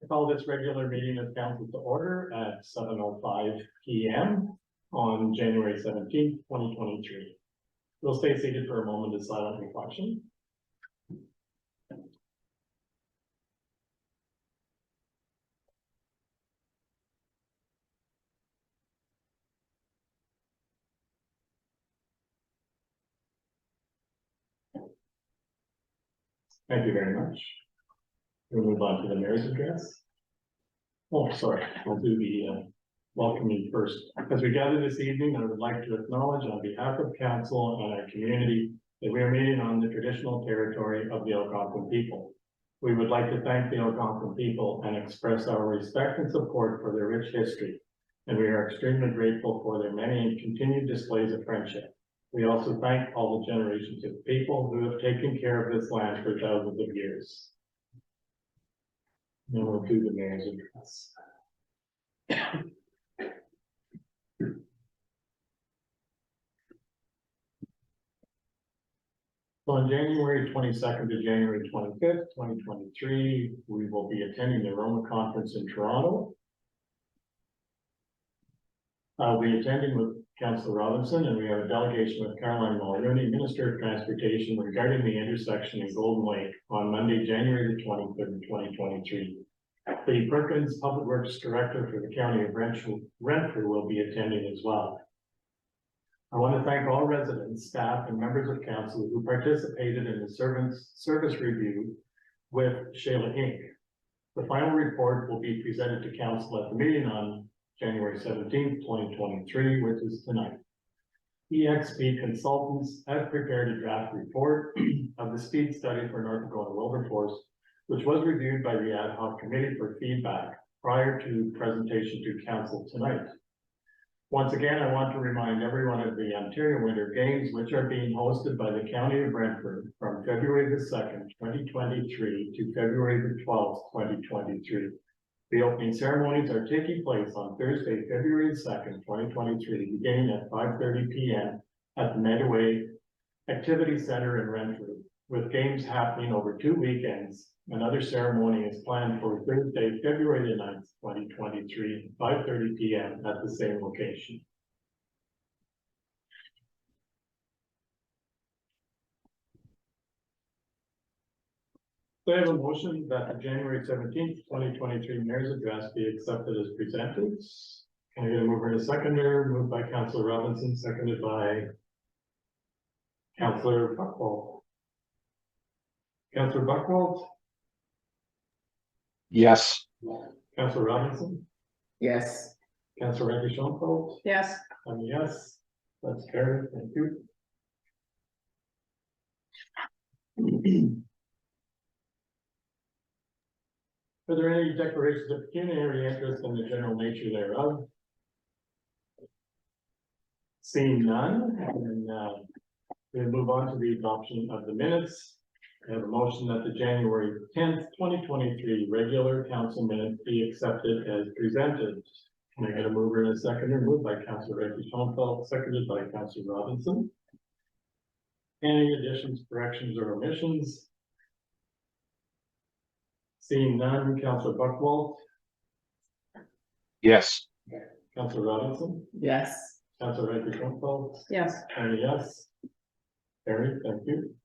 call this regular meeting of council to order at 7:05 p.m. on January 17th, 2023. We'll stay seated for a moment of silent reflection. Thank you very much. We'll move on to the mayor's address. Oh, sorry, we'll do the welcoming first. As we gather this evening, I would like to acknowledge on behalf of council and our community that we are meeting on the traditional territory of the Algonquin people. We would like to thank the Algonquin people and express our respect and support for their rich history. And we are extremely grateful for their many and continued displays of friendship. We also thank all the generations of people who have taken care of this land for thousands of years. Then we'll do the mayor's address. So on January 22nd to January 25th, 2023, we will be attending the Roma Conference in Toronto. I'll be attending with Councillor Robinson, and we have a delegation with Caroline Mulroney, Minister of Transportation, regarding the intersection in Golden Lake on Monday, January the 23rd, 2023. Lee Perkins, Public Works Director for the County of Renfrew, will be attending as well. I want to thank all residents, staff, and members of council who participated in the service review with Shayla Inc. The final report will be presented to council at the meeting on January 17th, 2023, which is tonight. EXP Consultants have prepared a draft report of the speed study for North Algona Wilberforce, which was reviewed by the ad hoc committee for feedback prior to presentation to council tonight. Once again, I want to remind everyone of the Ontario Winter Games, which are being hosted by the County of Brantford from February the 2nd, 2023 to February the 12th, 2023. The opening ceremonies are taking place on Thursday, February 2nd, 2023, beginning at 5:30 p.m. at the Medway Activity Center in Renfrew, with games happening over 2 weekends. Another ceremony is planned for Thursday, February the 9th, 2023, 5:30 p.m. at the same location. So I have a motion that the January 17th, 2023 mayor's address be accepted as presented. Can I get a mover and a seconder? Moved by Councillor Robinson, seconded by Councillor Buchwald. Councillor Buchwald? Yes. Councillor Robinson? Yes. Councillor Randy-Schoenfeld? Yes. I'm a yes. That's carried. Thank you. Are there any declarations of pecuniary interest in the general nature thereof? Seeing none, and we'll move on to the adoption of the minutes. I have a motion that the January 10th, 2023 regular council minutes be accepted as presented. Can I get a mover and a seconder? Moved by Councillor Randy-Schoenfeld, seconded by Councillor Robinson. Any additions, corrections, or omissions? Seeing none, Councillor Buchwald? Yes. Councillor Robinson? Yes. Councillor Randy-Schoenfeld? Yes. And a yes. Carried, thank you.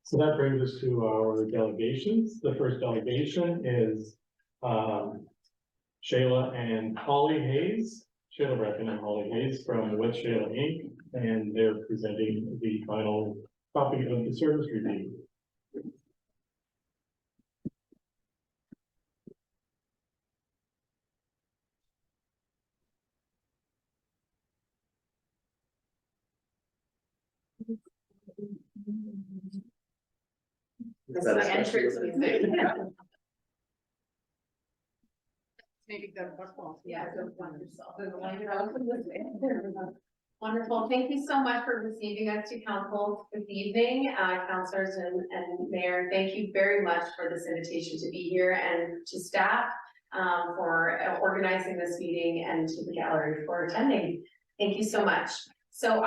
So that brings us to our delegations. The first delegation is Shayla and Holly Hayes. Shayla Brecken and Holly Hayes from With Shayla Inc. And they're presenting the final copy of the service review. That's my entrance music. Maybe go to Buchwald. Yeah, go find yourself. Wonderful. Thank you so much for receiving us to council this evening, councilors and mayor. Thank you very much for this invitation to be here, and to staff for organizing this meeting, and to the gallery for attending. Thank you so much. So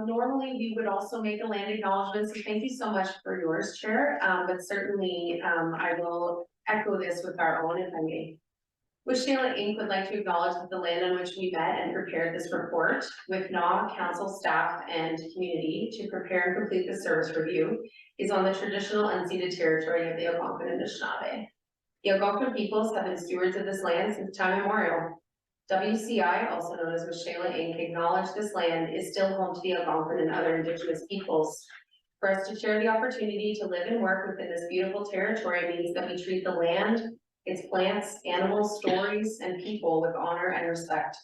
normally we would also make a land acknowledgement, so thank you so much for yours, Chair, but certainly, I will echo this with our own, if I may. Wishayla Inc. would like to acknowledge that the land on which we met and prepared this report with NAW, council, staff, and community to prepare and complete the service review is on the traditional unceded territory of the Algonquin and Anishinaabe. The Algonquin peoples have been stewards of this land since time immemorial. WCI, also known as Wishayla Inc., acknowledged this land is still home to the Algonquin and other Indigenous peoples. For us to share the opportunity to live and work within this beautiful territory means that we treat the land, its plants, animals, stories, and people with honor and respect.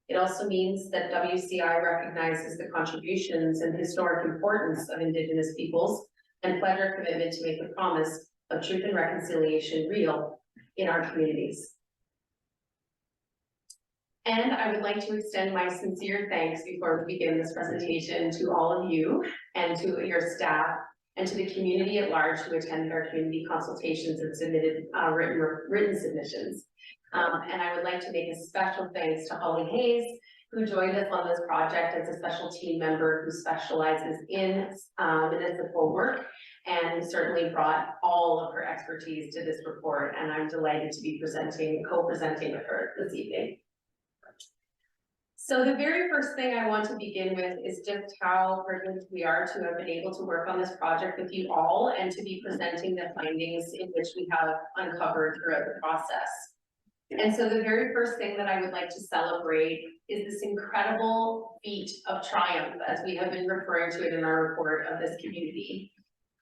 It also means that WCI recognizes the contributions and historic importance of Indigenous peoples and pledge our commitment to make the promise of truth and reconciliation real in our communities. And I would like to extend my sincere thanks before we begin this presentation to all of you and to your staff and to the community at large who attended our community consultations and submitted written submissions. And I would like to make a special thanks to Holly Hayes, who joined us on this project as a special team member who specializes in municipal work and certainly brought all of her expertise to this report. And I'm delighted to be co-presenting with her this evening. So the very first thing I want to begin with is just how privileged we are to have been able to work on this project with you all and to be presenting the findings in which we have uncovered throughout the process. And so the very first thing that I would like to celebrate is this incredible feat of triumph, as we have been referring to it in our report, of this community.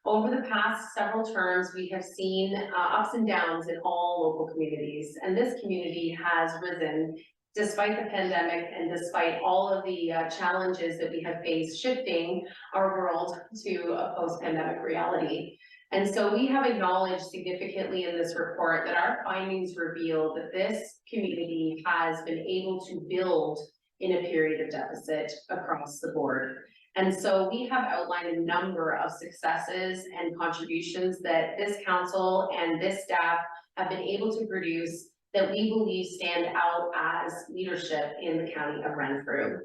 Over the past several terms, we have seen ups and downs in all local communities, and this community has risen despite the pandemic and despite all of the challenges that we have faced shifting our world to a post-pandemic reality. And so we have acknowledged significantly in this report that our findings reveal that this community has been able to build in a period of deficit across the board. And so we have outlined a number of successes and contributions that this council and this staff have been able to produce that we believe stand out as leadership in the county of Renfrew.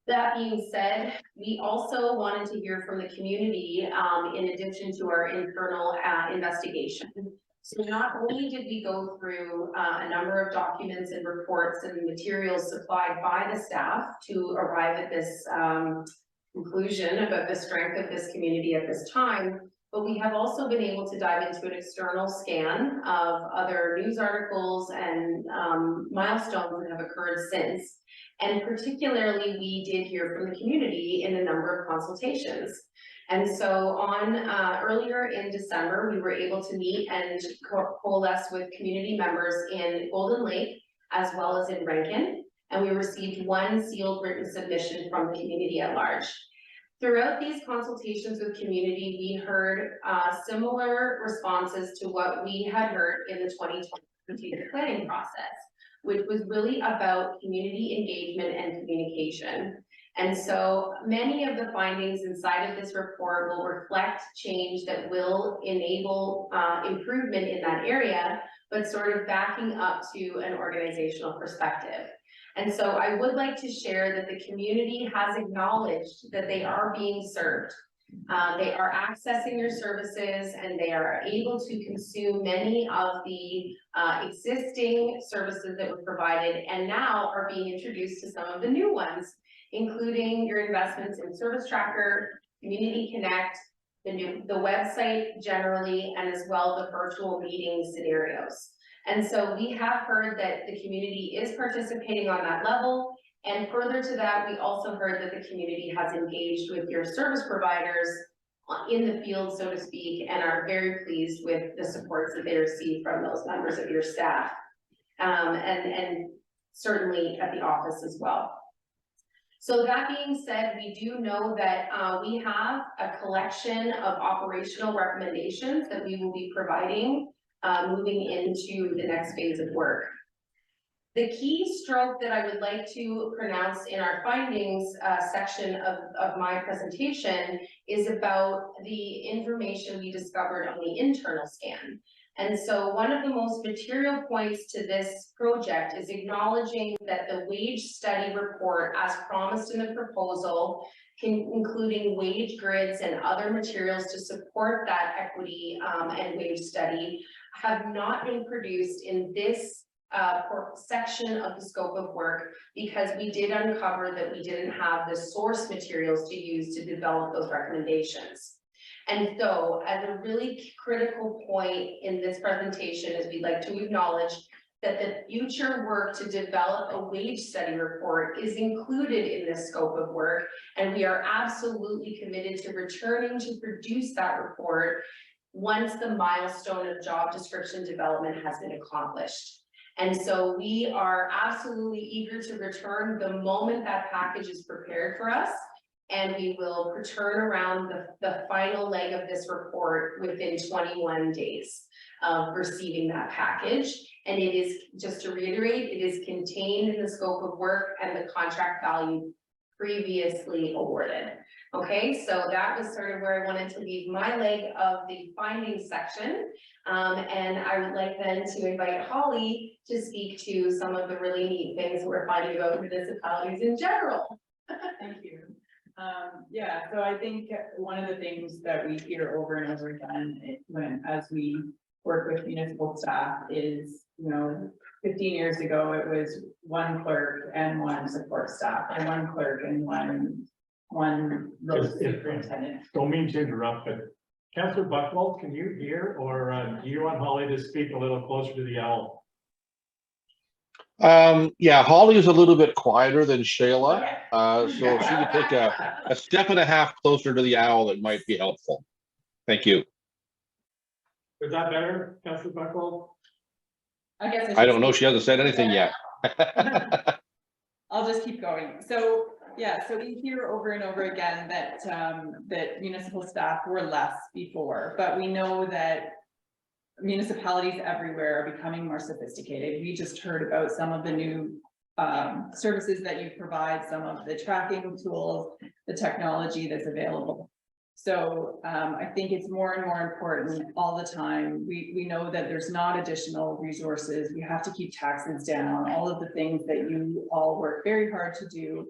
That being said, we also wanted to hear from the community in addition to our internal investigation. So not only did we go through a number of documents and reports and materials supplied by the staff to arrive at this conclusion about the strength of this community at this time, but we have also been able to dive into an external scan of other news articles and milestones that have occurred since. And particularly, we did hear from the community in a number of consultations. And so earlier in December, we were able to meet and coalesce with community members in Golden Lake, as well as in Rankin. And we received one sealed written submission from the community at large. Throughout these consultations with community, we heard similar responses to what we had heard in the 2020 strategic planning process, which was really about community engagement and communication. And so many of the findings inside of this report will reflect change that will enable improvement in that area, but sort of backing up to an organizational perspective. And so I would like to share that the community has acknowledged that they are being served. They are accessing your services and they are able to consume many of the existing services that were provided and now are being introduced to some of the new ones, including your investments in Service Tracker, Community Connect, the website generally, and as well the virtual meeting scenarios. And so we have heard that the community is participating on that level. And further to that, we also heard that the community has engaged with your service providers in the field, so to speak, and are very pleased with the supports that they receive from those members of your staff. And certainly at the office as well. So that being said, we do know that we have a collection of operational recommendations that we will be providing moving into the next phase of work. The key stroke that I would like to pronounce in our findings section of my presentation is about the information we discovered on the internal scan. And so one of the most material points to this project is acknowledging that the wage study report, as promised in the proposal, including wage grids and other materials to support that equity and wage study, have not been produced in this section of the scope of work, because we did uncover that we didn't have the source materials to use to develop those recommendations. And so, as a really critical point in this presentation, is we'd like to acknowledge that the future work to develop a wage study report is included in this scope of work, and we are absolutely committed to returning to produce that report once the milestone of job description development has been accomplished. And so we are absolutely eager to return the moment that package is prepared for us. And we will return around the final leg of this report within 21 days of receiving that package. And it is, just to reiterate, it is contained in the scope of work and the contract value previously awarded. Okay, so that was sort of where I wanted to leave my leg of the findings section. And I would like then to invite Holly to speak to some of the really neat things we're finding about municipalities in general. Thank you. Yeah, so I think one of the things that we hear over and over again as we work with municipal staff is, 15 years ago, it was one clerk and one support staff, or one clerk and one road superintendent. Don't mean to interrupt, but Councillor Buchwald, can you hear, or do you want Holly to speak a little closer to the owl? Yeah, Holly is a little bit quieter than Shayla, so if she could take a step and a half closer to the owl, it might be helpful. Thank you. Is that better, Councillor Buchwald? I guess I don't know. She hasn't said anything yet. I'll just keep going. So yeah, so we hear over and over again that that municipal staff were less before, but we know that municipalities everywhere are becoming more sophisticated. We just heard about some of the new services that you provide, some of the tracking tools, the technology that's available. So I think it's more and more important all the time. We know that there's not additional resources. We have to keep taxes down. All of the things that you all work very hard to do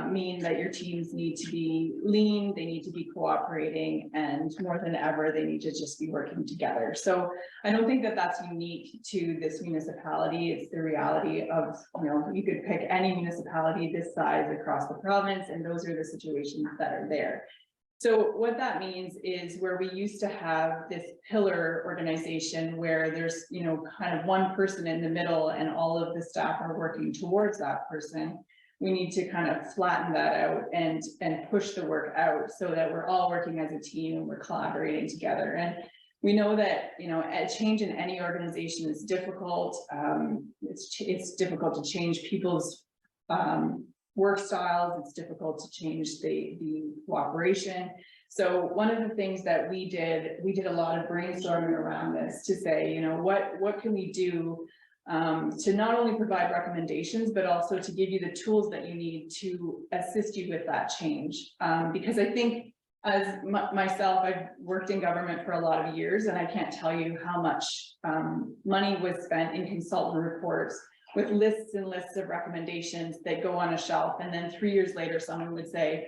mean that your teams need to be lean, they need to be cooperating, and more than ever, they need to just be working together. So I don't think that that's unique to this municipality. It's the reality of, you could pick any municipality this size across the province, and those are the situations that are there. So what that means is, where we used to have this pillar organization where there's, kind of one person in the middle and all of the staff are working towards that person, we need to kind of flatten that out and push the work out so that we're all working as a team and we're collaborating together. And we know that, a change in any organization is difficult. It's difficult to change people's work styles. It's difficult to change the cooperation. So one of the things that we did a lot of brainstorming around this to say, what can we do to not only provide recommendations, but also to give you the tools that you need to assist you with that change. Because I think, as myself, I've worked in government for a lot of years, and I can't tell you how much money was spent in consultant reports with lists and lists of recommendations that go on a shelf. And then 3 years later, someone would say,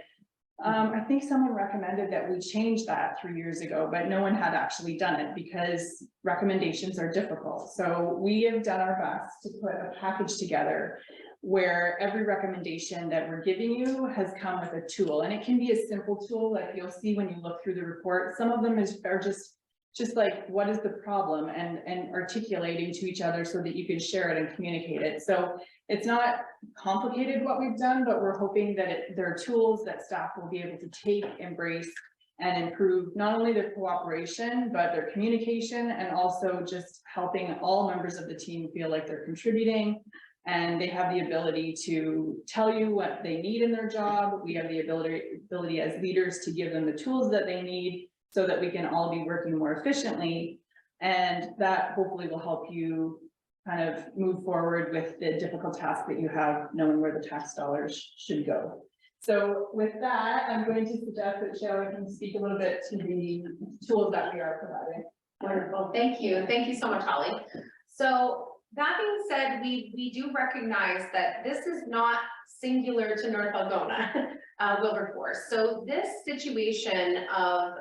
I think someone recommended that we change that 3 years ago, but no one had actually done it because recommendations are difficult. So we have done our best to put a package together where every recommendation that we're giving you has come with a tool. And it can be a simple tool, like you'll see when you look through the report. Some of them are just like, what is the problem, and articulating to each other so that you can share it and communicate it. So it's not complicated what we've done, but we're hoping that there are tools that staff will be able to take, embrace, and improve not only their cooperation, but their communication, and also just helping all members of the team feel like they're contributing and they have the ability to tell you what they need in their job. We have the ability as leaders to give them the tools that they need, so that we can all be working more efficiently, and that hopefully will help you kind of move forward with the difficult task that you have, knowing where the tax dollars should go. So with that, I'm going to suggest that Shayla can speak a little bit to the tools that we are providing. Wonderful, thank you so much, Holly. So that being said, we do recognize that this is not singular to North Algona, Wilberforce. So this situation of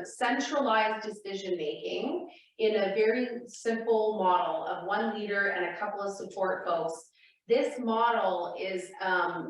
centralized decision-making in a very simple model of one leader and a couple of support folks, this model is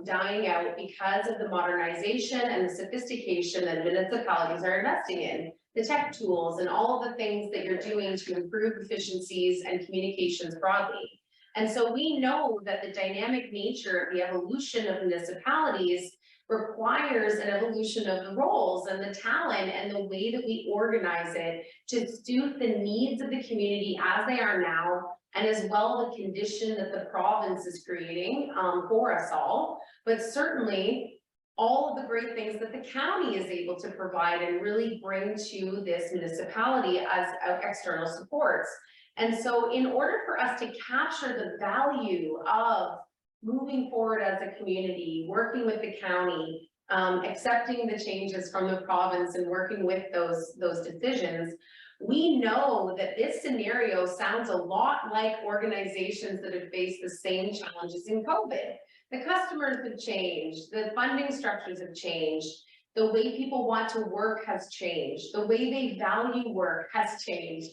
dying out because of the modernization and the sophistication that municipalities are investing in, the tech tools and all of the things that you're doing to improve efficiencies and communications broadly. And so we know that the dynamic nature of the evolution of municipalities requires an evolution of the roles and the talent and the way that we organize it to suit the needs of the community as they are now, and as well the condition that the province is creating for us all, but certainly all of the great things that the county is able to provide and really bring to this municipality as external supports. And so in order for us to capture the value of moving forward as a community, working with the county, accepting the changes from the province and working with those decisions, we know that this scenario sounds a lot like organizations that have faced the same challenges in COVID. The customers have changed, the funding structures have changed, the way people want to work has changed, the way they value work has changed,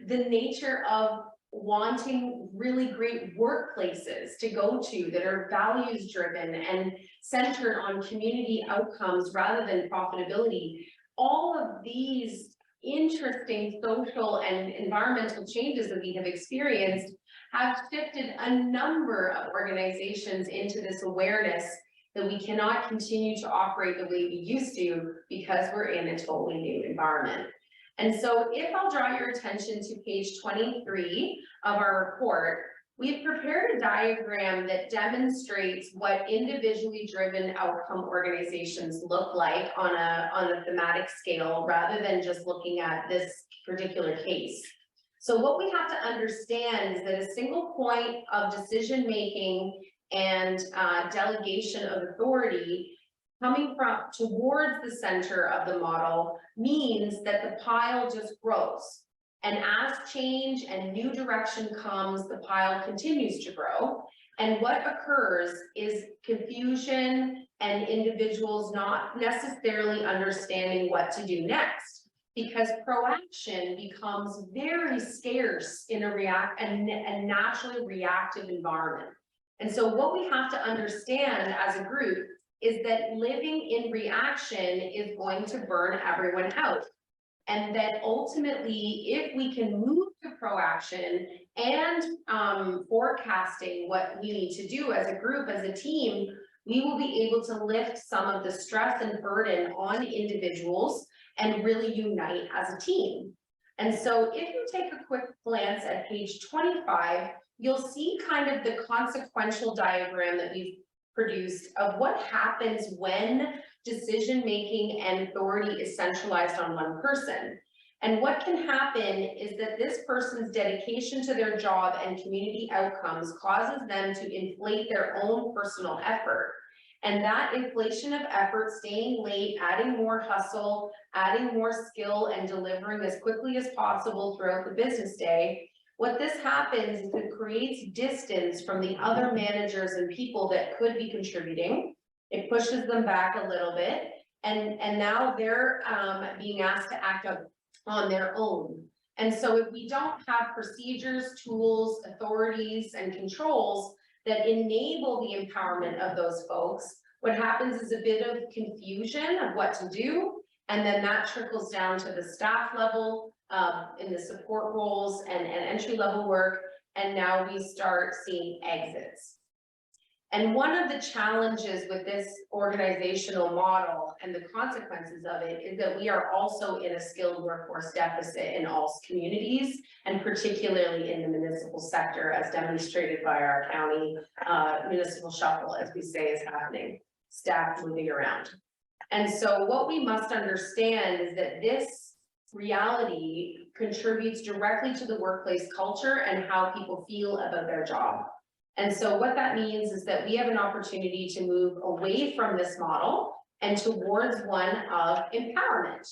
the nature of wanting really great workplaces to go to that are values driven and centered on community outcomes rather than profitability. All of these interesting social and environmental changes that we have experienced have shifted a number of organizations into this awareness that we cannot continue to operate the way we used to because we're in a totally new environment. And so if I'll draw your attention to page 23 of our report, we've prepared a diagram that demonstrates what individually driven outcome organizations look like on a thematic scale rather than just looking at this particular case. So what we have to understand is that a single point of decision making and delegation of authority coming from towards the center of the model means that the pile just grows. And as change and new direction comes, the pile continues to grow. And what occurs is confusion and individuals not necessarily understanding what to do next, because proaction becomes very scarce in a naturally reactive environment. And so what we have to understand as a group is that living in reaction is going to burn everyone out. And that ultimately, if we can move to proaction and forecasting what we need to do as a group, as a team, we will be able to lift some of the stress and burden on individuals and really unite as a team. And so if you take a quick glance at page 25, you'll see kind of the consequential diagram that we've produced of what happens when decision-making and authority is centralized on one person. And what can happen is that this person's dedication to their job and community outcomes causes them to inflate their own personal effort. And that inflation of effort, staying late, adding more hustle, adding more skill, and delivering as quickly as possible throughout the business day, what this happens is it creates distance from the other managers and people that could be contributing. It pushes them back a little bit, and now they're being asked to act on their own. And so if we don't have procedures, tools, authorities, and controls that enable the empowerment of those folks, what happens is a bit of confusion of what to do, and then that trickles down to the staff level, in the support roles and entry level work, and now we start seeing exits. And one of the challenges with this organizational model and the consequences of it is that we are also in a skilled workforce deficit in all communities, and particularly in the municipal sector, as demonstrated by our county municipal shuffle, as we say, is happening, staff moving around. And so what we must understand is that this reality contributes directly to the workplace culture and how people feel about their job. And so what that means is that we have an opportunity to move away from this model and towards one of empowerment.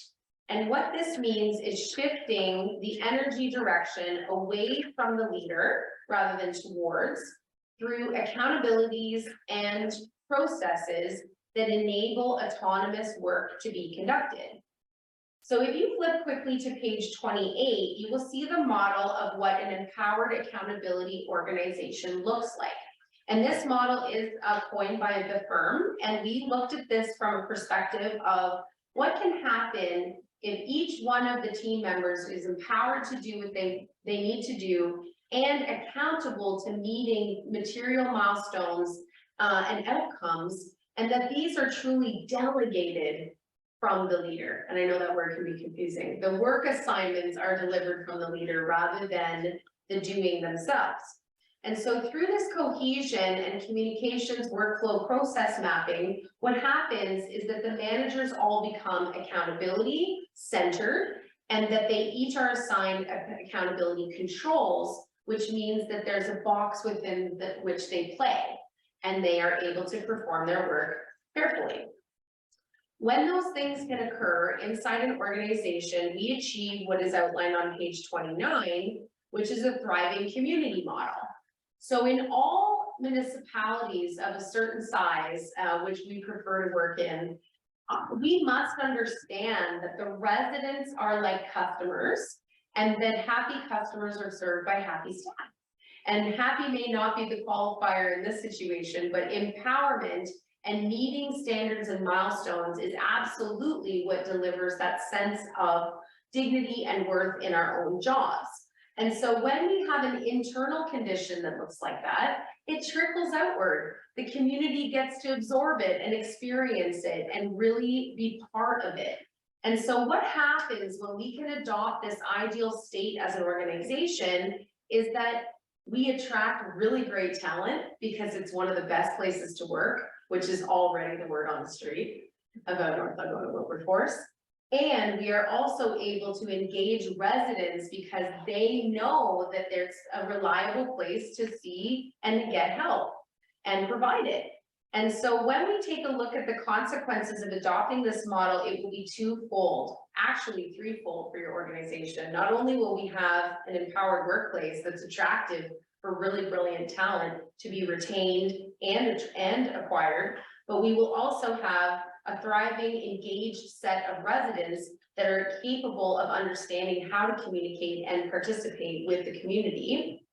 And what this means is shifting the energy direction away from the leader rather than towards, through accountabilities and processes that enable autonomous work to be conducted. So if you flip quickly to page 28, you will see the model of what an empowered accountability organization looks like. And this model is coined by the firm, and we looked at this from a perspective of what can happen if each one of the team members is empowered to do what they need to do and accountable to meeting material milestones and outcomes, and that these are truly delegated from the leader. And I know that word can be confusing. The work assignments are delivered from the leader rather than the doing themselves. And so through this cohesion and communications workflow process mapping, what happens is that the managers all become accountability centered, and that they each are assigned accountability controls, which means that there's a box within which they play, and they are able to perform their work carefully. When those things can occur inside an organization, we achieve what is outlined on page 29, which is a thriving community model. So in all municipalities of a certain size, which we prefer to work in, we must understand that the residents are like customers, and that happy customers are served by happy staff. And happy may not be the qualifier in this situation, but empowerment and meeting standards and milestones is absolutely what delivers that sense of dignity and worth in our own jobs. And so when we have an internal condition that looks like that, it trickles outward. The community gets to absorb it and experience it and really be part of it. And so what happens when we can adopt this ideal state as an organization is that we attract really great talent, because it's one of the best places to work, which is already the word on the street about North Algona Wilberforce. And we are also able to engage residents because they know that there's a reliable place to see and get help and provide it. And so when we take a look at the consequences of adopting this model, it will be twofold, actually threefold for your organization. Not only will we have an empowered workplace that's attractive for really brilliant talent to be retained and acquired, but we will also have a thriving, engaged set of residents that are capable of understanding how to communicate and participate with the community.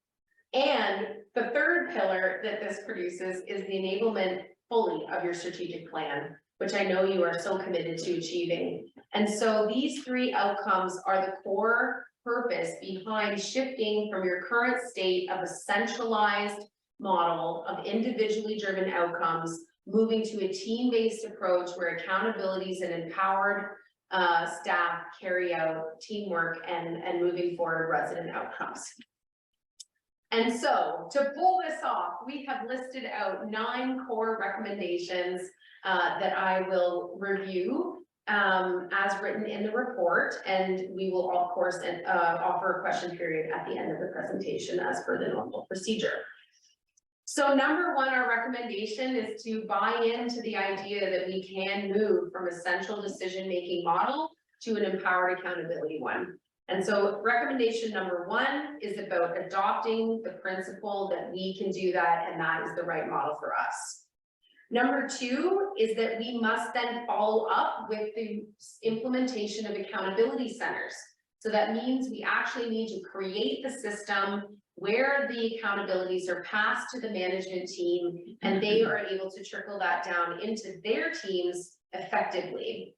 And the third pillar that this produces is the enablement fully of your strategic plan, which I know you are so committed to achieving. And so these three outcomes are the core purpose behind shifting from your current state of a centralized model of individually driven outcomes, moving to a team-based approach where accountabilities and empowered staff carry out teamwork and moving forward resident outcomes. And so to pull this off, we have listed out 9 core recommendations that I will review as written in the report, and we will of course offer a question period at the end of the presentation as per the normal procedure. So number 1, our recommendation is to buy into the idea that we can move from a central decision-making model to an empowered accountability one. And so recommendation number 1 is about adopting the principle that we can do that, and that is the right model for us. Number 2 is that we must then follow up with the implementation of accountability centers. So that means we actually need to create the system where the accountabilities are passed to the management team, and they are able to trickle that down into their teams effectively.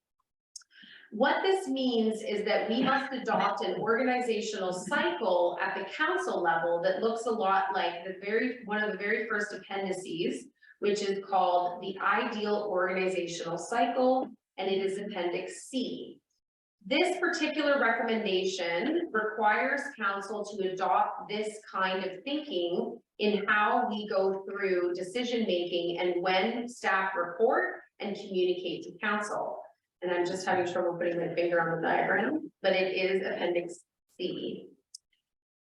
What this means is that we must adopt an organizational cycle at the council level that looks a lot like one of the very first appendices, which is called the Ideal Organizational Cycle, and it is Appendix C. This particular recommendation requires council to adopt this kind of thinking in how we go through decision-making and when staff report and communicate to council. And I'm just having trouble putting my finger on the diagram, but it is Appendix C.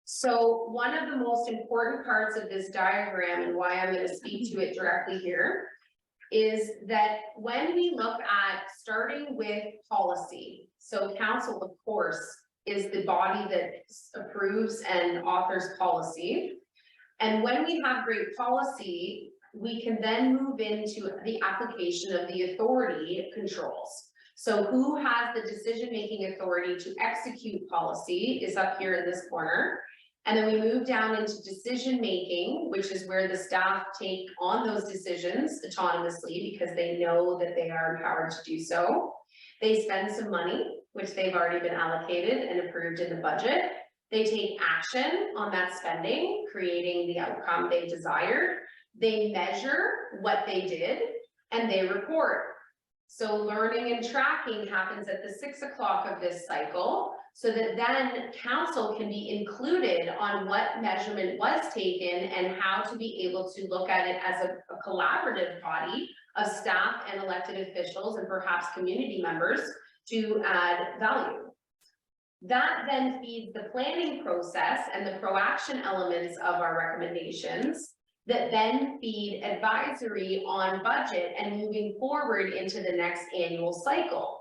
So one of the most important parts of this diagram, and why I'm going to speak to it directly here, is that when we look at starting with policy, so council, of course, is the body that approves and authors policy. And when we have great policy, we can then move into the application of the authority controls. So who has the decision-making authority to execute policy is up here in this corner. And then we move down into decision-making, which is where the staff take on those decisions autonomously because they know that they are empowered to do so. They spend some money, which they've already been allocated and approved in the budget. They take action on that spending, creating the outcome they desired. They measure what they did and they report. So learning and tracking happens at the 6 o'clock of this cycle, so that then council can be included on what measurement was taken and how to be able to look at it as a collaborative body of staff and elected officials and perhaps community members to add value. That then feeds the planning process and the proaction elements of our recommendations that then feed advisory on budget and moving forward into the next annual cycle.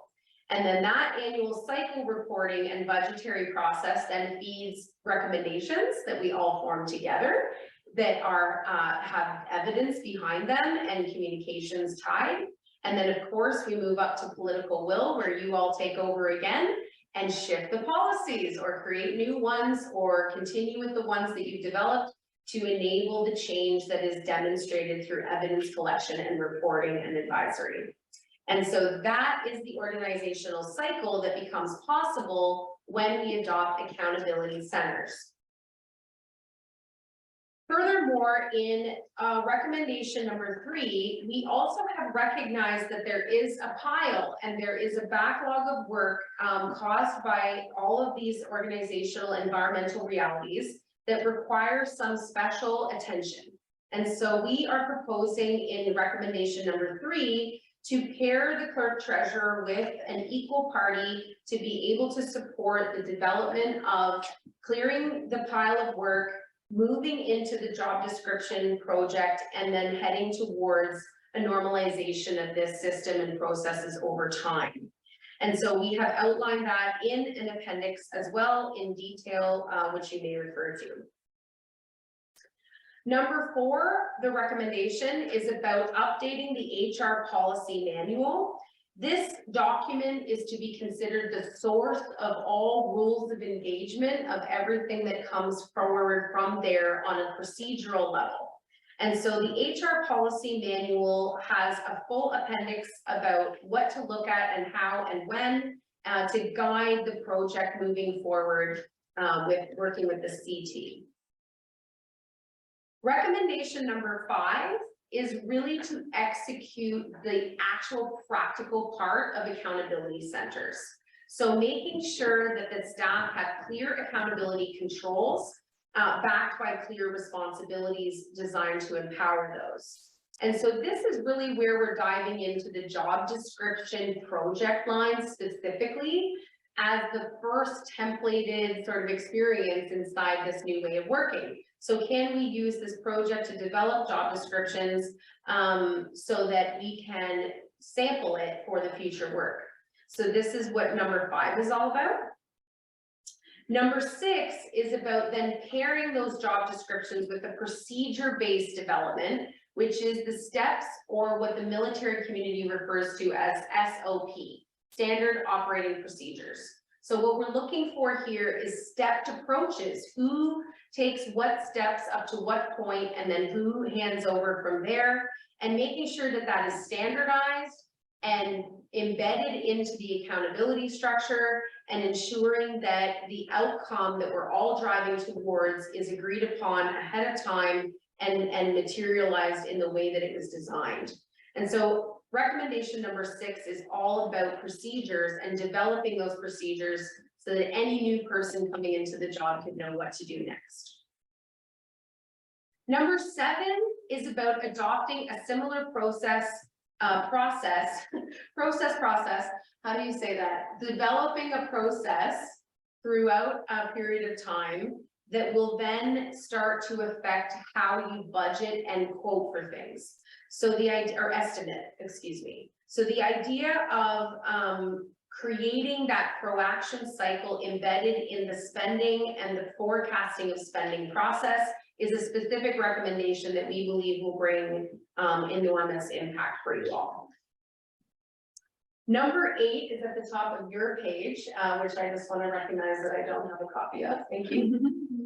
And then that annual cycle reporting and budgetary process then feeds recommendations that we all form together that are have evidence behind them and communications tied. And then of course we move up to political will, where you all take over again and shift the policies or create new ones or continue with the ones that you've developed to enable the change that is demonstrated through evidence collection and reporting and advisory. And so that is the organizational cycle that becomes possible when we adopt accountability centers. Furthermore, in recommendation number 3, we also have recognized that there is a pile and there is a backlog of work caused by all of these organizational environmental realities that require some special attention. And so we are proposing in recommendation number 3 to pair the clerk treasurer with an equal party to be able to support the development of clearing the pile of work, moving into the job description project, and then heading towards a normalization of this system and processes over time. And so we have outlined that in an appendix as well in detail, which you may refer to. Number 4, the recommendation is about updating the HR policy manual. This document is to be considered the source of all rules of engagement of everything that comes forward from there on a procedural level. And so the HR policy manual has a full appendix about what to look at and how and when to guide the project moving forward with working with the CT. Recommendation number 5 is really to execute the actual practical part of accountability centers. So making sure that the staff have clear accountability controls backed by clear responsibilities designed to empower those. And so this is really where we're diving into the job description project line specifically as the first templated sort of experience inside this new way of working. So can we use this project to develop job descriptions so that we can sample it for the future work? So this is what number 5 is all about. Number 6 is about then pairing those job descriptions with a procedure-based development, which is the steps or what the military community refers to as SOP, Standard Operating Procedures. So what we're looking for here is stepped approaches. Who takes what steps up to what point, and then who hands over from there, and making sure that that is standardized and embedded into the accountability structure, and ensuring that the outcome that we're all driving towards is agreed upon ahead of time and materialized in the way that it was designed. And so recommendation number 6 is all about procedures and developing those procedures so that any new person coming into the job could know what to do next. Number 7 is about adopting a similar process, how do you say that? Developing a process throughout a period of time that will then start to affect how you budget and quote for things. So the idea, or estimate, excuse me. So the idea of creating that pro-action cycle embedded in the spending and the forecasting of spending process is a specific recommendation that we believe will bring enormous impact for you all. Number 8 is at the top of your page, which I just want to recognize that I don't have a copy of. Thank you.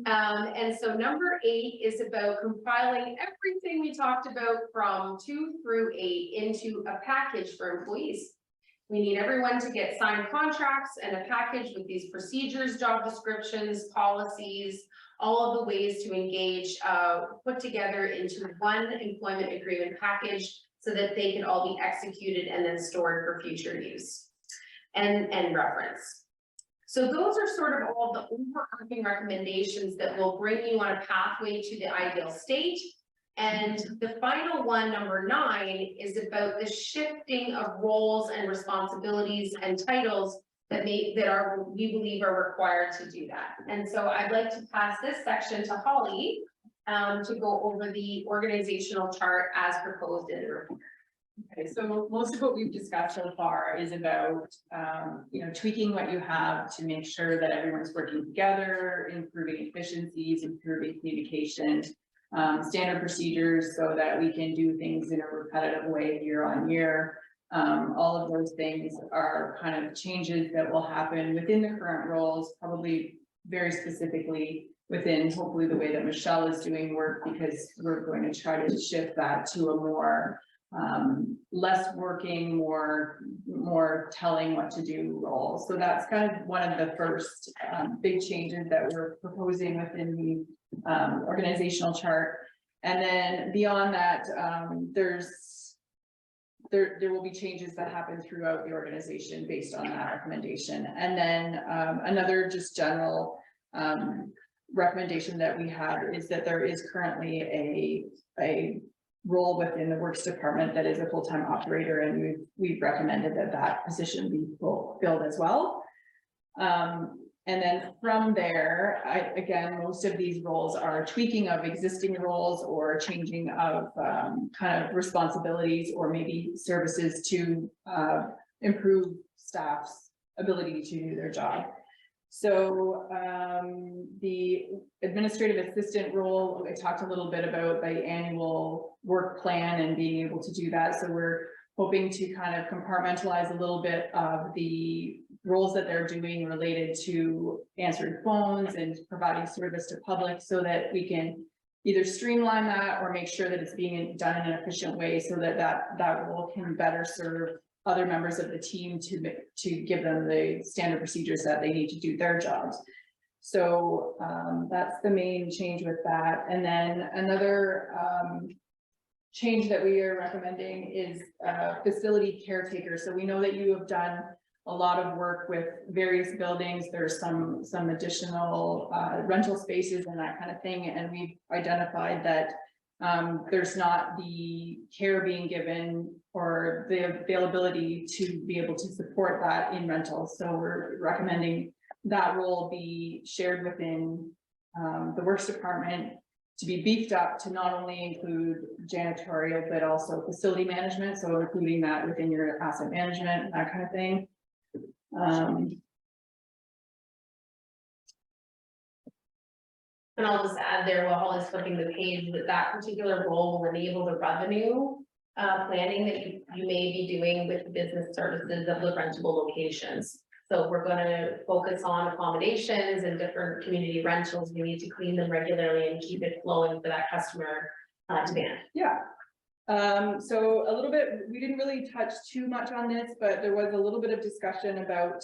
And so number 8 is about compiling everything we talked about from 2 through 8 into a package for employees. We need everyone to get signed contracts and a package with these procedures, job descriptions, policies, all of the ways to engage, put together into one employment agreement package so that they can all be executed and then stored for future use and reference. So those are sort of all the overarching recommendations that will bring you on a pathway to the ideal state. And the final one, number 9, is about the shifting of roles and responsibilities and titles that we believe are required to do that. And so I'd like to pass this section to Holly to go over the organizational chart as proposed in the report. Okay, so most of what we've discussed so far is about, tweaking what you have to make sure that everyone's working together, improving efficiencies, improving communication, standard procedures so that we can do things in a repetitive way year on year. All of those things are kind of changes that will happen within the current roles, probably very specifically within hopefully the way that Michelle is doing work, because we're going to try to shift that to a more less working, more telling what to do role. So that's kind of one of the first big changes that we're proposing within the organizational chart. And then beyond that, there will be changes that happen throughout the organization based on that recommendation. And then another just general recommendation that we have is that there is currently a role within the works department that is a full-time operator, and we've recommended that position be filled as well. And then from there, again, most of these roles are tweaking of existing roles or changing of kind of responsibilities or maybe services to improve staff's ability to do their job. So the administrative assistant role, I talked a little bit about the annual work plan and being able to do that. So we're hoping to kind of compartmentalize a little bit of the roles that they're doing related to answering phones and providing service to public, so that we can either streamline that or make sure that it's being done in an efficient way, so that role can better serve other members of the team to give them the standard procedures that they need to do their jobs. So that's the main change with that. And then another change that we are recommending is facility caretaker. So we know that you have done a lot of work with various buildings. There's some additional rental spaces and that kind of thing. And we've identified that there's not the care being given or the availability to be able to support that in rentals. So we're recommending that role be shared within the works department, to be beefed up to not only include janitorial, but also facility management. So including that within your asset management, that kind of thing. And I'll just add there, while Holly's flipping the page, that particular role will enable the revenue planning that you may be doing with the business services of the rentable locations. So we're going to focus on accommodations and different community rentals. We need to clean them regularly and keep it flowing for that customer demand. Yeah. So a little bit, we didn't really touch too much on this, but there was a little bit of discussion about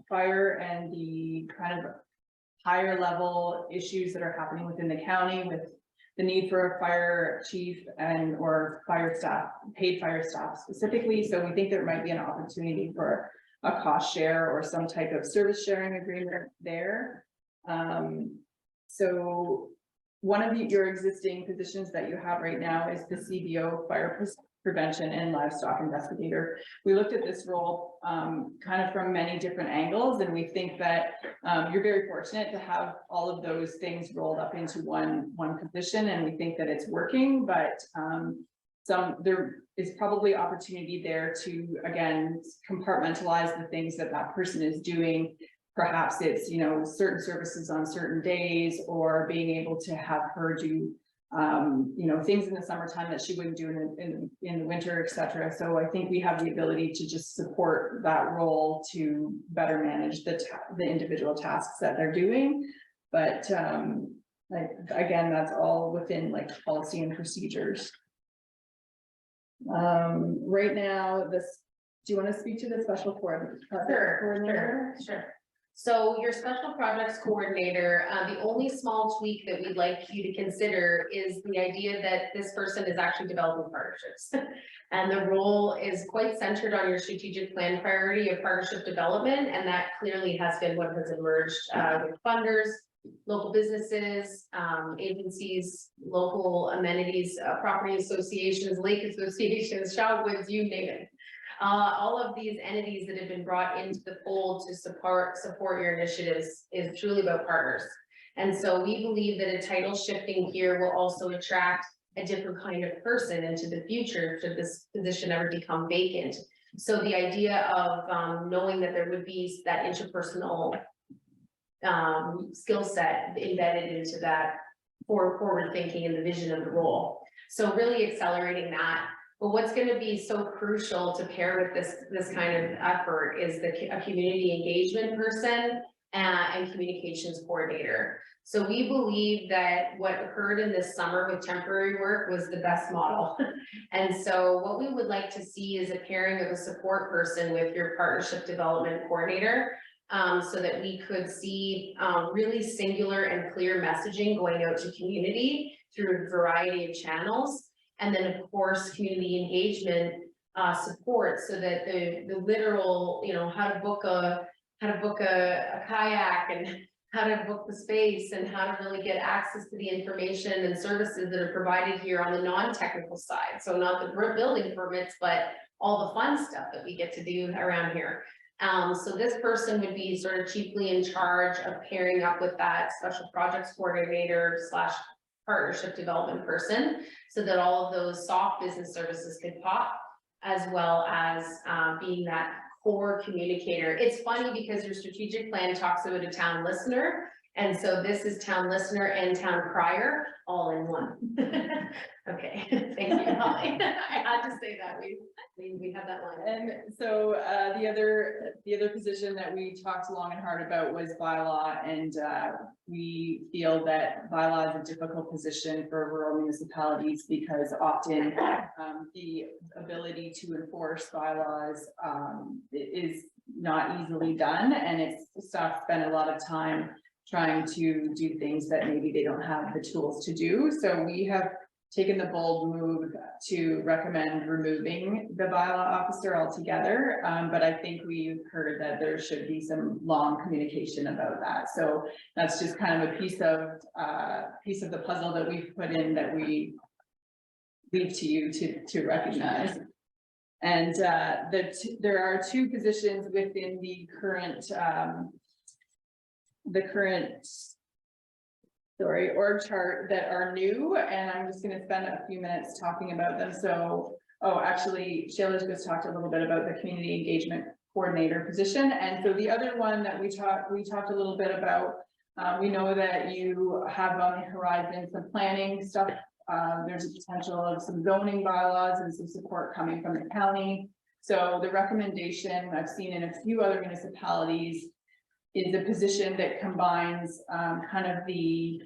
fire and the kind of higher level issues that are happening within the county with the need for a fire chief and or fire staff, paid fire staff specifically. So we think there might be an opportunity for a cost share or some type of service sharing agreement there. So one of your existing positions that you have right now is the CBO fire prevention and livestock investigator. We looked at this role kind of from many different angles, and we think that you're very fortunate to have all of those things rolled up into one position, and we think that it's working, but there is probably opportunity there to, again, compartmentalize the things that person is doing. Perhaps it's, you know, certain services on certain days, or being able to have her do you know, things in the summertime that she wouldn't do in the winter, etc. So I think we have the ability to just support that role to better manage the individual tasks that they're doing. But like, again, that's all within like policy and procedures. Right now, do you want to speak to the special coordinator? Sure. So your special projects coordinator, the only small tweak that we'd like you to consider is the idea that this person is actually developing partnerships. And the role is quite centered on your strategic plan priority of partnership development, and that clearly has been what has emerged with funders, local businesses, agencies, local amenities, property associations, lake associations, child woods, you name it. All of these entities that have been brought into the fold to support your initiatives is truly about partners. And so we believe that a title shifting here will also attract a different kind of person into the future should this position ever become vacant. So the idea of knowing that there would be that interpersonal skill set embedded into that forward thinking and the vision of the role. So really accelerating that. But what's going to be so crucial to pair with this kind of effort is a community engagement person and communications coordinator. So we believe that what occurred in this summer with temporary work was the best model. And so what we would like to see is a pairing of a support person with your partnership development coordinator, so that we could see really singular and clear messaging going out to community through a variety of channels. And then of course, community engagement support, so that the literal, you know, how to book a kayak, and how to book the space, and how to really get access to the information and services that are provided here on the non-technical side. So not the building permits, but all the fun stuff that we get to do around here. So this person would be sort of chiefly in charge of pairing up with that special projects coordinator / partnership development person, so that all of those soft business services could pop, as well as being that core communicator. It's funny because your strategic plan talks about a town listener, and so this is town listener and town crier all in one. Okay, thank you, Holly. I had to say that we have that line. And so the other position that we talked long and hard about was bylaw, and we feel that bylaw is a difficult position for rural municipalities, because often the ability to enforce bylaws is not easily done, and it's staff spend a lot of time trying to do things that maybe they don't have the tools to do. So we have taken the bold move to recommend removing the bylaw officer altogether. But I think we've heard that there should be some long communication about that. So that's just kind of a piece of the puzzle that we've put in, that we leave to you to recognize. And there are two positions within the current org chart that are new, and I'm just going to spend a few minutes talking about them. So, actually, Shayla just talked a little bit about the community engagement coordinator position, and so the other one that we talked a little bit about. We know that you have on the horizon some planning stuff. There's a potential of some zoning bylaws and some support coming from the county. So the recommendation I've seen in a few other municipalities is a position that combines kind of the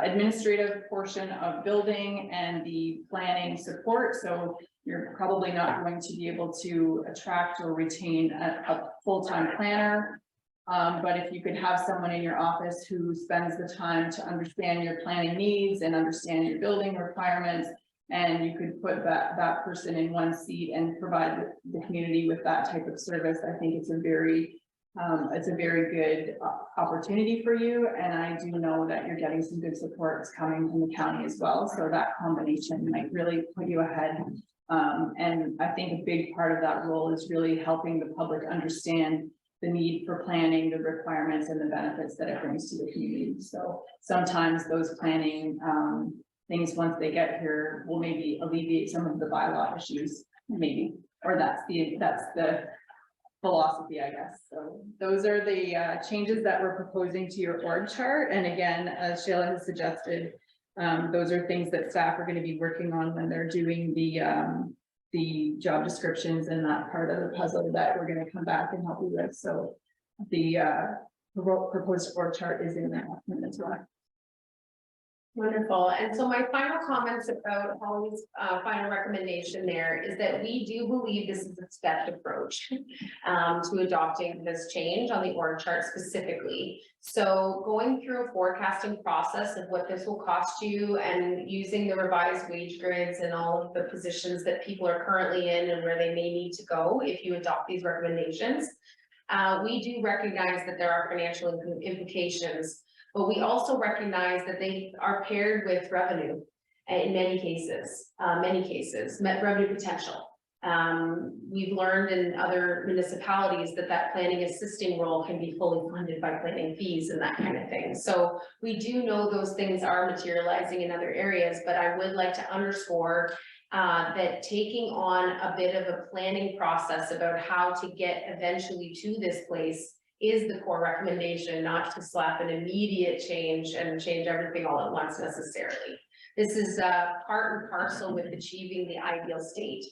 administrative portion of building and the planning support. So you're probably not going to be able to attract or retain a full-time planner. But if you could have someone in your office who spends the time to understand your planning needs and understand your building requirements, and you could put that person in one seat and provide the community with that type of service, I think it's a very it's a very good opportunity for you, and I do know that you're getting some good supports coming from the county as well, so that combination might really put you ahead. And I think a big part of that role is really helping the public understand the need for planning, the requirements and the benefits that it brings to the community. So sometimes those planning things, once they get here, will maybe alleviate some of the bylaw issues, maybe, or that's the philosophy, I guess. So those are the changes that we're proposing to your org chart. And again, as Sheila has suggested, those are things that staff are going to be working on when they're doing the job descriptions and that part of the puzzle that we're going to come back and help you with. So the proposed org chart is in that document as well. Wonderful. And so my final comments about Holly's final recommendation there is that we do believe this is a stepped approach to adopting this change on the org chart specifically. So going through a forecasting process of what this will cost you and using the revised wage grids and all of the positions that people are currently in and where they may need to go if you adopt these recommendations. We do recognize that there are financial implications, but we also recognize that they are paired with revenue in many cases, revenue potential. We've learned in other municipalities that planning assisting role can be fully funded by planning fees and that kind of thing. So we do know those things are materializing in other areas, but I would like to underscore that taking on a bit of a planning process about how to get eventually to this place is the core recommendation, not to slap an immediate change and change everything all at once necessarily. This is part and parcel with achieving the ideal state.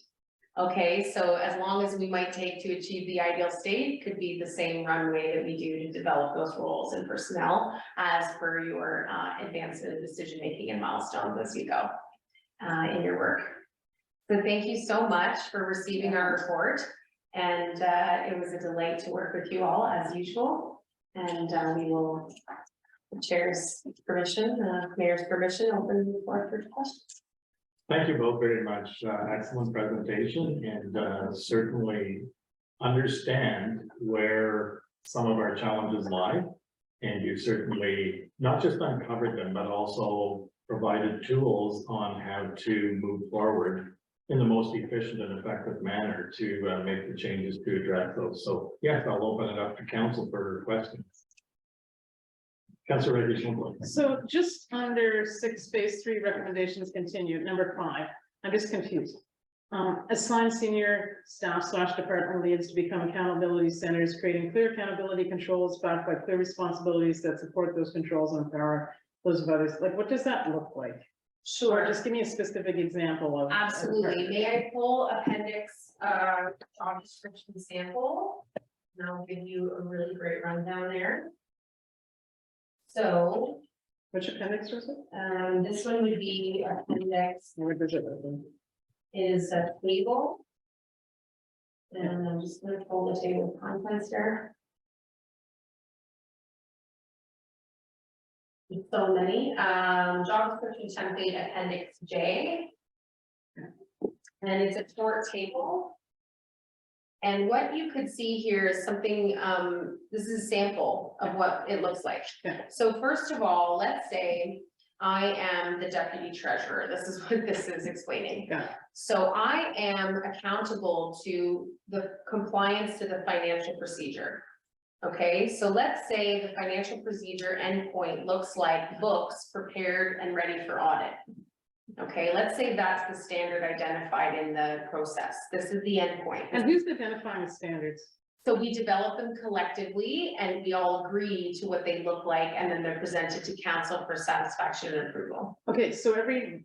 Okay, so as long as we might take to achieve the ideal state, could be the same runway that we do to develop those roles and personnel as per your advancement of decision making and milestones as you go in your work. So thank you so much for receiving our report. And it was a delight to work with you all as usual. And we will, the chair's permission, mayor's permission, open the floor for questions. Thank you both very much. Excellent presentation, and certainly understand where some of our challenges lie. And you certainly not just uncovered them, but also provided tools on how to move forward in the most efficient and effective manner to make the changes to address those. So yes, I'll open it up to council for questions. Councilor Reddy. So just under 6 phase 3 recommendations continued, number 5, I'm just confused. Assign senior staff / department leads to become accountability centers, creating clear accountability controls backed by clear responsibilities that support those controls and empower those of others. Like, what does that look like? Sure. Or just give me a specific example of. Absolutely. May I pull appendix job description sample? And I'll give you a really great rundown there. So Which appendix was it? this one would be appendix Where does it open? is a table. And I'm just going to pull the table of contents here. So many, job description template appendix J. And it's a short table. And what you could see here is something, this is a sample of what it looks like. Okay. So first of all, let's say I am the deputy treasurer. This is what this is explaining. Got it. So I am accountable to the compliance to the financial procedure. Okay, so let's say the financial procedure endpoint looks like books prepared and ready for audit. Okay, let's say that's the standard identified in the process. This is the endpoint. And who's identifying the standards? So we develop them collectively and we all agree to what they look like, and then they're presented to council for satisfaction and approval. Okay, so every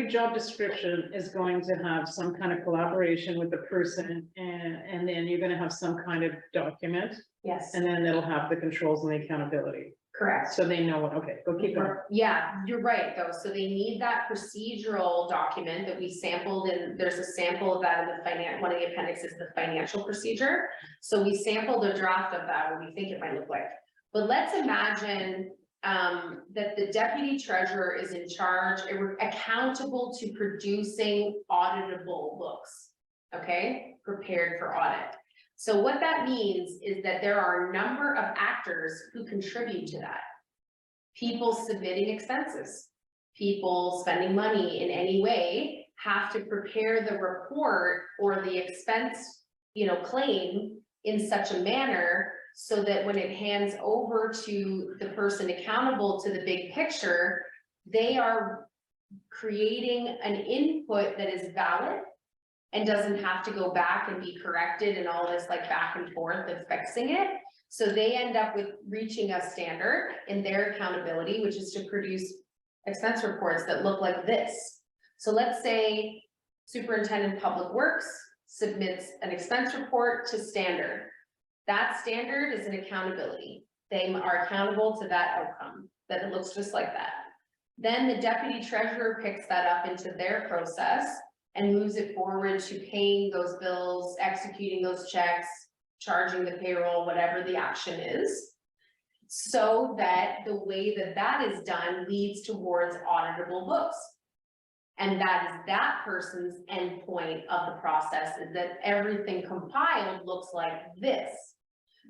job description is going to have some kind of collaboration with the person, and then you're going to have some kind of document, Yes, and then it'll have the controls and the accountability. correct. So they know what, okay, go keep going. Yeah, you're right, though. So they need that procedural document that we sampled, and there's a sample of that in the one of the appendixes, the financial procedure. So we sampled a draft of that, what we think it might look like. But let's imagine that the deputy treasurer is in charge, accountable to producing auditable books, okay, prepared for audit. So what that means is that there are a number of actors who contribute to that. People submitting expenses, people spending money in any way have to prepare the report or the expense, claim in such a manner so that when it hands over to the person accountable to the big picture, they are creating an input that is valid and doesn't have to go back and be corrected and all this like back and forth of fixing it. So they end up with reaching a standard in their accountability, which is to produce expense reports that look like this. So let's say Superintendent Public Works submits an expense report to standard. That standard is an accountability. They are accountable to that outcome, that it looks just like that. Then the deputy treasurer picks that up into their process and moves it forward to paying those bills, executing those checks, charging the payroll, whatever the action is. So that the way that that is done leads towards auditable books. And that is that person's endpoint of the process, is that everything compiled looks like this.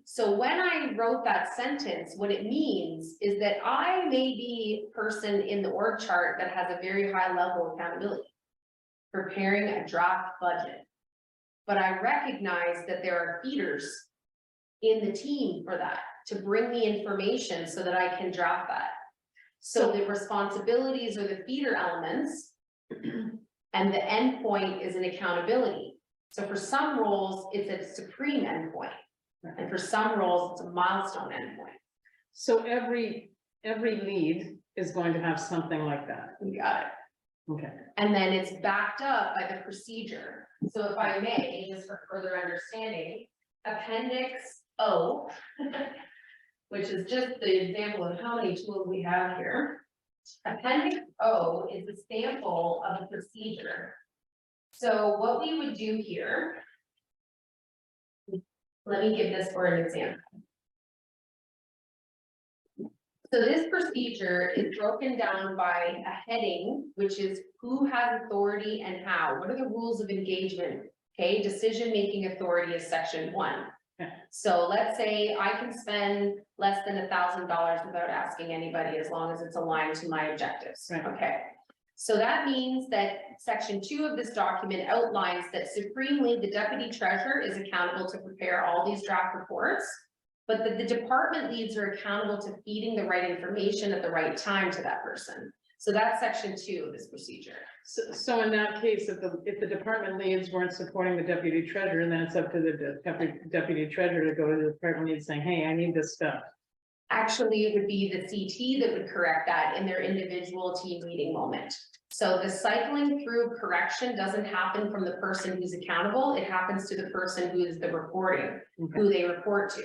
So when I wrote that sentence, what it means is that I may be a person in the org chart that has a very high level of accountability, preparing a draft budget. But I recognize that there are feeders in the team for that, to bring me information so that I can draft that. So the responsibilities are the feeder elements, and the endpoint is an accountability. So for some roles, it's a supreme endpoint. And for some roles, it's a milestone endpoint. So every lead is going to have something like that. You got it. Okay. And then it's backed up by the procedure. So if I may, just for further understanding, Appendix O, which is just the example of how many tools we have here. Appendix O is a sample of the procedure. So what we would do here, let me give this for an example. So this procedure is broken down by a heading, which is who has authority and how. What are the rules of engagement? Okay, decision-making authority is section 1. Okay. So let's say I can spend less than $1,000 without asking anybody, as long as it's aligned to my objectives. Right. Okay. So that means that section 2 of this document outlines that supremely the deputy treasurer is accountable to prepare all these draft reports, but that the department leads are accountable to feeding the right information at the right time to that person. So that's section 2 of this procedure. So in that case, if the department leads weren't supporting the deputy treasurer, then it's up to the deputy treasurer to go to the department lead saying, hey, I need this stuff. Actually, it would be the CT that would correct that in their individual team meeting moment. So the cycling through correction doesn't happen from the person who's accountable. It happens to the person who is the reporting, who they report to.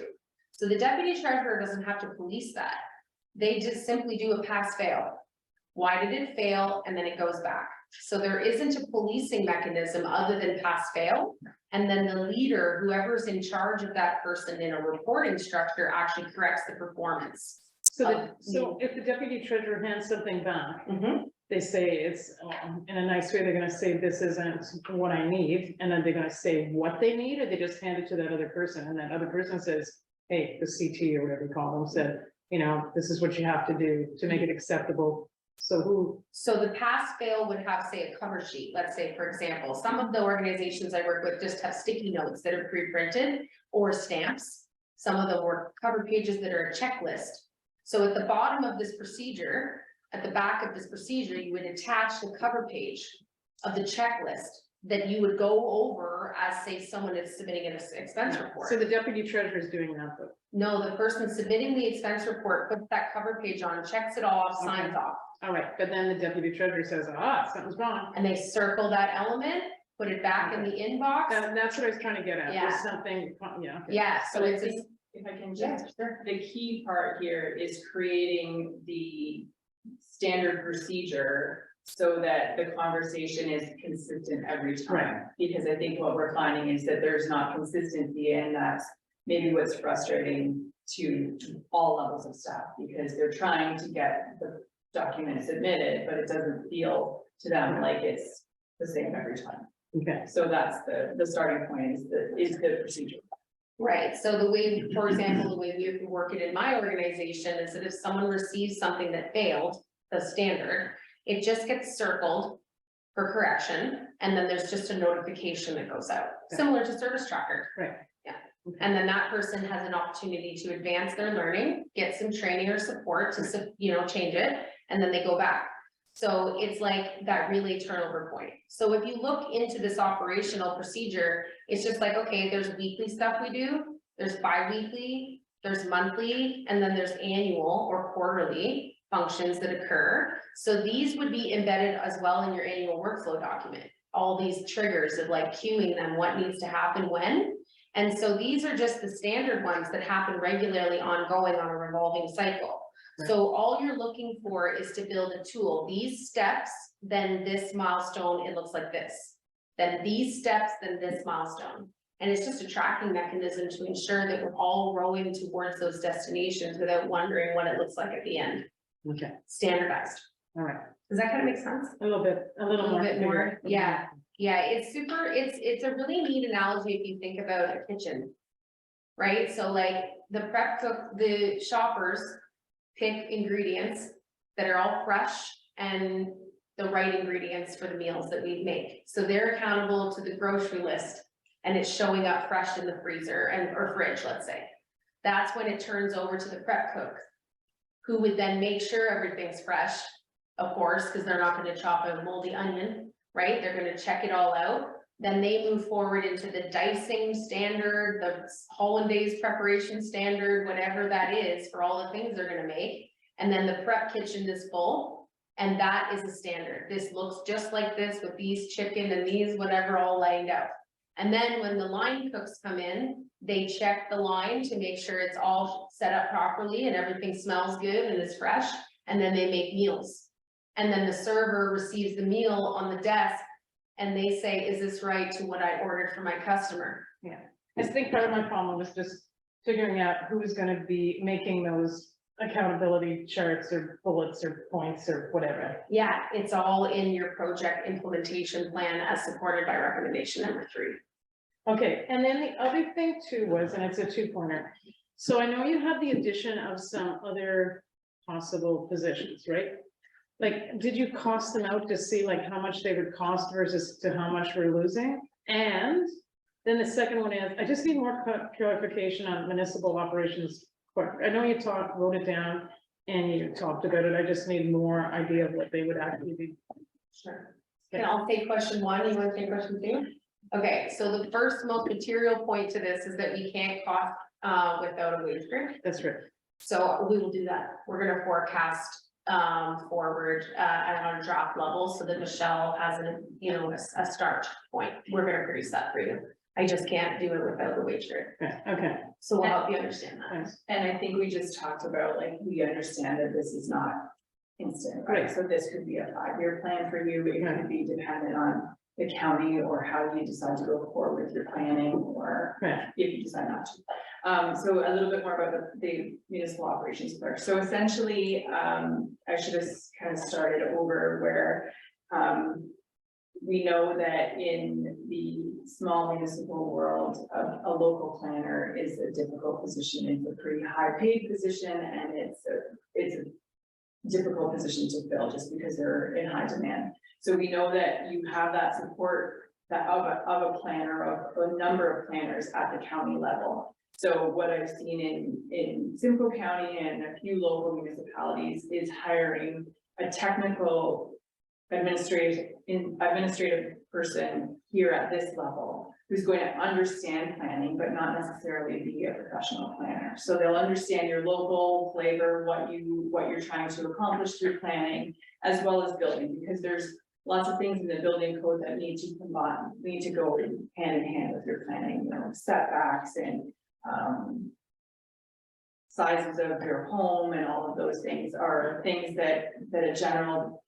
So the deputy treasurer doesn't have to police that. They just simply do a pass fail. Why did it fail? And then it goes back. So there isn't a policing mechanism other than pass fail. And then the leader, whoever's in charge of that person in a reporting structure, actually corrects the performance. So if the deputy treasurer hands something back, they say it's in a nice way, they're gonna say this isn't what I need, and then they're gonna say what they need, or they just hand it to that other person, and that other person says, hey, the CT or whatever you call them said, this is what you have to do to make it acceptable. So the pass fail would have, say, a cover sheet. Let's say, for example, some of the organizations I work with just have sticky notes that are pre-printed or stamps. Some of them were cover pages that are a checklist. So at the bottom of this procedure, at the back of this procedure, you would attach the cover page of the checklist that you would go over as, say, someone is submitting an expense report. So the deputy treasurer is doing that, but No, the person submitting the expense report puts that cover page on, checks it off, signs off. all right, but then the deputy treasurer says, something's wrong. And they circle that element, put it back in the inbox. That's what I was trying to get at. Yeah. There's something, yeah. Okay. Yeah, so So I it's, think if I can yeah, just, sure. the key part here is creating the standard procedure so that the conversation is consistent every time. Right. Because I think what we're finding is that there's not consistency, and that's maybe what's frustrating to all levels of staff, because they're trying to get the document submitted, but it doesn't feel to them like it's the same every time. Okay. So that's the starting point is the procedure. Right, so the way, for example, the way we work it in my organization is that if someone receives something that failed, the standard, it just gets circled for correction, and then there's just a notification that goes out, similar to service tracker. Right. Yeah, and then that person has an opportunity to advance their learning, get some training or support to, you know, change it, and then they go back. So it's like that relay turnover point. So if you look into this operational procedure, it's just like, okay, there's weekly stuff we do, there's bi-weekly, there's monthly, and then there's annual or quarterly functions that occur. So these would be embedded as well in your annual workflow document. All these triggers of like queuing them, what needs to happen when. And so these are just the standard ones that happen regularly ongoing on a revolving cycle. So all you're looking for is to build a tool, these steps, then this milestone, it looks like this. Then these steps, then this milestone. And it's just a tracking mechanism to ensure that we're all rowing towards those destinations without wondering what it looks like at the end. Okay, Standardized. all right, Does that kind of make sense? a little bit more. Yeah. Yeah, it's super, it's a really neat analogy if you think about a kitchen. Right, so like the prep cook, the shoppers pick ingredients that are all fresh and the right ingredients for the meals that we make. So they're accountable to the grocery list and it's showing up fresh in the freezer and or fridge, let's say. That's when it turns over to the prep cook, who would then make sure everything's fresh, of course, because they're not going to chop a moldy onion, right? They're going to check it all out. Then they move forward into the dicing standard, the hollandaise preparation standard, whatever that is for all the things they're gonna make. And then the prep kitchen is full, and that is a standard. This looks just like this with these chicken and these whatever all laid out. And then when the line cooks come in, they check the line to make sure it's all set up properly and everything smells good and is fresh, and then they make meals. And then the server receives the meal on the desk and they say, is this right to what I ordered for my customer? Yeah, I think part of my problem was just figuring out who's gonna be making those accountability charts or bullets or points or whatever. Yeah, it's all in your project implementation plan as supported by recommendation number 3. Okay, and then the other thing too was, and it's a two-pointer. So I know you have the addition of some other possible positions, right? Like, did you cost them out to see like how much they would cost versus to how much we're losing? And then the second one is, I just need more clarification on municipal operations. I know you wrote it down and you talked about it. I just need more idea of what they would actually be. Sure. And I'll take question 1. You want to take question 2? Okay, so the first most material point to this is that we can't cost without a wage grid. That's right. So we will do that. We're gonna forecast forward on a draft level so that Michelle has a start point. We're gonna produce that for you. I just can't do it without the wage grid. Okay. So we'll help you understand that. Thanks. And I think we just talked about, like, we understand that this is not instant, right? Right. So this could be a 5-year plan for you, but it could be dependent on the county or how you decide to go forward with your planning, or Right. if you decide not to. So a little bit more about the municipal operations clerk. So essentially, I should have kind of started over where, we know that in the small municipal world, a local planner is a difficult position. It's a pretty high paid position, and it's a difficult position to fill just because they're in high demand. So we know that you have that support of a planner, of a number of planners at the county level. So what I've seen in Simcoe County and a few local municipalities is hiring a technical administrative person here at this level who's going to understand planning, but not necessarily be a professional planner. So they'll understand your local flavor, what you're trying to accomplish through planning, as well as building, because there's lots of things in the building code that need to go hand in hand with your planning, setbacks and sizes of your home and all of those things are things that a general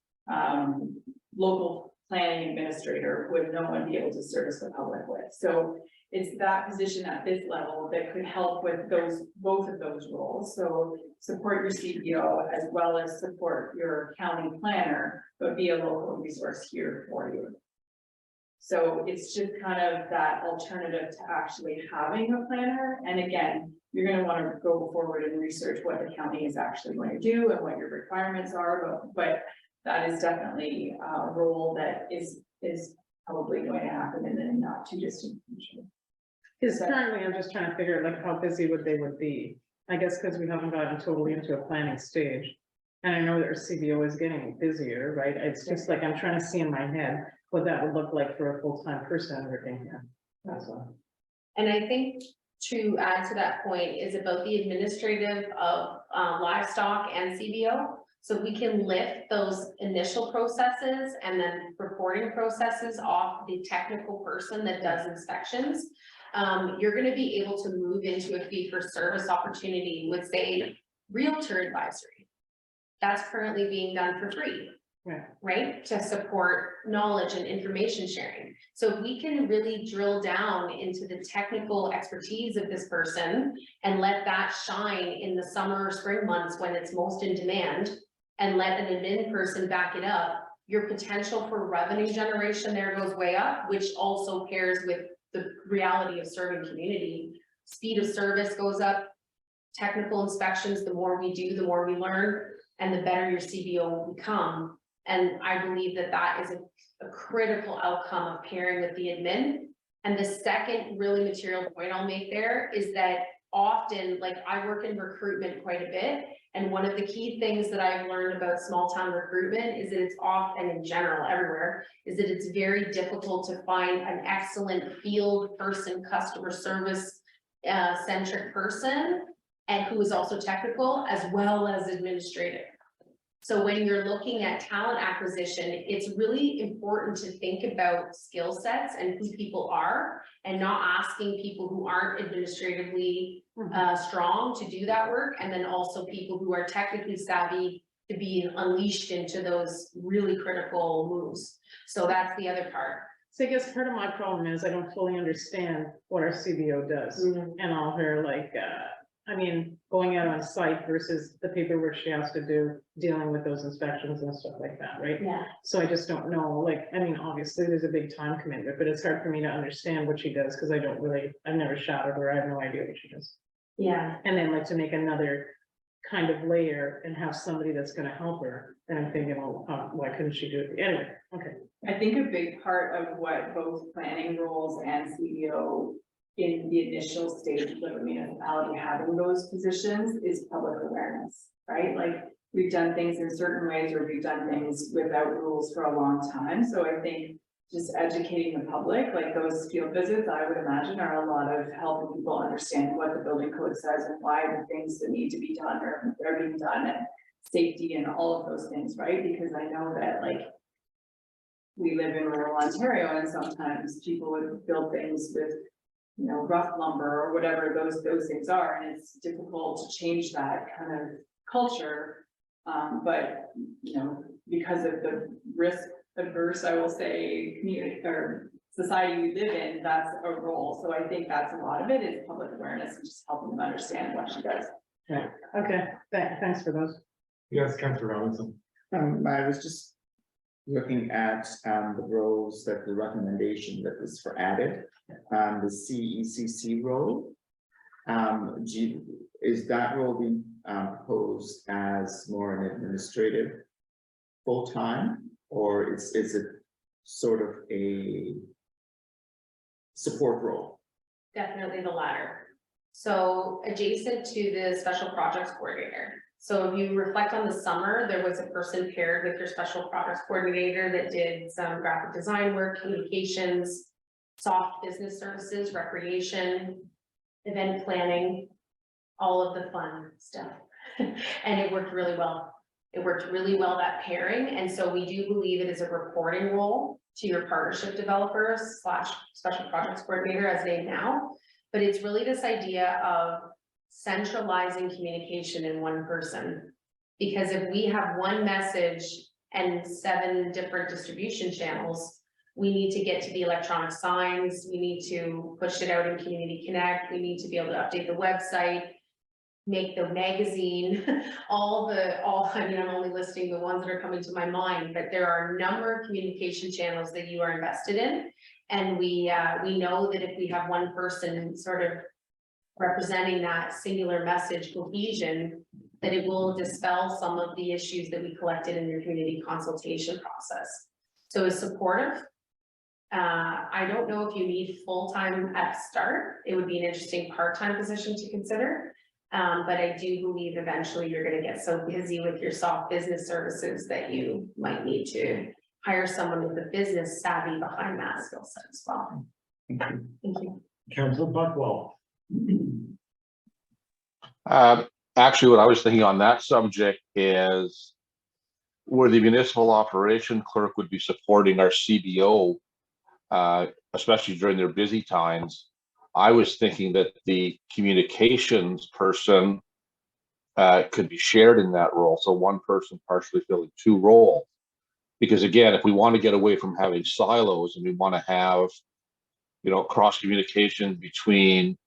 local planning administrator would know and be able to service the public with. So it's that position at this level that could help with both of those roles. So support your CPO as well as support your county planner, but be a local resource here for you. So it's just kind of that alternative to actually having a planner. And again, you're gonna wanna go forward and research what the county is actually going to do and what your requirements are, but that is definitely a role that is probably going to happen in the not too distant future. Because currently, I'm just trying to figure out like how busy would be. I guess because we haven't gotten totally into a planning stage. And I know that our CBO is getting busier, right? It's just like, I'm trying to see in my head what that would look like for a full-time person working here. That's all. And I think to add to that point is about the administrative of livestock and CBO. So we can lift those initial processes and then reporting processes off the technical person that does inspections. You're gonna be able to move into a fee for service opportunity with, say, realtor advisory. That's currently being done for free. Yeah. Right, to support knowledge and information sharing. So if we can really drill down into the technical expertise of this person and let that shine in the summer or spring months when it's most in demand, and let an admin person back it up, your potential for revenue generation there goes way up, which also pairs with the reality of serving community. Speed of service goes up, technical inspections, the more we do, the more we learn, and the better your CBO will become. And I believe that that is a critical outcome of pairing with the admin. And the second really material point I'll make there is that often, like I work in recruitment quite a bit. And one of the key things that I've learned about small town recruitment is that it's often, in general, everywhere, is that it's very difficult to find an excellent field person, customer service centric person, and who is also technical as well as administrative. So when you're looking at talent acquisition, it's really important to think about skill sets and who people are, and not asking people who aren't administratively strong to do that work, and then also people who are technically savvy to be unleashed into those really critical moves. So that's the other part. So I guess part of my problem is I don't fully understand what our CBO does and all her like, I mean, going out on site versus the paperwork she has to do, dealing with those inspections and stuff like that, right? Yeah. So I just don't know, like, I mean, obviously there's a big time commitment, but it's hard for me to understand what she does because I've never shadowed her. I have no idea what she does. Yeah. And then like to make another kind of layer and have somebody that's gonna help her, and I'm thinking, well, why couldn't she do it? Anyway, okay. I think a big part of what both planning roles and CBO in the initial stages of a municipality having those positions is public awareness, right? Like we've done things in certain ways, or we've done things without rules for a long time. So I think just educating the public, like those field visits, I would imagine are a lot of helping people understand what the building code says and why the things that need to be done are being done, and safety and all of those things, right? Because I know that like we live in rural Ontario, and sometimes people would build things with, you know, rough lumber or whatever those things are, and it's difficult to change that kind of culture. But you know, because of the risk adverse, I will say, community or society we live in, that's a role. So I think that's a lot of it is public awareness and just helping them understand what she does. Yeah, okay, thanks for those. Yes, Councillor Robinson. I was just looking at the roles that the recommendation that was for added, the CECC role. Is that role being proposed as more an administrative full-time, or is it sort of a support role? Definitely the latter. So adjacent to the special projects coordinator. So if you reflect on the summer, there was a person paired with your special projects coordinator that did some graphic design work, communications, soft business services, recreation, event planning, all of the fun stuff. And it worked really well. It worked really well, that pairing. And so we do believe it is a reporting role to your partnership developer / special projects coordinator as named now. But it's really this idea of centralizing communication in one person. Because if we have one message and 7 different distribution channels, we need to get to the electronic signs, we need to push it out in Community Connect, we need to be able to update the website. make the magazine, I mean, I'm only listing the ones that are coming to my mind, but there are a number of communication channels that you are invested in. And we know that if we have one person sort of representing that singular message cohesion, that it will dispel some of the issues that we collected in your community consultation process. So it's supportive. I don't know if you need full-time at start. It would be an interesting part-time position to consider. But I do believe eventually you're gonna get so busy with your soft business services that you might need to hire someone with the business savvy behind that skill set as well. Thank you. Councillor Buckwell. Actually, what I was thinking on that subject is where the municipal operation clerk would be supporting our CBO, especially during their busy times. I was thinking that the communications person could be shared in that role. So one person partially filling two roles. Because again, if we want to get away from having silos and we want to have, cross communication between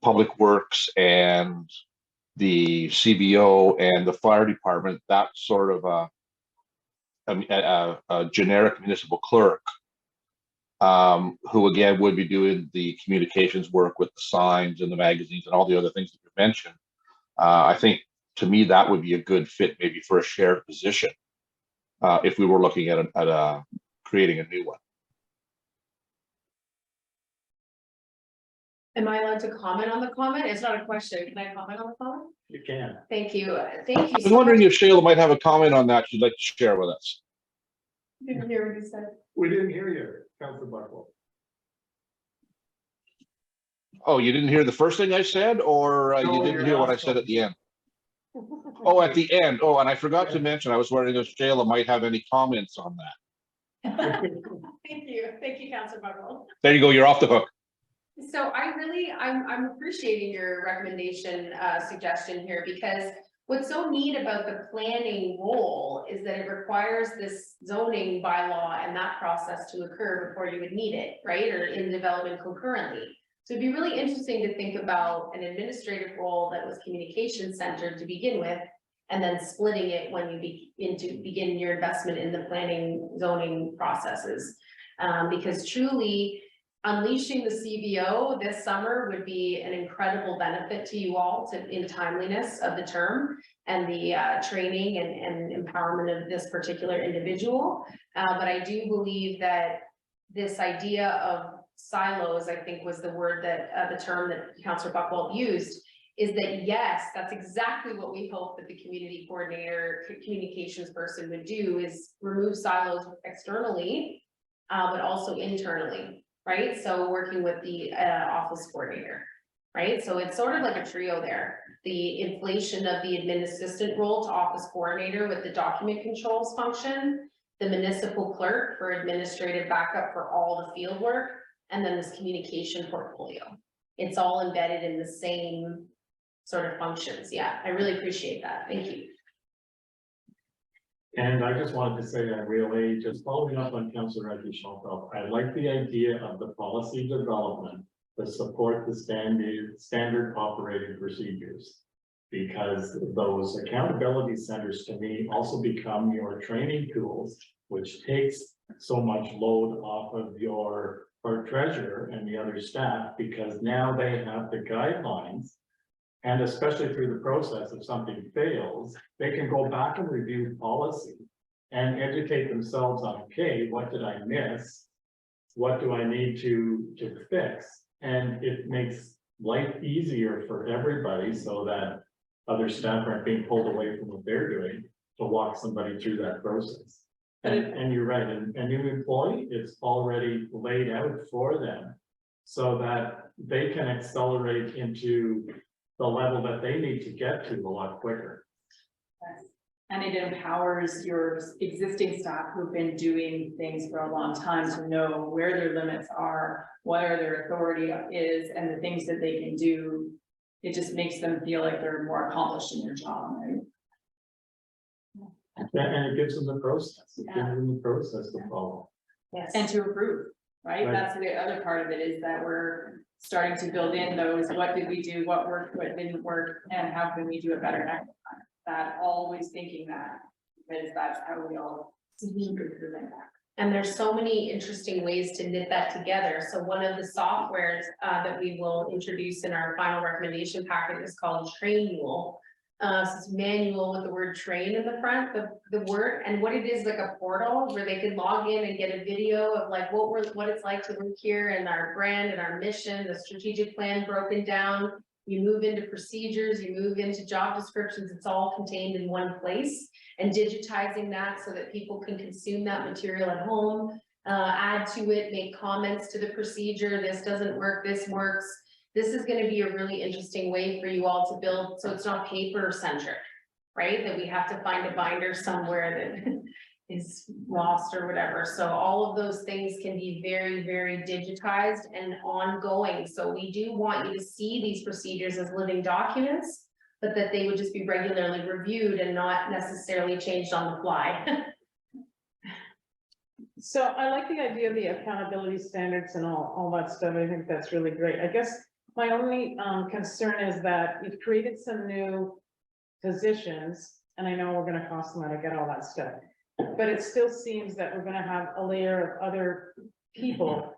public works and the CBO and the fire department, that's sort of a generic municipal clerk, who again would be doing the communications work with the signs and the magazines and all the other things that you mentioned. I think to me that would be a good fit maybe for a shared position, if we were looking at creating a new one. Am I allowed to comment on the comment? It's not a question. Can I comment on the comment? You can. Thank you. Thank you. I was wondering if Shayla might have a comment on that she'd like to share with us. Didn't hear what you said. We didn't hear you, Councillor Buckwell. Oh, you didn't hear the first thing I said, or No, you didn't your hear what I last said at one. the end? Oh, at the end. Oh, and I forgot to mention, I was wondering if Shayla might have any comments on that. Thank you, Councillor Buckwell. There you go, you're off the hook. So I'm appreciating your recommendation, suggestion here, because what's so neat about the planning role is that it requires this zoning bylaw and that process to occur before you would need it, right? Or in development concurrently. So it'd be really interesting to think about an administrative role that was communication centered to begin with, and then splitting it when you begin your investment in the planning zoning processes. Because truly, unleashing the CBO this summer would be an incredible benefit to you all in timeliness of the term and the training and empowerment of this particular individual. But I do believe that this idea of silos, I think was the word that the term that Councillor Buckwell used, is that yes, that's exactly what we hope that the community coordinator, communications person would do, is remove silos externally, but also internally. Right, so working with the office coordinator, right? So it's sort of like a trio there. The inflation of the admin assistant role to office coordinator with the document controls function, the municipal clerk for administrative backup for all the field work, and then this communication portfolio. It's all embedded in the same sort of functions. Yeah, I really appreciate that. Thank you. And I just wanted to say that really, just following up on Councillor Reddy-Schultz, I like the idea of the policy development to support the standard operating procedures. Because those accountability centers to me also become your training tools, which takes so much load off of your treasurer and the other staff, because now they have the guidelines. And especially through the process, if something fails, they can go back and review policy and educate themselves on, okay, what did I miss? What do I need to fix? And it makes life easier for everybody so that other staff aren't being pulled away from what they're doing to walk somebody through that process. And you're right, and a new employee, it's already laid out for them so that they can accelerate into the level that they need to get to a lot quicker. Yes. And it empowers your existing staff who've been doing things for a long time to know where their limits are, where their authority is, and the things that they can do. It just makes them feel like they're more accomplished in their job, right? And it gives them the process, it gives them the process to follow. Yes. And to approve. right? Right. That's the other part of it, is that we're starting to build in those, what did we do, what worked, what didn't work, and how can we do it better next time? That always thinking that, because that's how we all improve that. And there's so many interesting ways to knit that together. So one of the softwares that we will introduce in our final recommendation packet is called Trainual. So it's manual with the word train in the front, the word, and what it is, like a portal where they can log in and get a video of like what it's like to work here, and our brand and our mission, the strategic plan broken down. You move into procedures, you move into job descriptions, it's all contained in one place, and digitizing that so that people can consume that material at home, add to it, make comments to the procedure, this doesn't work, this works. This is gonna be a really interesting way for you all to build, so it's not paper centric, right? That we have to find a binder somewhere that is lost or whatever. So all of those things can be very, very digitized and ongoing. So we do want you to see these procedures as living documents, but that they would just be regularly reviewed and not necessarily changed on the fly. So I like the idea of the accountability standards and all that stuff. I think that's really great. I guess my only concern is that you've created some new positions, and I know we're gonna cost them, I get all that stuff. But it still seems that we're gonna have a layer of other people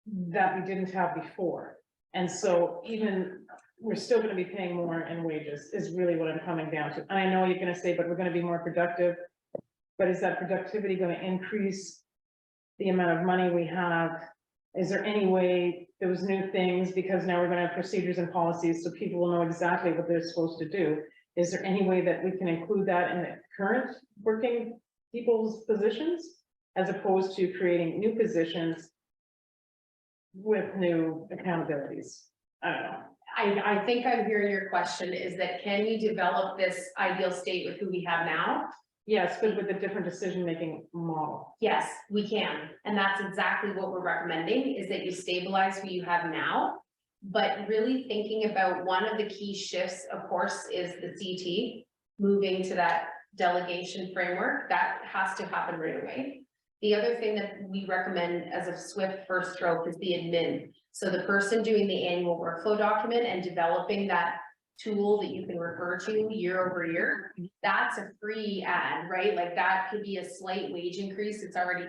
that we didn't have before. And so even, we're still gonna be paying more in wages is really what I'm coming down to. And I know you're gonna say, but we're gonna be more productive. But is that productivity gonna increase the amount of money we have? Is there any way those new things, because now we're gonna have procedures and policies so people will know exactly what they're supposed to do? Is there any way that we can include that in the current working people's positions as opposed to creating new positions with new accountabilities? I don't know. I think I'm hearing your question is that can we develop this ideal state with who we have now? Yes, but with a different decision-making model. Yes, we can. And that's exactly what we're recommending, is that you stabilize who you have now. But really thinking about one of the key shifts, of course, is the CT, moving to that delegation framework. That has to happen right away. The other thing that we recommend as a swift first stroke is the admin. So the person doing the annual workflow document and developing that tool that you can refer to year over year, that's a free ad, right? Like that could be a slight wage increase. It's already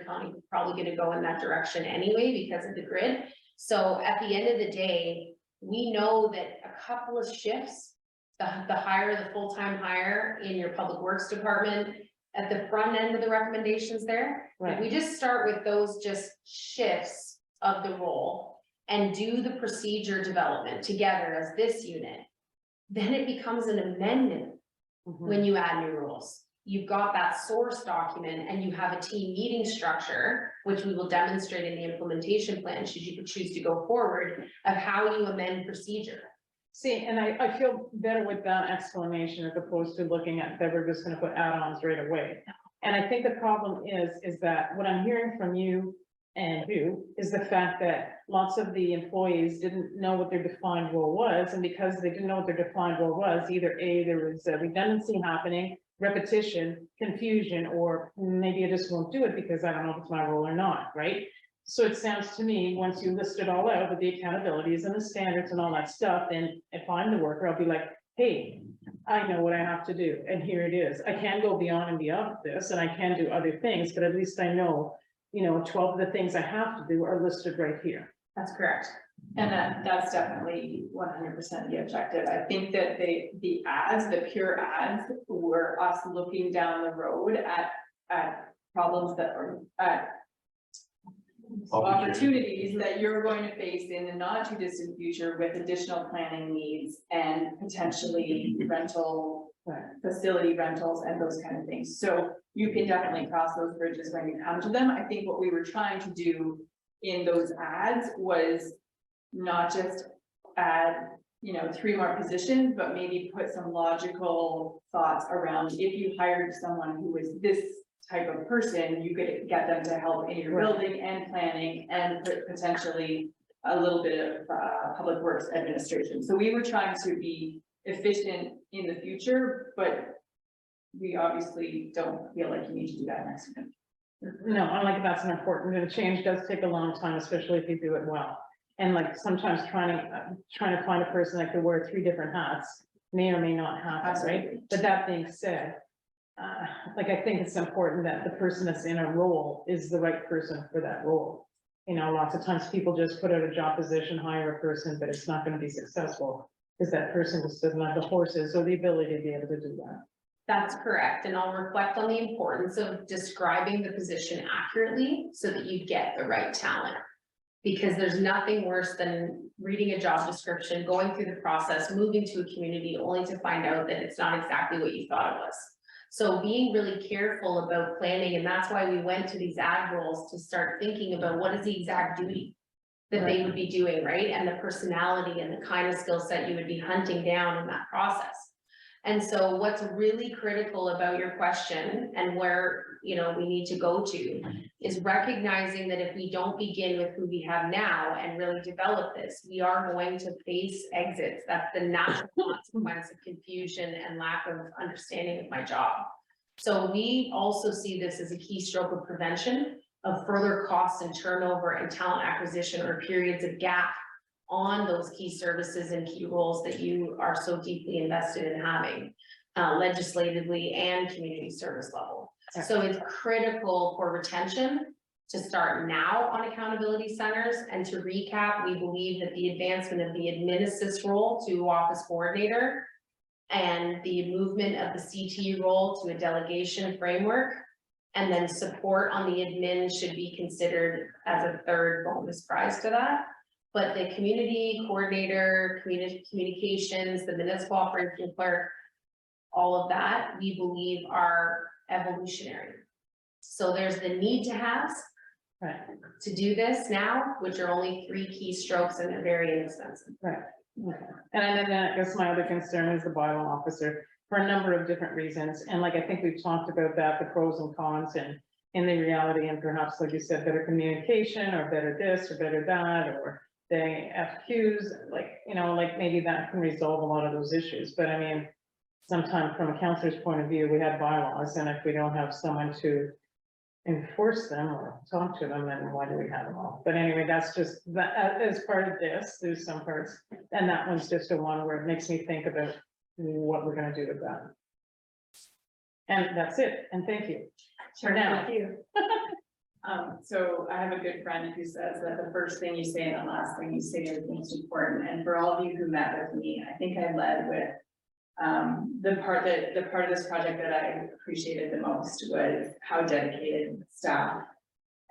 probably going to go in that direction anyway because of the grid. So at the end of the day, we know that a couple of shifts, the higher, the full-time hire in your public works department, at the front end of the recommendations there, if we just start with those just shifts of the role and do the procedure development together as this unit, then it becomes an amendment when you add new rules. You've got that source document and you have a team meeting structure, which we will demonstrate in the implementation plan, should you choose to go forward, of how you amend procedure. See, and I feel better with that explanation as opposed to looking at that we're just gonna put add-ons right away. And I think the problem is that what I'm hearing from you and you is the fact that lots of the employees didn't know what their defined role was, and because they didn't know what their defined role was, either A, there was a redundancy happening, repetition, confusion, or maybe I just won't do it because I don't know if it's my role or not, right? So it sounds to me, once you list it all out with the accountabilities and the standards and all that stuff, then if I'm the worker, I'll be like, hey, I know what I have to do, and here it is. I can go beyond and beyond this, and I can do other things, but at least I know, 12 of the things I have to do are listed right here. That's correct. And that's definitely 100% the objective. I think that the ads, the pure ads, were us looking down the road at problems that are at opportunities that you're going to face in the not too distant future with additional planning needs and potentially rental, facility rentals and those kind of things. So you can definitely cross those bridges when you come to them. I think what we were trying to do in those ads was not just add, 3 more positions, but maybe put some logical thoughts around if you hired someone who was this type of person, you could get them to help in your building and planning and potentially a little bit of public works administration. So we were trying to be efficient in the future, but we obviously don't feel like you need to do that next week. No, I like that's an important, and change does take a long time, especially if you do it well. And like sometimes trying to find a person that could wear 3 different hats may or may not happen, right? But that being said, like I think it's important that the person that's in a role is the right person for that role. You know, lots of times people just put out a job position, hire a person, but it's not going to be successful because that person just doesn't have the horses or the ability to be able to do that. That's correct, and I'll reflect on the importance of describing the position accurately so that you get the right talent. Because there's nothing worse than reading a job description, going through the process, moving to a community, only to find out that it's not exactly what you thought it was. So being really careful about planning, and that's why we went to these ad roles to start thinking about what is the exact duty that they would be doing, right? And the personality and the kind of skill set you would be hunting down in that process. And so what's really critical about your question and where, you know, we need to go to is recognizing that if we don't begin with who we have now and really develop this, we are going to face exits. That's the natural consequence of confusion and lack of understanding of my job. So we also see this as a key stroke of prevention of further costs and turnover and talent acquisition or periods of gap on those key services and key roles that you are so deeply invested in having legislatively and community service level. So it's critical for retention to start now on accountability centers. And to recap, we believe that the advancement of the admin role to office coordinator and the movement of the CT role to a delegation framework, and then support on the admin should be considered as a third bonus prize to that. But the community coordinator, community communications, the municipal operations clerk, all of that, we believe are evolutionary. So there's the need to have to do this now, which are only 3 key strokes and they're very inexpensive. Right. Okay. And then I guess my other concern is the bylaw officer for a number of different reasons. And like, I think we've talked about that, the pros and cons and in the reality, and perhaps, like you said, better communication or better this or better that, or the FQs, like, you know, like maybe that can resolve a lot of those issues. But I mean, sometimes from a counselor's point of view, we have bylaws, and if we don't have someone to enforce them or talk to them, then why do we have them all? But anyway, that's just, that as part of this, there's some parts, and that one's just a one where it makes me think about what we're gonna do with that. And that's it, and thank you. Sure, now. thank you. So I have a good friend who says that the first thing you say and the last thing you say is most important. And for all of you who met with me, I think I led with the part of this project that I appreciated the most was how dedicated staff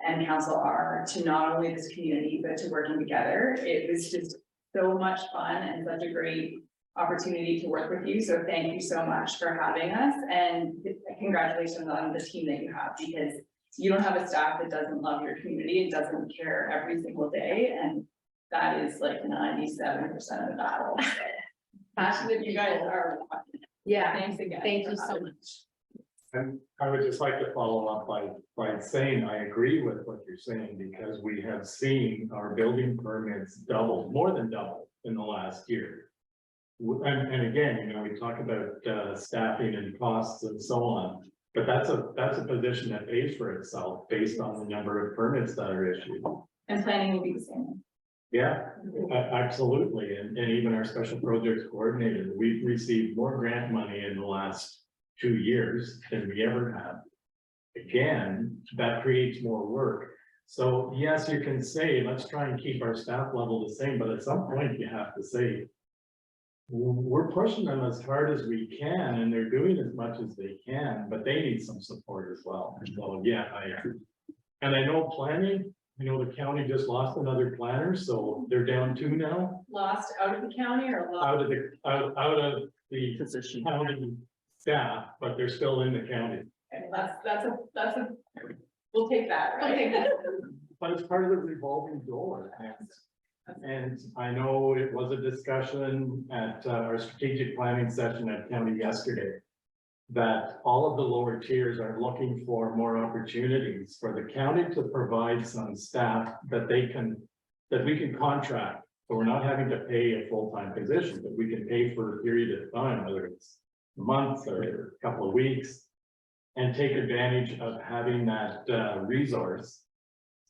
and council are to not only this community, but to working together. It was just so much fun and such a great opportunity to work with you. So thank you so much for having us, and congratulations on the team that you have, because you don't have a staff that doesn't love your community and doesn't care every single day. And that is like 97% of the battle. Passionate you guys are. Yeah, Thanks again. thank you so much. And I would just like to follow up by saying I agree with what you're saying, because we have seen our building permits double, more than double in the last year. And again, you know, we talk about staffing and costs and so on, but that's a position that pays for itself based on the number of permits that are issued. And planning will be the same. Yeah, absolutely. And even our special projects coordinator, we've received more grant money in the last 2 years than we ever have. Again, that creates more work. So yes, you can say, let's try and keep our staff level the same, but at some point you have to say, we're pushing them as hard as we can, and they're doing as much as they can, but they need some support as well. So yeah, and I know planning, you know, the county just lost another planner, so they're down 2 now. Lost out of the county or lost? Out of the Position. county staff, but they're still in the county. That's a, we'll take that, right? But it's part of the revolving door. And I know it was a discussion at our strategic planning session at county yesterday, that all of the lower tiers are looking for more opportunities for the county to provide some staff that we can contract. So we're not having to pay a full-time position, but we can pay for a period of time, whether it's a month or a couple of weeks. and take advantage of having that resource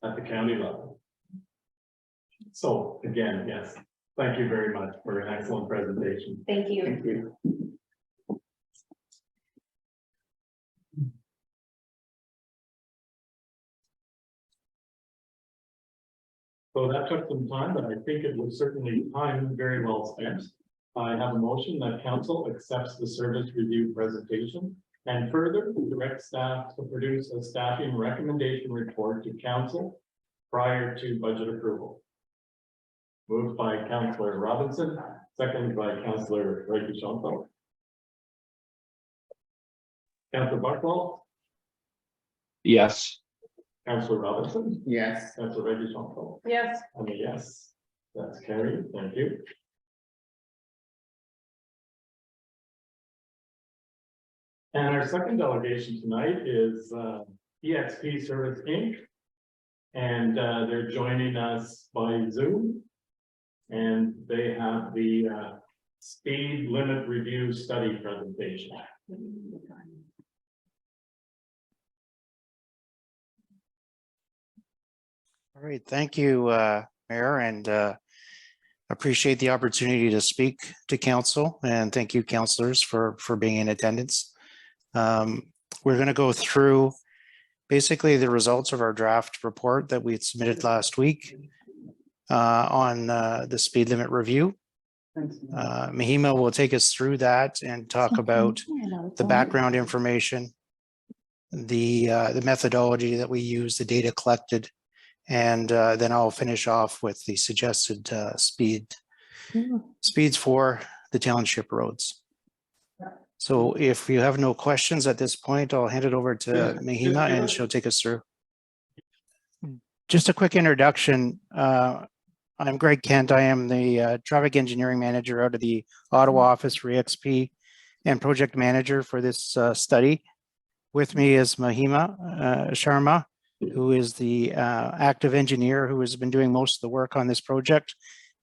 at the county level. So again, yes, thank you very much for an excellent presentation. Thank you. Thank you. So that took some time, but I think it was certainly time very well spent. I have a motion that council accepts the service review presentation and further direct staff to produce a staffing recommendation report to council prior to budget approval. Moved by Councillor Robinson, seconded by Councillor Reggie Chantal. Councillor Buckwell, Yes. Councillor Robinson, Yes. Councillor Reggie Chantal. Yes. I'm a yes, that's carried, thank you. And our second delegation tonight is EXP Service Inc. And they're joining us by Zoom. And they have the speed limit review study presentation. All right, thank you, Mayor, and appreciate the opportunity to speak to council, and thank you, councilors, for being in attendance. We're going to go through basically the results of our draft report that we had submitted last week on the speed limit review. Mahima will take us through that and talk about the background information, the methodology that we use, the data collected, and then I'll finish off with the suggested speeds for the township roads. So if you have no questions at this point, I'll hand it over to Mahima and she'll take us through. Just a quick introduction. I'm Greg Kent. I am the traffic engineering manager out of the Ottawa office for EXP and project manager for this study. With me is Mahima Sharma, who is the active engineer who has been doing most of the work on this project.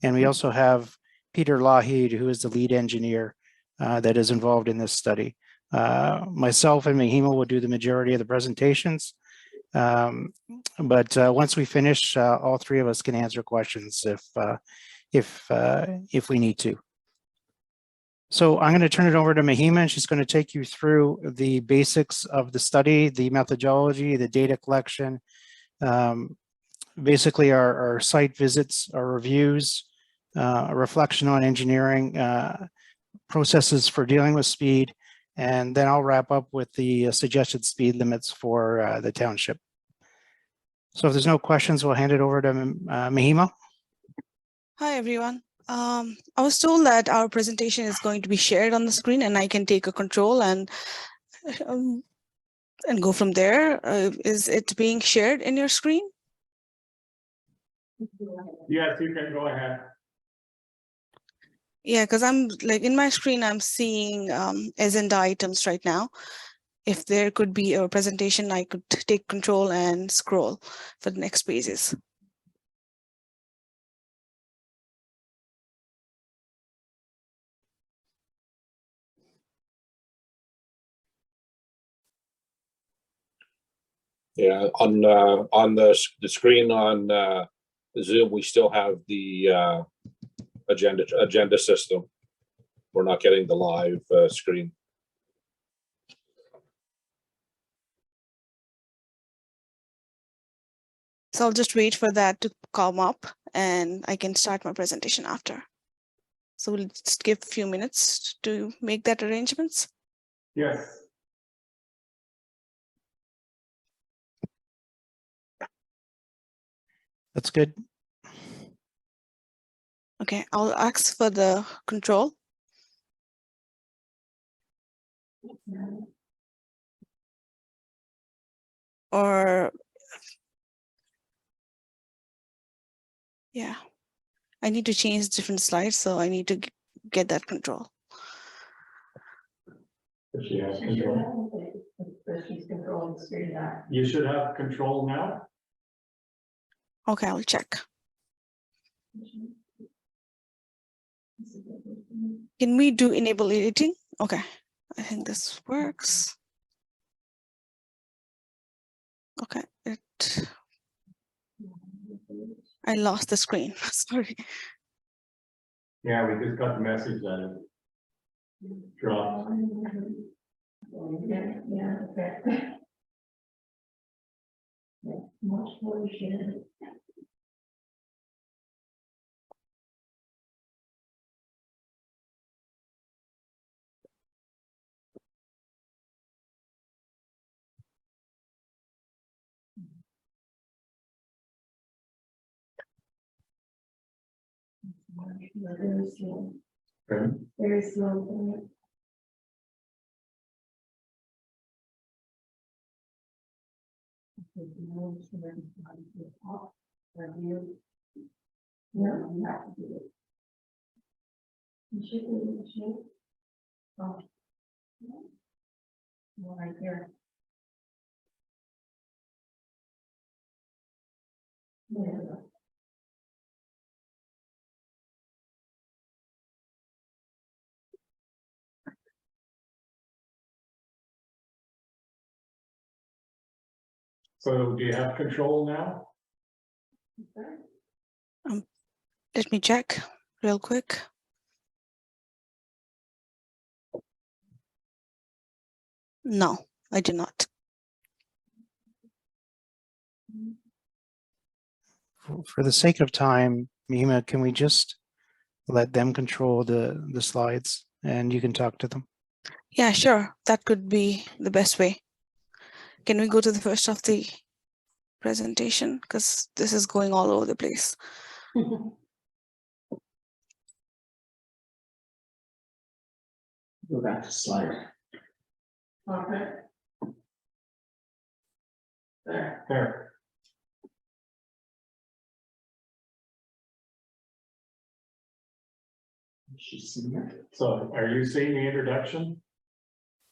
And we also have Peter Lahid, who is the lead engineer that is involved in this study. Myself and Mahima will do the majority of the presentations. But once we finish, all three of us can answer questions if we need to. So I'm going to turn it over to Mahima, and she's going to take you through the basics of the study, the methodology, the data collection, basically our site visits, our reviews, a reflection on engineering processes for dealing with speed, and then I'll wrap up with the suggested speed limits for the township. So if there's no questions, we'll hand it over to Mahima. Hi, everyone. I was told that our presentation is going to be shared on the screen and I can take a control and go from there. Is it being shared in your screen? Yes, you can go ahead. Yeah, because I'm like in my screen, I'm seeing agenda items right now. If there could be a presentation, I could take control and scroll for the next pages. Yeah, on the screen on Zoom, we still have the agenda system. We're not getting the live screen. So I'll just wait for that to come up and I can start my presentation after. So we'll just give a few minutes to make that arrangements. Yes. That's good. Okay, I'll ask for the control. Or, yeah, I need to change different slides, so I need to get that control. She has control. She's controlling the screen now. You should have control now. Okay, I'll check. Can we do enable editing? Okay, I think this works. Okay, I lost the screen, sorry. Yeah, we just got the message that it dropped. Okay. So do you have control now? Let me check real quick. No, I do not. For the sake of time, Mihima, can we just let them control the slides and you can talk to them? Yeah, sure. That could be the best way. Can we go to the first of the presentation? Because this is going all over the place. Go back to slide. Okay. There. She's seen it. So are you seeing the introduction?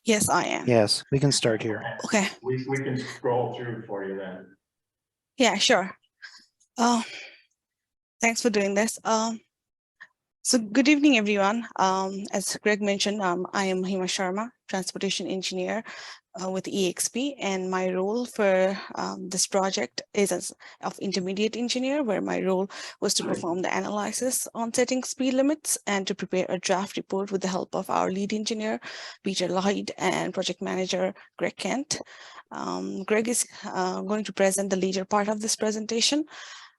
Yes, I am. Yes, we can start here. Okay. We can scroll through for you then. Yeah, sure. Thanks for doing this. So good evening, everyone. As Greg mentioned, I am Mahima Sharma, transportation engineer with EXP, and my role for this project is as of intermediate engineer, where my role was to perform the analysis on setting speed limits and to prepare a draft report with the help of our lead engineer, Peter Lloyd, and project manager, Greg Kent. Greg is going to present the later part of this presentation.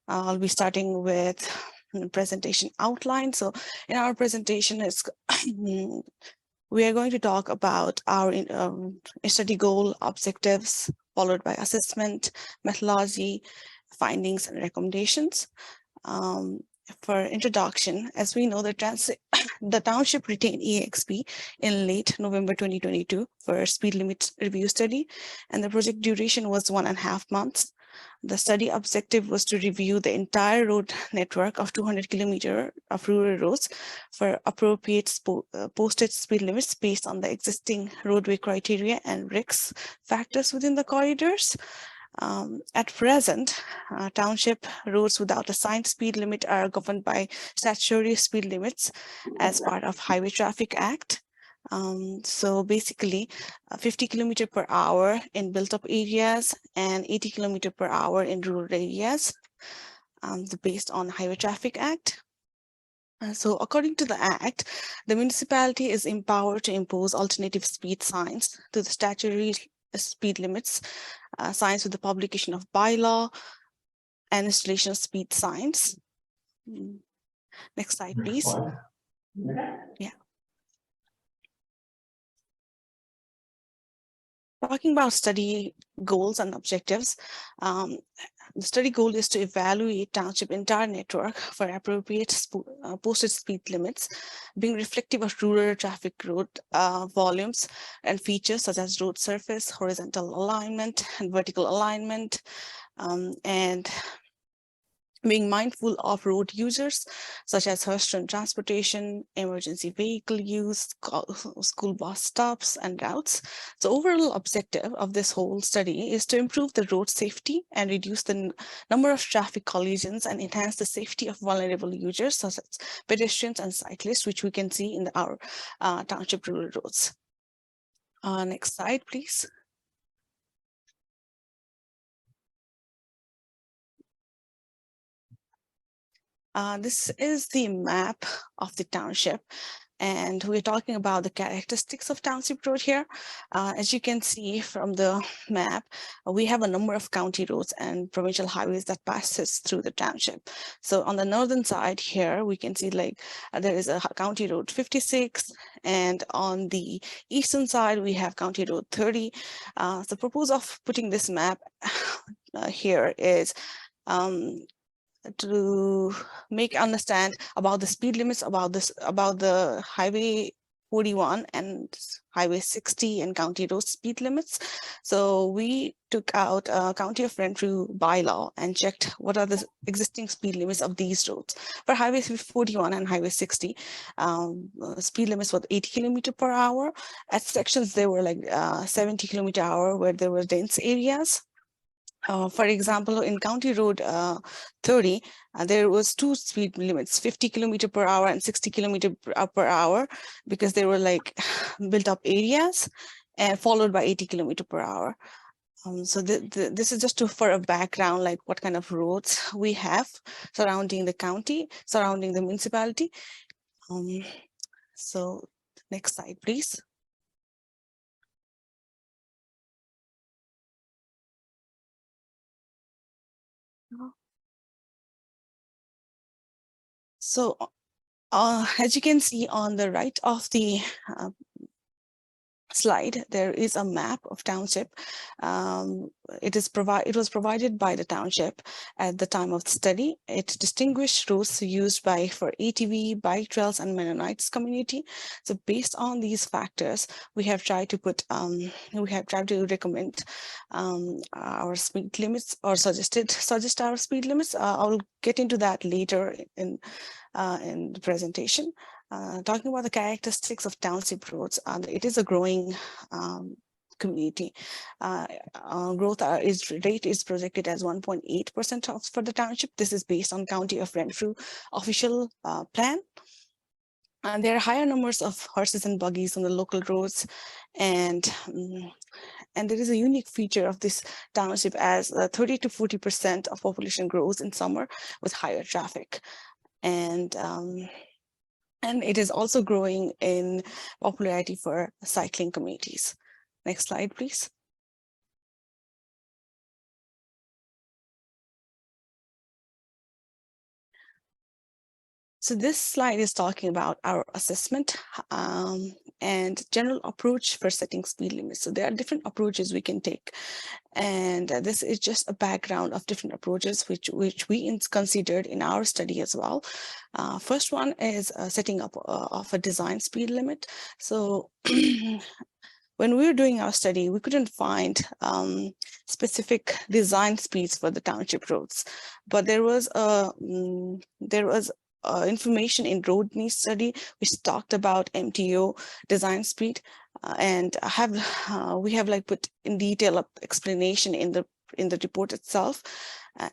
I'll be starting with the presentation outline. So in our presentation, we are going to talk about our study goal, objectives, followed by assessment, methodology, findings, and recommendations. For introduction, as we know, the township retained EXP in late November 2022 for speed limit review study, and the project duration was 1.5 months. The study objective was to review the entire road network of 200 kilometers of rural roads for appropriate posted speed limits based on the existing roadway criteria and risk factors within the corridors. At present, township roads without assigned speed limit are governed by statutory speed limits as part of Highway Traffic Act. So basically 50 kilometers per hour in built up areas and 80 kilometers per hour in rural areas, based on Highway Traffic Act. So according to the Act, the municipality is empowered to impose alternative speed signs to the statutory speed limits, signs with the publication of bylaw and installation of speed signs. Next slide, please. Slide. Yeah. Talking about study goals and objectives, the study goal is to evaluate township entire network for appropriate posted speed limits, being reflective of rural traffic road volumes and features such as road surface, horizontal alignment, and vertical alignment, and being mindful of road users such as horse-drawn transportation, emergency vehicle use, school bus stops and routes. So overall objective of this whole study is to improve the road safety and reduce the number of traffic collisions and enhance the safety of vulnerable users such as pedestrians and cyclists, which we can see in our township rural roads. Next slide, please. This is the map of the township, and we're talking about the characteristics of Township Road here. As you can see from the map, we have a number of county roads and provincial highways that passes through the township. So on the northern side here, we can see like there is a County Road 56, and on the eastern side, we have County Road 30. The purpose of putting this map here is to make understand about the speed limits, about the highway 41 and highway 60 and county road speed limits. So we took out a County of Renfrew bylaw and checked what are the existing speed limits of these roads. For highway 41 and highway 60, speed limits were 80 km/h. At sections, they were like 70 km/h where there were dense areas. For example, in County Road 30, there was two speed limits, 50 km/h and 60 km/h, because they were like built up areas, and followed by 80 km/h. So this is just for a background, like what kind of roads we have surrounding the county, surrounding the municipality. So next slide, please. So as you can see on the right of the slide, there is a map of township. It was provided by the township at the time of the study. It distinguished routes used for ATV, bike trails, and Mennonites community. So based on these factors, we have tried to recommend our speed limits, or suggest our speed limits. I'll get into that later in the presentation. Talking about the characteristics of township roads, it is a growing community. Growth rate is projected as 1.8% for the township. This is based on County of Renfrew official plan. And there are higher numbers of horses and buggies on the local roads, and there is a unique feature of this township as 30 to 40% of population grows in summer with higher traffic. And it is also growing in popularity for cycling communities. Next slide, please. So this slide is talking about our assessment and general approach for setting speed limits. So there are different approaches we can take. And this is just a background of different approaches which we considered in our study as well. First one is setting up of a design speed limit. So when we were doing our study, we couldn't find specific design speeds for the township roads, but there was information in road needs study which talked about MTO design speed, and we have like put in detail explanation in the report itself,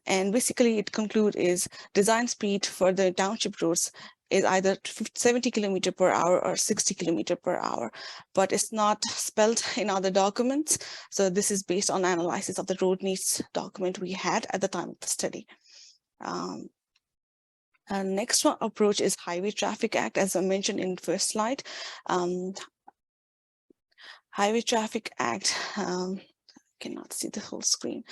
and basically it concludes is design speed for the township roads is either 70 km/h or 60 km/h, but it's not spelled in other documents. So this is based on analysis of the road needs document we had at the time of the study. Next one approach is Highway Traffic Act, as I mentioned in the first slide. Highway Traffic Act, cannot see the whole screen,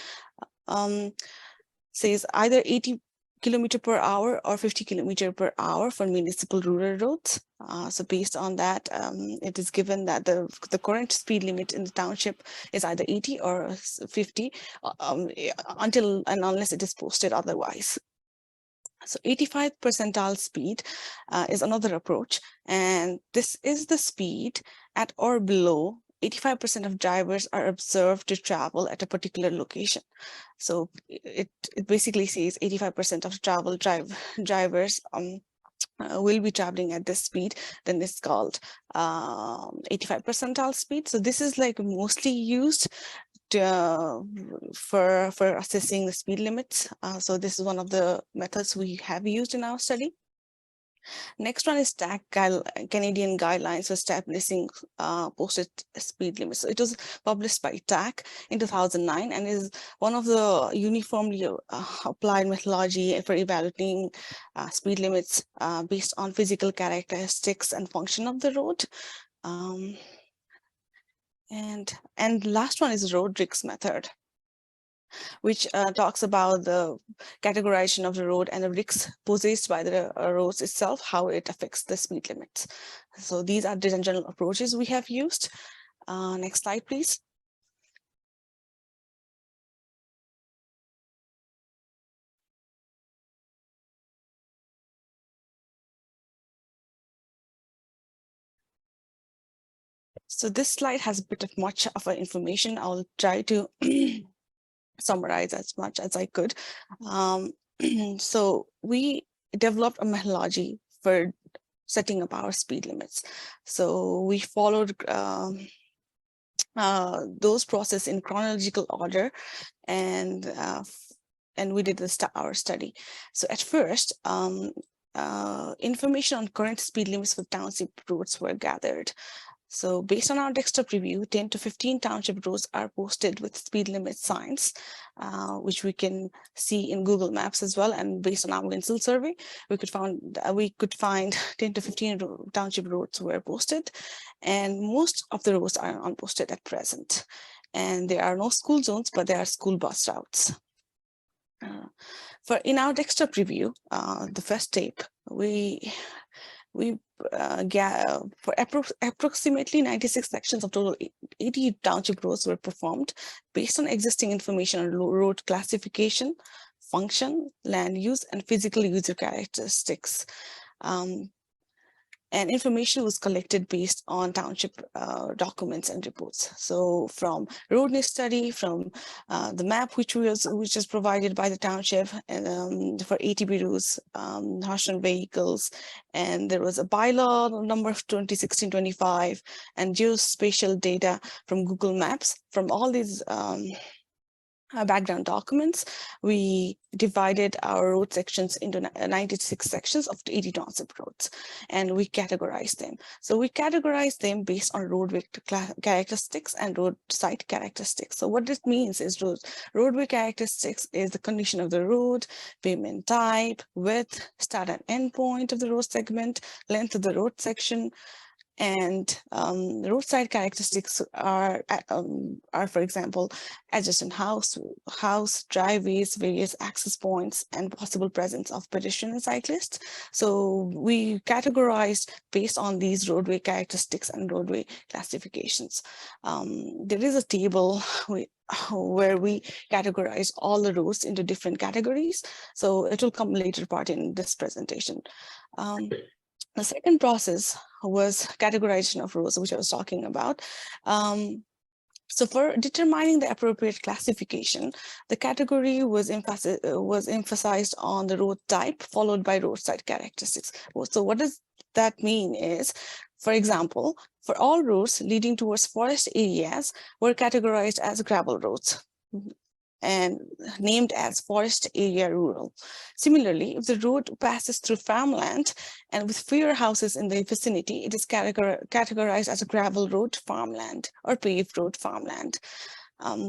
says either 80 km/h or 50 km/h for municipal rural roads. So based on that, it is given that the current speed limit in the township is either 80 or 50 until and unless it is posted otherwise. So 85th percentile speed is another approach, and this is the speed at or below 85% of drivers are observed to travel at a particular location. So it basically says 85% of drivers will be traveling at this speed, then it's called 85th percentile speed. So this is like mostly used for assessing the speed limits. So this is one of the methods we have used in our study. Next one is Canadian guidelines for establishing posted speed limits. So it was published by TAC in 2009 and is one of the uniformly applied methodology for evaluating speed limits based on physical characteristics and function of the road. And last one is road risks method, which talks about the categorization of the road and the risks posed by the roads itself, how it affects the speed limits. So these are the general approaches we have used. Next slide, please. So this slide has a bit of much of information. I'll try to summarize as much as I could. So we developed a methodology for setting up our speed limits. So we followed those processes in chronological order, and we did our study. So at first, information on current speed limits for township roads were gathered. So based on our desktop review, 10 to 15 township roads are posted with speed limit signs, which we can see in Google Maps as well. And based on our Winsel survey, we could find 10 to 15 township roads were posted, and most of the roads are unposted at present. And there are no school zones, but there are school bus routes. In our desktop review, the first tape, for approximately 96 sections of total 80 township roads were performed based on existing information on road classification, function, land use, and physical user characteristics. And information was collected based on township documents and reports. So from roadness study, from the map which is provided by the township, and for ATB routes, horse-drawn vehicles, and there was a bylaw number of 2016-25, and geospatial data from Google Maps. From all these background documents, we divided our road sections into 96 sections of 80 township roads, and we categorized them. So we categorized them based on roadway characteristics and roadside characteristics. So what this means is roadway characteristics is the condition of the road, pavement type, width, start and end point of the road segment, length of the road section. And roadside characteristics are, for example, adjacent house, driveways, various access points, and possible presence of pedestrian and cyclists. So we categorized based on these roadway characteristics and roadway classifications. There is a table where we categorize all the roads into different categories. So it will come later part in this presentation. The second process was categorization of roads, which I was talking about. So for determining the appropriate classification, the category was emphasized on the road type, followed by roadside characteristics. So what does that mean is, for example, for all roads leading towards forest areas were categorized as gravel roads and named as forest area rural. Similarly, if the road passes through farmland and with fewer houses in the vicinity, it is categorized as a gravel road farmland or paved road farmland.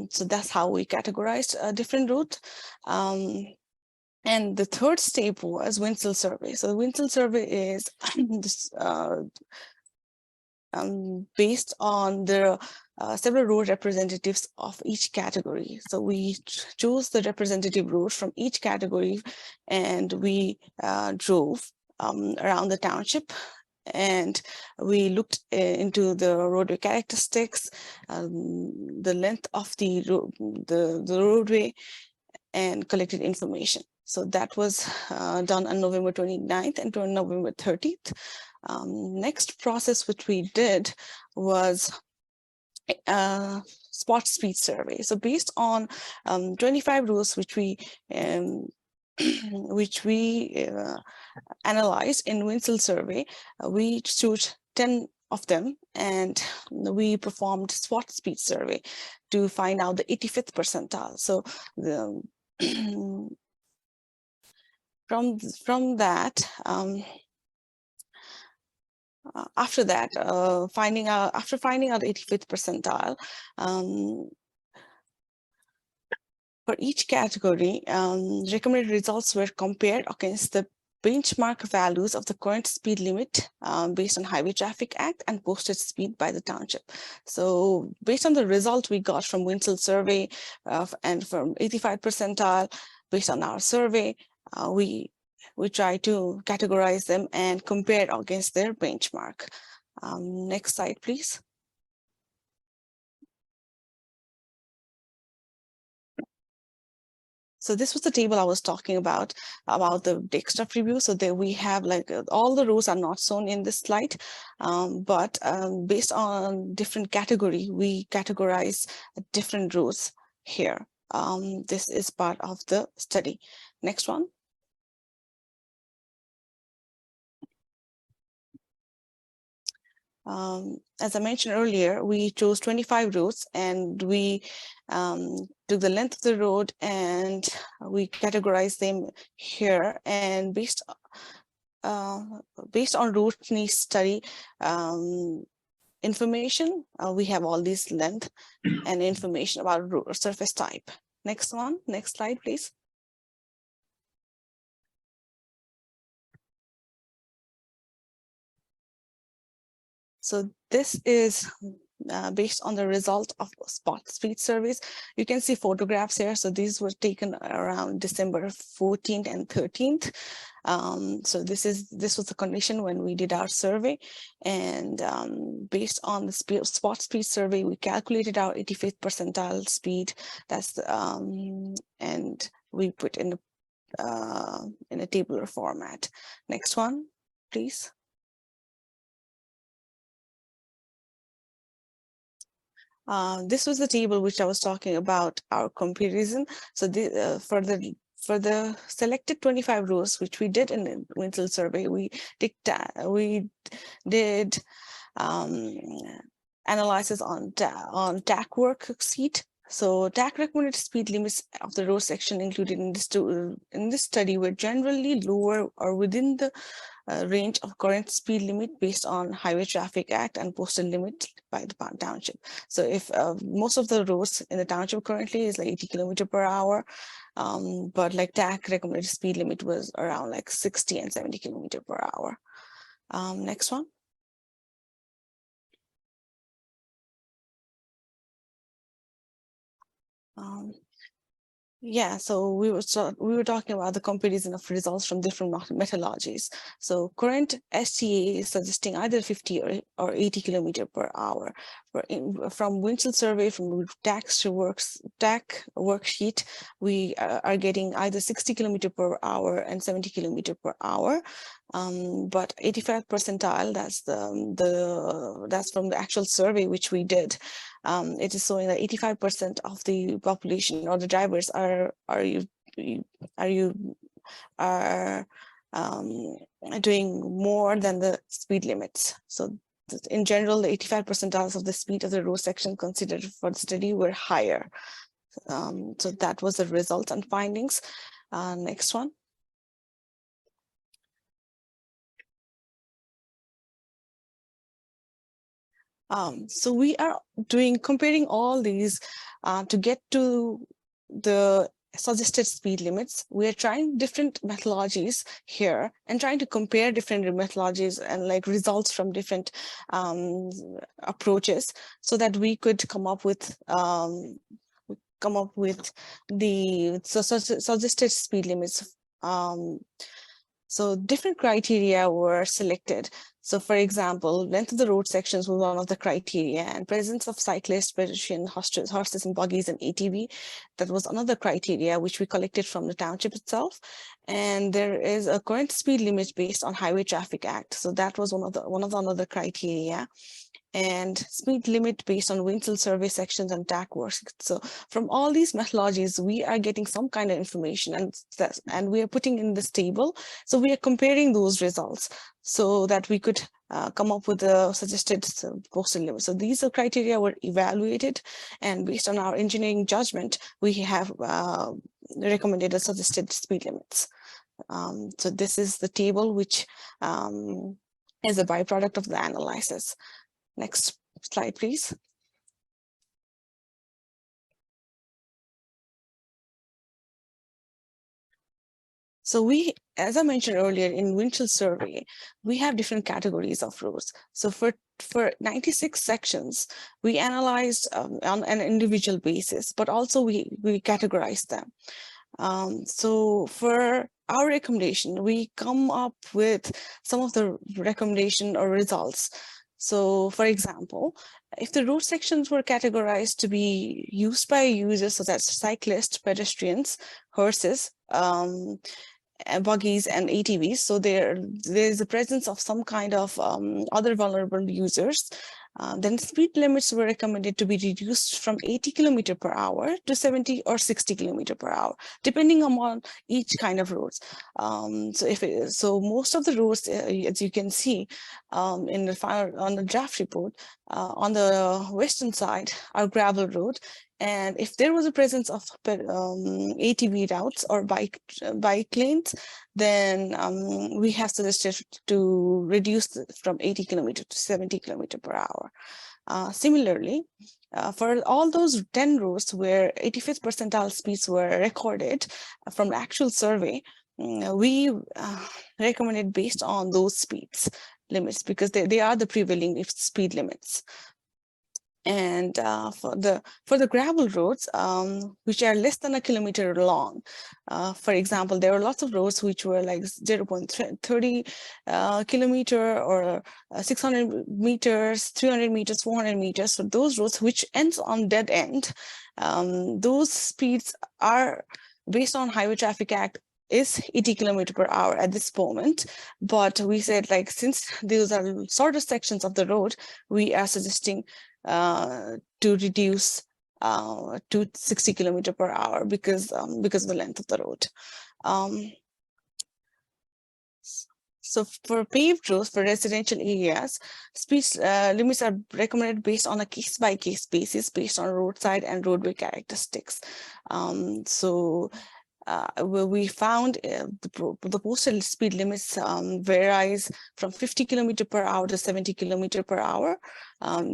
So that's how we categorized a different route. And the third step was Winsel survey. So the Winsel survey is this, based on the several road representatives of each category. So we chose the representative road from each category, and we drove around the township, and we looked into the roadway characteristics, the length of the roadway, and collected information. So that was done on November 29th and on November 30th. Next process which we did was spot speed survey. So based on 25 routes which we analyzed in Winsel survey, we chose 10 of them, and we performed spot speed survey to find out the 85th percentile. So the from that, After that, after finding out 85th percentile, for each category, recommended results were compared against the benchmark values of the current speed limit based on Highway Traffic Act and posted speed by the township. So based on the result we got from Winsell survey and from 85th percentile, based on our survey, we try to categorize them and compare against their benchmark. Next slide, please. So this was the table I was talking about the desktop review. So there we have like all the rows are not shown in this slide, but based on different category, we categorize different rows here. This is part of the study. Next one. As I mentioned earlier, we chose 25 routes and we took the length of the road and we categorized them here. And based on route needs study information, we have all these length and information about route surface type. Next one, next slide, please. So this is based on the result of spot speed surveys. You can see photographs here. So these were taken around December 14th and 13th. So this was the condition when we did our survey, and based on the spot speed survey, we calculated our 85th percentile speed. That's the, and we put in a tabular format. Next one, please. This was the table which I was talking about, our comparison. So for the selected 25 rows, which we did in the Winsell survey, we did analysis on TAC worksheet. So TAC recommended speed limits of the road section included in this study were generally lower or within the range of current speed limit based on Highway Traffic Act and posted limit by the township. So if most of the roads in the township currently is like 80 km/h, but like TAC recommended speed limit was around like 60 and 70 km/h. Next one. Yeah, so we were talking about the comparison of results from different methodologies. So current STA is suggesting either 50 or 80 km/h. From Winsell survey, from TAC worksheet, we are getting either 60 km/h and 70 km/h. But 85th percentile, that's from the actual survey which we did. It is showing that 85% of the population or the drivers are doing more than the speed limits. So in general, the 85 percentiles of the speed of the road section considered for the study were higher. So that was the results and findings. Next one. So we are comparing all these to get to the suggested speed limits. We are trying different methodologies here and trying to compare different methodologies and like results from different approaches so that we could come up with the suggested speed limits. So different criteria were selected. So for example, length of the road sections was one of the criteria, and presence of cyclists, pedestrians, horses and buggies and ATV, that was another criteria which we collected from the township itself. And there is a current speed limit based on Highway Traffic Act. So that was one of the another criteria. And speed limit based on Winsell survey sections and TAC works. So from all these methodologies, we are getting some kind of information and we are putting in this table. So we are comparing those results so that we could come up with a suggested posted limit. So these criteria were evaluated, and based on our engineering judgment, we have recommended a suggested speed limits. So this is the table which as a byproduct of the analysis. Next slide, please. So we, as I mentioned earlier in windshield survey, we have different categories of roads. So for 96 sections, we analyzed on an individual basis, but also we categorized them. So for our recommendation, we come up with some of the recommendation or results. So for example, if the road sections were categorized to be used by users, so that's cyclists, pedestrians, horses, buggies and ATVs. So there's a presence of some kind of other vulnerable users. Then speed limits were recommended to be reduced from 80 km per hour to 70 or 60 km per hour, depending on each kind of roads. So most of the roads, as you can see on the draft report, on the western side are gravel road. And if there was a presence of ATV routes or bike lanes, then we have suggested to reduce from 80 km to 70 km per hour. Similarly, for all those 10 roads where 85th percentile speeds were recorded from the actual survey, we recommended based on those speeds limits because they are the prevailing speed limits. And for the gravel roads, which are less than a kilometer long, for example, there were lots of roads which were like 0.30 kilometer or 600 meters, 300 meters, 400 meters. So those roads which ends on dead end, those speeds are based on Highway Traffic Act is 80 km per hour at this moment. But we said, like, since those are shorter sections of the road, we are suggesting to reduce to 60 km per hour because of the length of the road. So for paved roads for residential areas, speed limits are recommended based on a case-by-case basis, based on roadside and roadway characteristics. We found the postal speed limits varies from 50 km per hour to 70 km per hour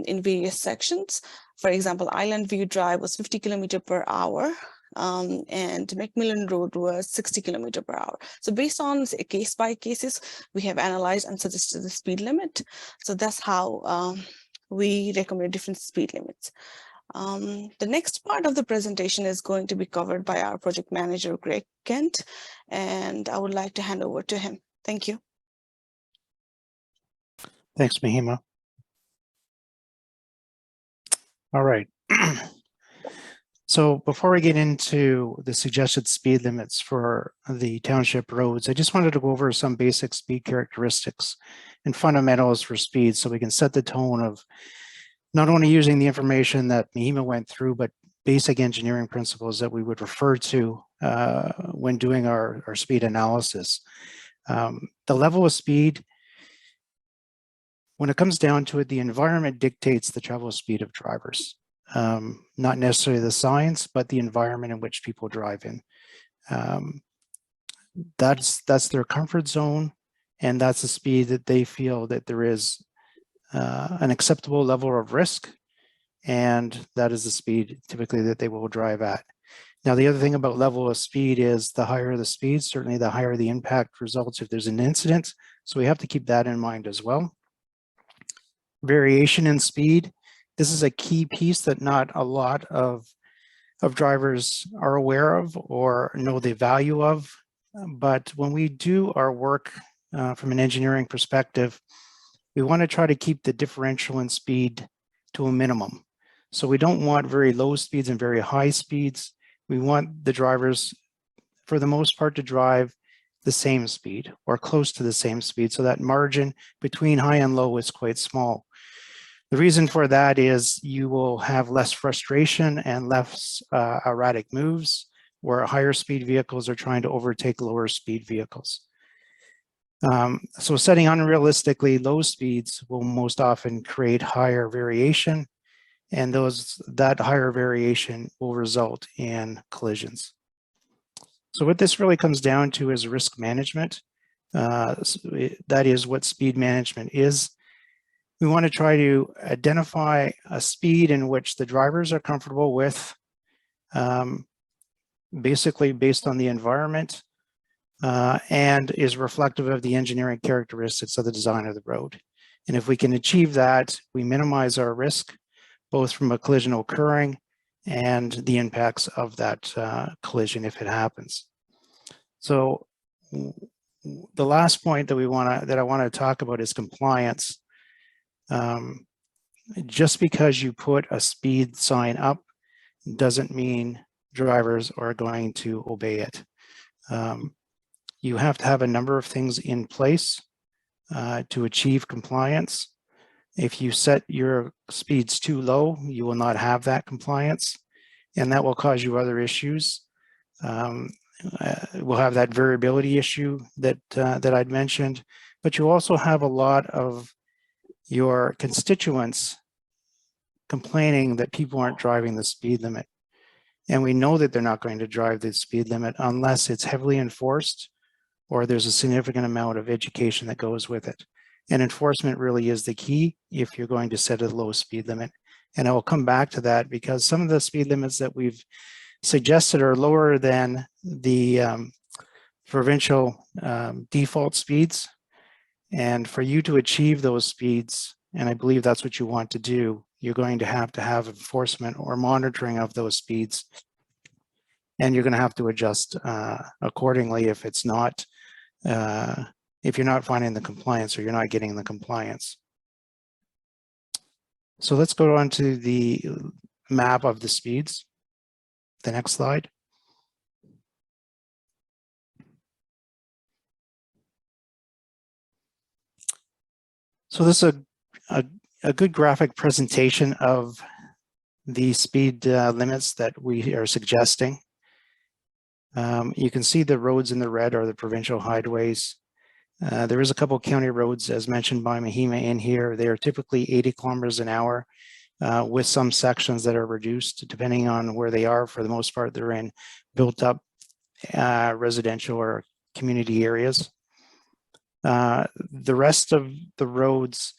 in various sections. For example, Island View Drive was 50 km per hour and Macmillan Road was 60 km per hour. So based on case by cases, we have analyzed and suggested the speed limit. So that's how we recommend different speed limits. The next part of the presentation is going to be covered by our project manager, Greg Kent, and I would like to hand over to him. Thank you. Thanks, Mahima. All right. So before we get into the suggested speed limits for the township roads, I just wanted to go over some basic speed characteristics and fundamentals for speed so we can set the tone of not only using the information that Mahima went through, but basic engineering principles that we would refer to when doing our speed analysis. The level of speed, when it comes down to it, the environment dictates the travel speed of drivers. Not necessarily the science, but the environment in which people drive in. That's their comfort zone, and that's the speed that they feel that there is an acceptable level of risk, and that is the speed typically that they will drive at. Now, the other thing about level of speed is the higher the speed, certainly the higher the impact results if there's an incident. So we have to keep that in mind as well. Variation in speed. This is a key piece that not a lot of drivers are aware of or know the value of. But when we do our work from an engineering perspective, we want to try to keep the differential in speed to a minimum. So we don't want very low speeds and very high speeds. We want the drivers, for the most part, to drive the same speed or close to the same speed. So that margin between high and low is quite small. The reason for that is you will have less frustration and less erratic moves where higher speed vehicles are trying to overtake lower speed vehicles. So setting unrealistically low speeds will most often create higher variation, and that higher variation will result in collisions. So what this really comes down to is risk management. That is what speed management is. We want to try to identify a speed in which the drivers are comfortable with, basically based on the environment, and is reflective of the engineering characteristics of the design of the road. And if we can achieve that, we minimize our risk, both from a collision occurring and the impacts of that collision if it happens. So the last point that I want to talk about is compliance. Just because you put a speed sign up doesn't mean drivers are going to obey it. You have to have a number of things in place to achieve compliance. If you set your speeds too low, you will not have that compliance, and that will cause you other issues. We'll have that variability issue that I'd mentioned, but you also have a lot of your constituents complaining that people aren't driving the speed limit. And we know that they're not going to drive the speed limit unless it's heavily enforced or there's a significant amount of education that goes with it. And enforcement really is the key if you're going to set a low speed limit. And I will come back to that because some of the speed limits that we've suggested are lower than the provincial default speeds. And for you to achieve those speeds, and I believe that's what you want to do, you're going to have enforcement or monitoring of those speeds. And you're going to have to adjust accordingly if it's not, if you're not finding the compliance or you're not getting the compliance. So let's go on to the map of the speeds. The next slide. So this is a good graphic presentation of the speed limits that we are suggesting. You can see the roads in the red are the provincial highways. There is a couple of county roads, as mentioned by Mahima in here. They are typically 80 kilometers an hour with some sections that are reduced depending on where they are. For the most part, they're in built up residential or community areas. The rest of the roads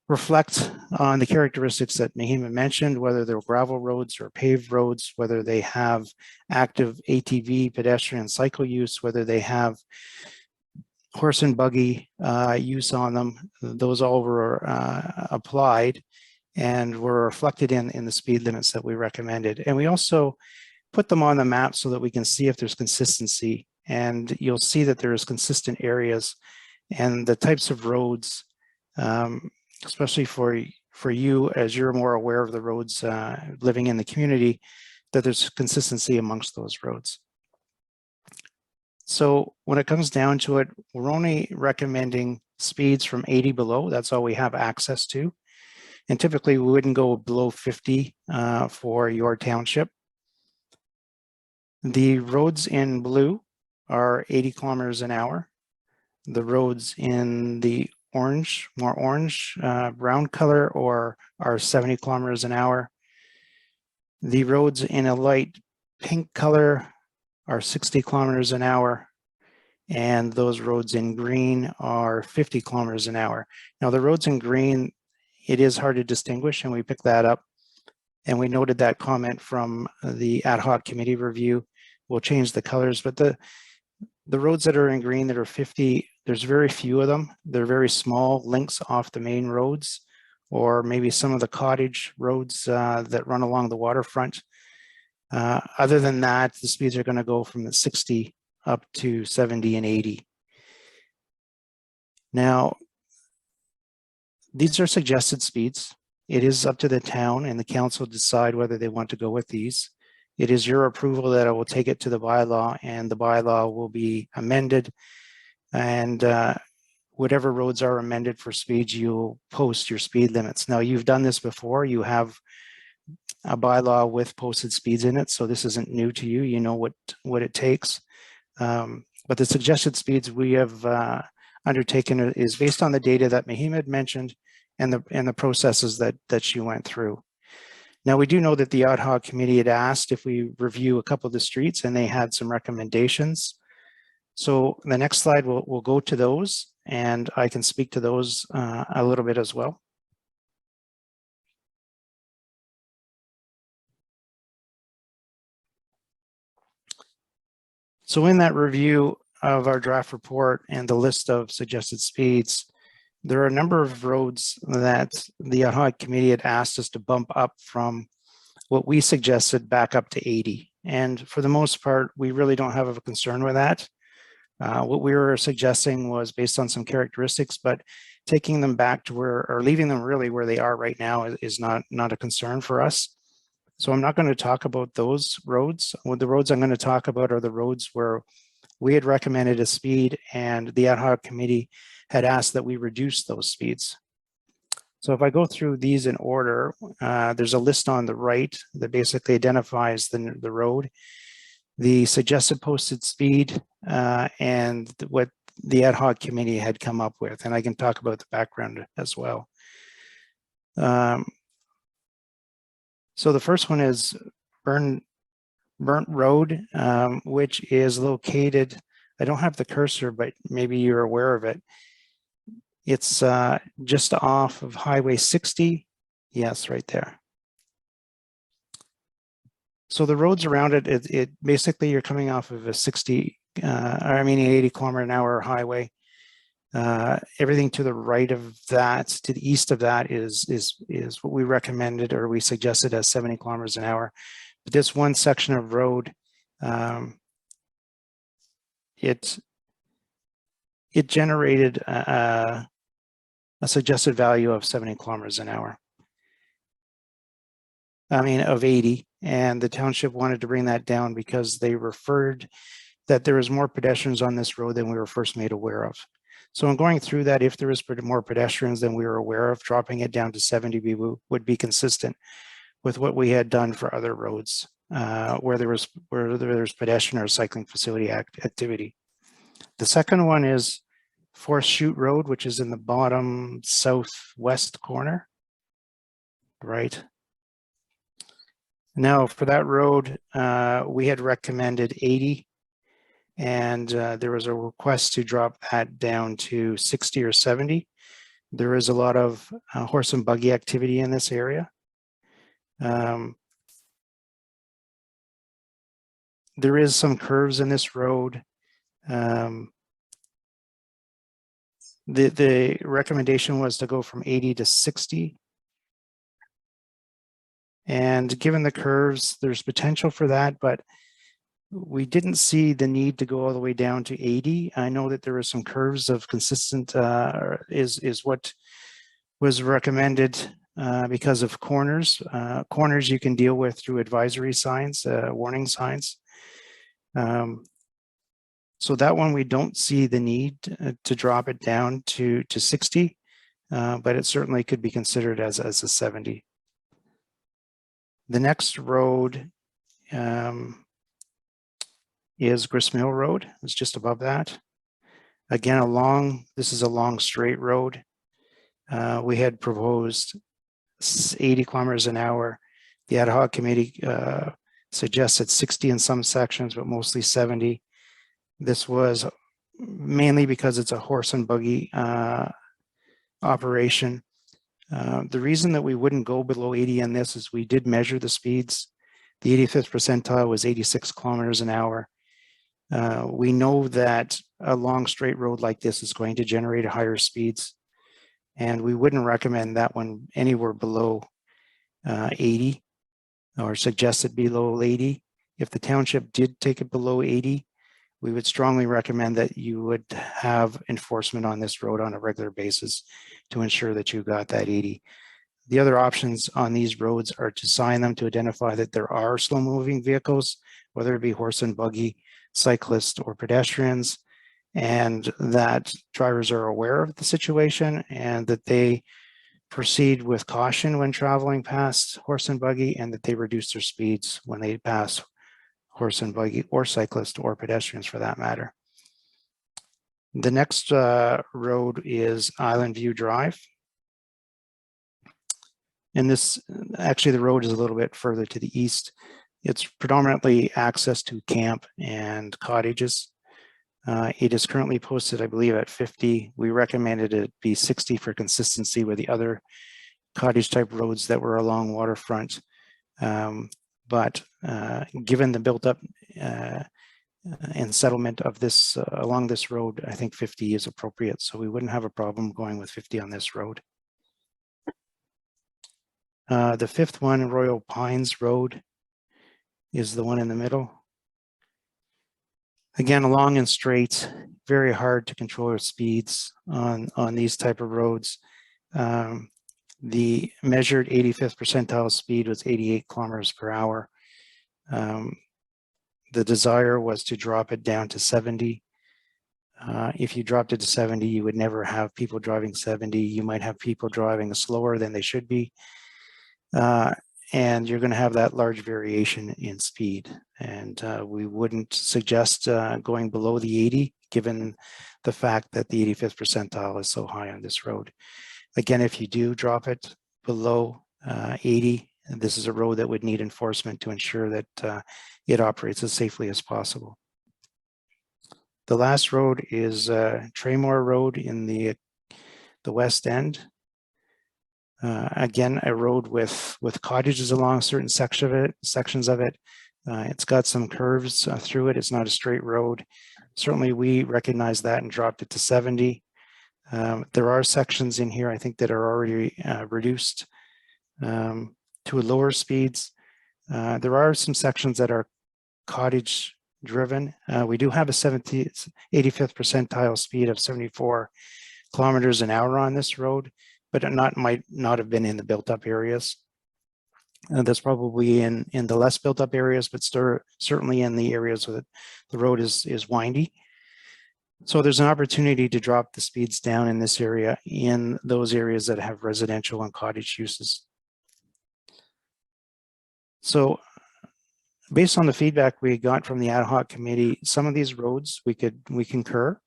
reflect on the characteristics that Mahima mentioned, whether they're gravel roads or paved roads, whether they have active ATV, pedestrian cycle use, whether they have horse and buggy use on them. Those all were applied and were reflected in the speed limits that we recommended. And we also put them on the map so that we can see if there's consistency. And you'll see that there's consistent areas and the types of roads, especially for you as you're more aware of the roads living in the community, that there's consistency amongst those roads. So when it comes down to it, we're only recommending speeds from 80 below. That's all we have access to. And typically we wouldn't go below 50 for your township. The roads in blue are 80 kilometers an hour. The roads in the orange, more orange, brown color are 70 kilometers an hour. The roads in a light pink color are 60 kilometers an hour. And those roads in green are 50 kilometers an hour. Now the roads in green, it is hard to distinguish, and we picked that up. And we noted that comment from the ad hoc committee review. We'll change the colors, but the roads that are in green that are 50, there's very few of them. They're very small links off the main roads, or maybe some of the cottage roads that run along the waterfront. Other than that, the speeds are going to go from the 60 up to 70 and 80. Now, these are suggested speeds. It is up to the town and the council to decide whether they want to go with these. It is your approval that I will take it to the bylaw, and the bylaw will be amended. And whatever roads are amended for speeds, you'll post your speed limits. Now, you've done this before. You have a bylaw with posted speeds in it, so this isn't new to you. You know what it takes. But the suggested speeds we have undertaken is based on the data that Mahima had mentioned and the processes that she went through. Now, we do know that the ad hoc committee had asked if we review a couple of the streets, and they had some recommendations. So the next slide, we'll go to those, and I can speak to those a little bit as well. So in that review of our draft report and the list of suggested speeds, there are a number of roads that the ad hoc committee had asked us to bump up from what we suggested back up to 80. And for the most part, we really don't have a concern with that. What we were suggesting was based on some characteristics, but taking them back to where, or leaving them really where they are right now is not a concern for us. So I'm not going to talk about those roads. The roads I'm going to talk about are the roads where we had recommended a speed and the ad hoc committee had asked that we reduce those speeds. So if I go through these in order, there's a list on the right that basically identifies the road, the suggested posted speed, and what the ad hoc committee had come up with. And I can talk about the background as well. So the first one is Burnt Road, which is located, I don't have the cursor, but maybe you're aware of it. It's just off of Highway 60. Yes, right there. So the roads around it, it basically you're coming off of a 80 kilometer an hour highway. Everything to the right of that, to the east of that is what we recommended or we suggested as 70 kilometers an hour. But this one section of road, it generated a suggested value of 70 kilometers an hour. I mean, of 80, and the township wanted to bring that down because they referred that there was more pedestrians on this road than we were first made aware of. So in going through that, if there is more pedestrians than we were aware of, dropping it down to 70 would be consistent with what we had done for other roads where there's pedestrian or cycling facility activity. The second one is Forest Chute Road, which is in the bottom southwest corner, right? Now for that road, we had recommended 80. And there was a request to drop that down to 60 or 70. There is a lot of horse and buggy activity in this area. There is some curves in this road. The recommendation was to go from 80 to 60. And given the curves, there's potential for that, but we didn't see the need to go all the way down to 80. I know that there were some curves of consistent is what was recommended because of corners. Corners you can deal with through advisory signs, warning signs. So that one, we don't see the need to drop it down to 60, but it certainly could be considered as a 70. The next road is Grist Mill Road. It's just above that. Again, this is a long straight road. We had proposed 80 kilometers an hour. The ad hoc committee suggested 60 in some sections, but mostly 70. This was mainly because it's a horse and buggy operation. The reason that we wouldn't go below 80 on this is we did measure the speeds. The 85th percentile was 86 kilometers an hour. We know that a long straight road like this is going to generate higher speeds, and we wouldn't recommend that one anywhere below 80 or suggest it below 80. If the township did take it below 80, we would strongly recommend that you would have enforcement on this road on a regular basis to ensure that you got that 80. The other options on these roads are to sign them to identify that there are slow moving vehicles, whether it be horse and buggy, cyclists or pedestrians, and that drivers are aware of the situation and that they proceed with caution when traveling past horse and buggy, and that they reduce their speeds when they pass horse and buggy or cyclist or pedestrians for that matter. The next road is Island View Drive. And this, actually the road is a little bit further to the east. It's predominantly access to camp and cottages. It is currently posted, I believe, at 50. We recommended it be 60 for consistency with the other cottage type roads that were along waterfront. But given the built up and settlement of this along this road, I think 50 is appropriate. So we wouldn't have a problem going with 50 on this road. The fifth one, Royal Pines Road, is the one in the middle. Again, long and straight, very hard to control your speeds on these type of roads. The measured 85th percentile speed was 88 kilometers per hour. The desire was to drop it down to 70. If you dropped it to 70, you would never have people driving 70. You might have people driving slower than they should be. And you're going to have that large variation in speed. And we wouldn't suggest going below the 80, given the fact that the 85th percentile is so high on this road. Again, if you do drop it below 80, this is a road that would need enforcement to ensure that it operates as safely as possible. The last road is Traymore Road in the West End. Again, a road with cottages along certain sections of it. It's got some curves through it. It's not a straight road. Certainly, we recognize that and dropped it to 70. There are sections in here, I think, that are already reduced to lower speeds. There are some sections that are cottage driven. We do have a 85th percentile speed of 74 kilometers an hour on this road, but it might not have been in the built up areas. That's probably in the less built up areas, but certainly in the areas where the road is windy. So there's an opportunity to drop the speeds down in this area, in those areas that have residential and cottage uses. So based on the feedback we got from the ad hoc committee, some of these roads we concur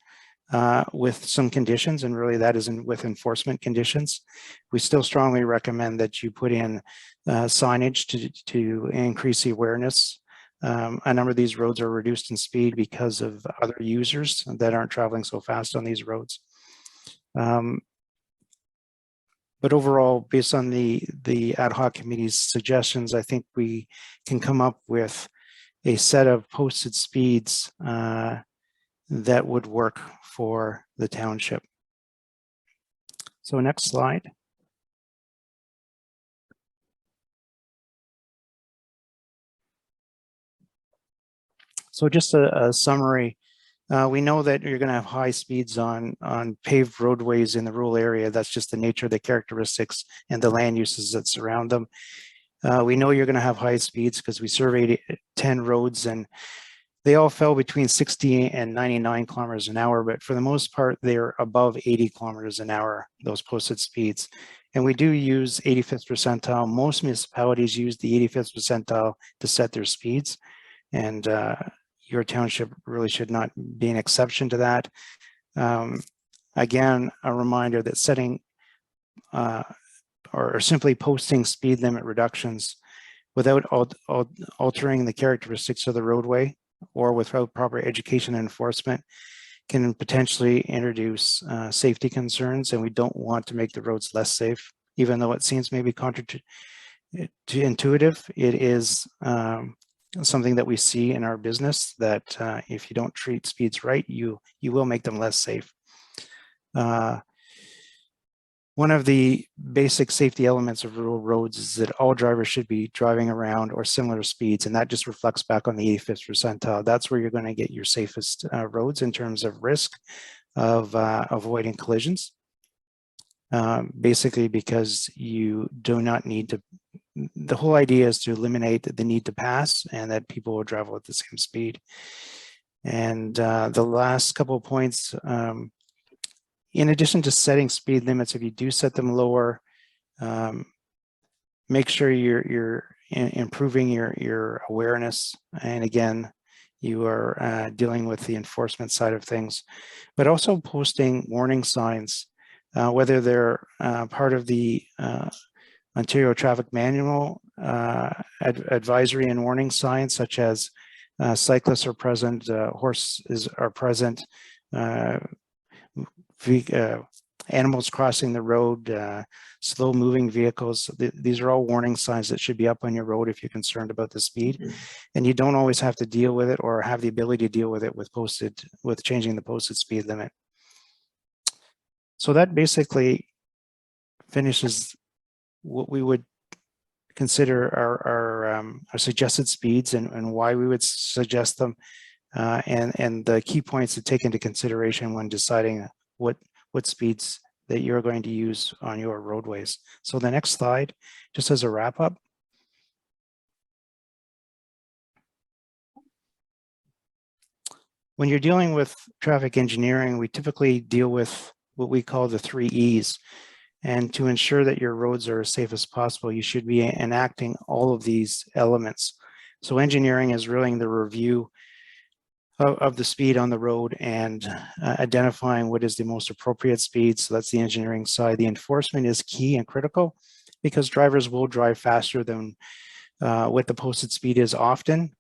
with some conditions, and really that isn't with enforcement conditions. We still strongly recommend that you put in signage to increase the awareness. A number of these roads are reduced in speed because of other users that aren't traveling so fast on these roads. But overall, based on the ad hoc committee's suggestions, I think we can come up with a set of posted speeds that would work for the township. So next slide. So just a summary. We know that you're going to have high speeds on paved roadways in the rural area. That's just the nature of the characteristics and the land uses that surround them. We know you're going to have high speeds because we surveyed 10 roads and they all fell between 60 and 99 kilometers an hour, but for the most part, they're above 80 kilometers an hour, those posted speeds. And we do use 85th percentile. Most municipalities use the 85th percentile to set their speeds. And your township really should not be an exception to that. Again, a reminder that setting or simply posting speed limit reductions without altering the characteristics of the roadway or without proper education and enforcement can potentially introduce safety concerns, and we don't want to make the roads less safe, even though it seems maybe counterintuitive. It is something that we see in our business, that if you don't treat speeds right, you will make them less safe. One of the basic safety elements of rural roads is that all drivers should be driving around or similar speeds, and that just reflects back on the 85th percentile. That's where you're going to get your safest roads in terms of risk of avoiding collisions. Basically because you do not need to, the whole idea is to eliminate the need to pass and that people will travel at the same speed. And the last couple of points, in addition to setting speed limits, if you do set them lower, make sure you're improving your awareness. And again, you are dealing with the enforcement side of things, but also posting warning signs, whether they're part of the Ontario Traffic Manual advisory and warning signs, such as cyclists are present, horses are present, animals crossing the road, slow moving vehicles. These are all warning signs that should be up on your road if you're concerned about the speed. And you don't always have to deal with it or have the ability to deal with it with changing the posted speed limit. So that basically finishes what we would consider our suggested speeds and why we would suggest them, and the key points to take into consideration when deciding what speeds that you're going to use on your roadways. So the next slide, just as a wrap up. When you're dealing with traffic engineering, we typically deal with what we call the 3 E's. And to ensure that your roads are as safe as possible, you should be enacting all of these elements. So engineering is really the review of the speed on the road and identifying what is the most appropriate speed. So that's the engineering side. The enforcement is key and critical because drivers will drive faster than what the posted speed is often.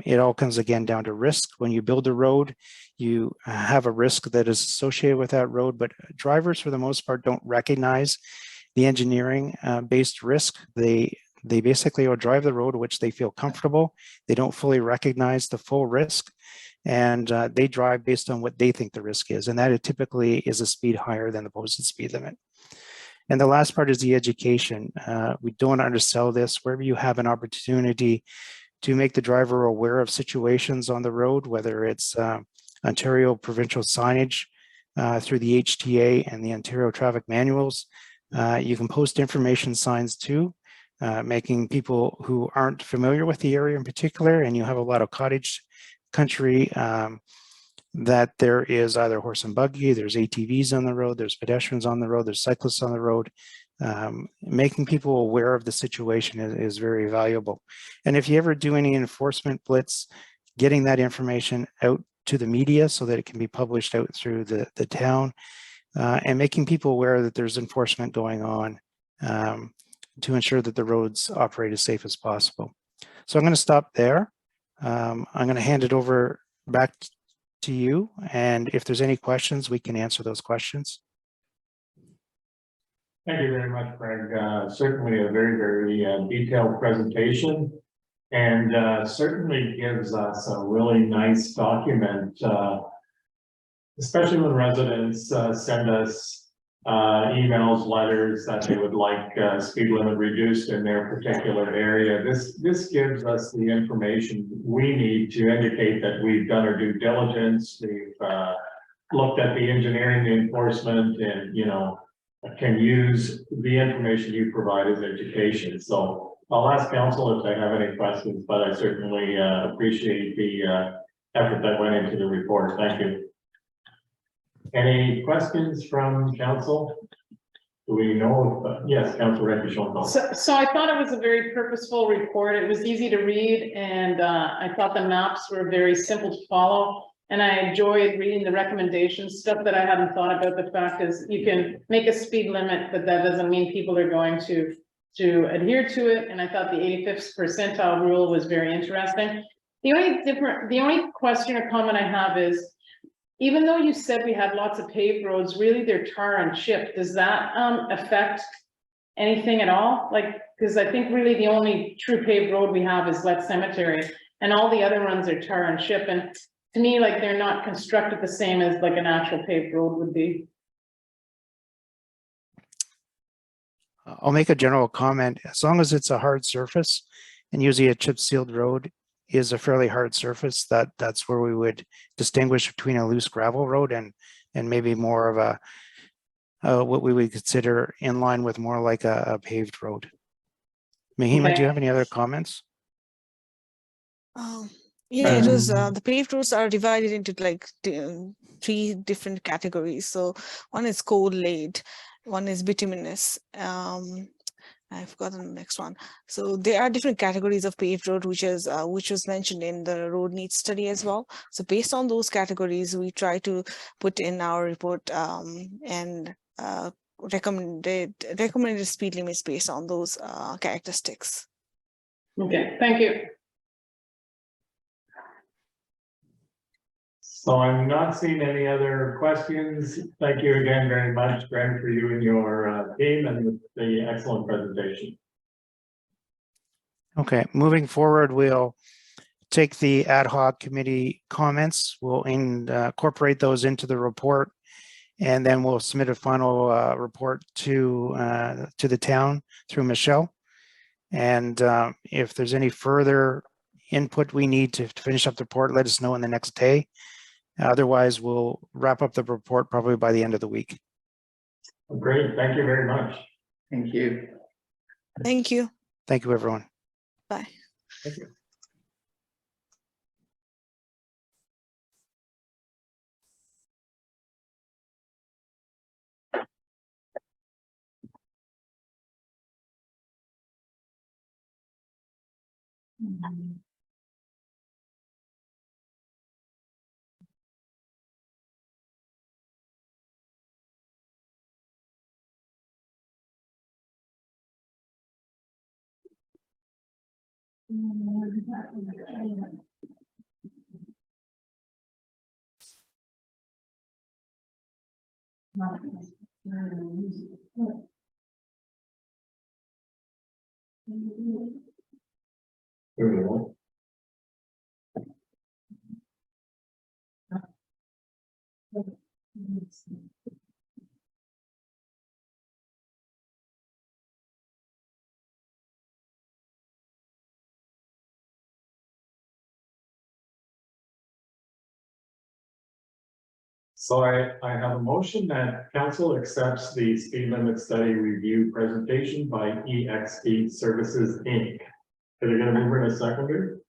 It all comes again down to risk. When you build a road, you have a risk that is associated with that road, but drivers for the most part don't recognize the engineering based risk. They basically will drive the road which they feel comfortable. They don't fully recognize the full risk, and they drive based on what they think the risk is, and that typically is a speed higher than the posted speed limit. And the last part is the education. We don't undersell this. Wherever you have an opportunity to make the driver aware of situations on the road, whether it's Ontario provincial signage through the HTA and the Ontario traffic manuals. You can post information signs too, making people who aren't familiar with the area in particular, and you have a lot of cottage country, that there is either horse and buggy, there's ATVs on the road, there's pedestrians on the road, there's cyclists on the road. Making people aware of the situation is very valuable. And if you ever do any enforcement blitz, getting that information out to the media so that it can be published out through the town, and making people aware that there's enforcement going on to ensure that the roads operate as safe as possible. So I'm going to stop there. I'm going to hand it over back to you. And if there's any questions, we can answer those questions. Thank you very much, Craig. Certainly a very, very detailed presentation, and certainly gives us a really nice document, especially when residents send us emails, letters that they would like speed limit reduced in their particular area. This gives us the information we need to indicate that we've done our due diligence. We've looked at the engineering, the enforcement, and can use the information you provide as education. So I'll ask council if they have any questions, but I certainly appreciate the effort that went into the report. Thank you. Any questions from council? Do we know? Yes, Councilor Recchi. So I thought it was a very purposeful report. It was easy to read, and I thought the maps were very simple to follow. And I enjoyed reading the recommendations. Stuff that I hadn't thought about. The fact is, you can make a speed limit, but that doesn't mean people are going to adhere to it. And I thought the 85th percentile rule was very interesting. The only question or comment I have is, even though you said we had lots of paved roads, really they're tar and chip. Does that affect anything at all? Like, because I think really the only true paved road we have is Wet Cemetery, and all the other ones are tar and chip. And to me, like, they're not constructed the same as like an actual paved road would be. I'll make a general comment. As long as it's a hard surface, and usually a chip sealed road is a fairly hard surface, that's where we would distinguish between a loose gravel road and maybe more of a what we would consider in line with more like a paved road. Mahima, Okay. do you have any other comments? Yeah, it was the paved roads are divided into like 3 different categories. So one is coal laid, one is bituminous. I've forgotten the next one. So there are different categories of paved road, which was mentioned in the road needs study as well. So based on those categories, we try to put in our report and recommended speed limits based on those characteristics. Okay, thank you. So I'm not seeing any other questions. Thank you again very much, Greg, for you and your team and the excellent presentation. Okay, moving forward, we'll take the ad hoc committee comments. We'll incorporate those into the report. And then we'll submit a final report to the town through Michelle. And if there's any further input we need to finish up the report, let us know in the next day. Otherwise, we'll wrap up the report probably by the end of the week. Great, thank you very much. Thank you. Thank you. Thank you, everyone. Bye. Thank you. Here we go. So I have a motion that council accepts the speed limit study review presentation by EXP Services, Inc. Can I get a mover and a seconder?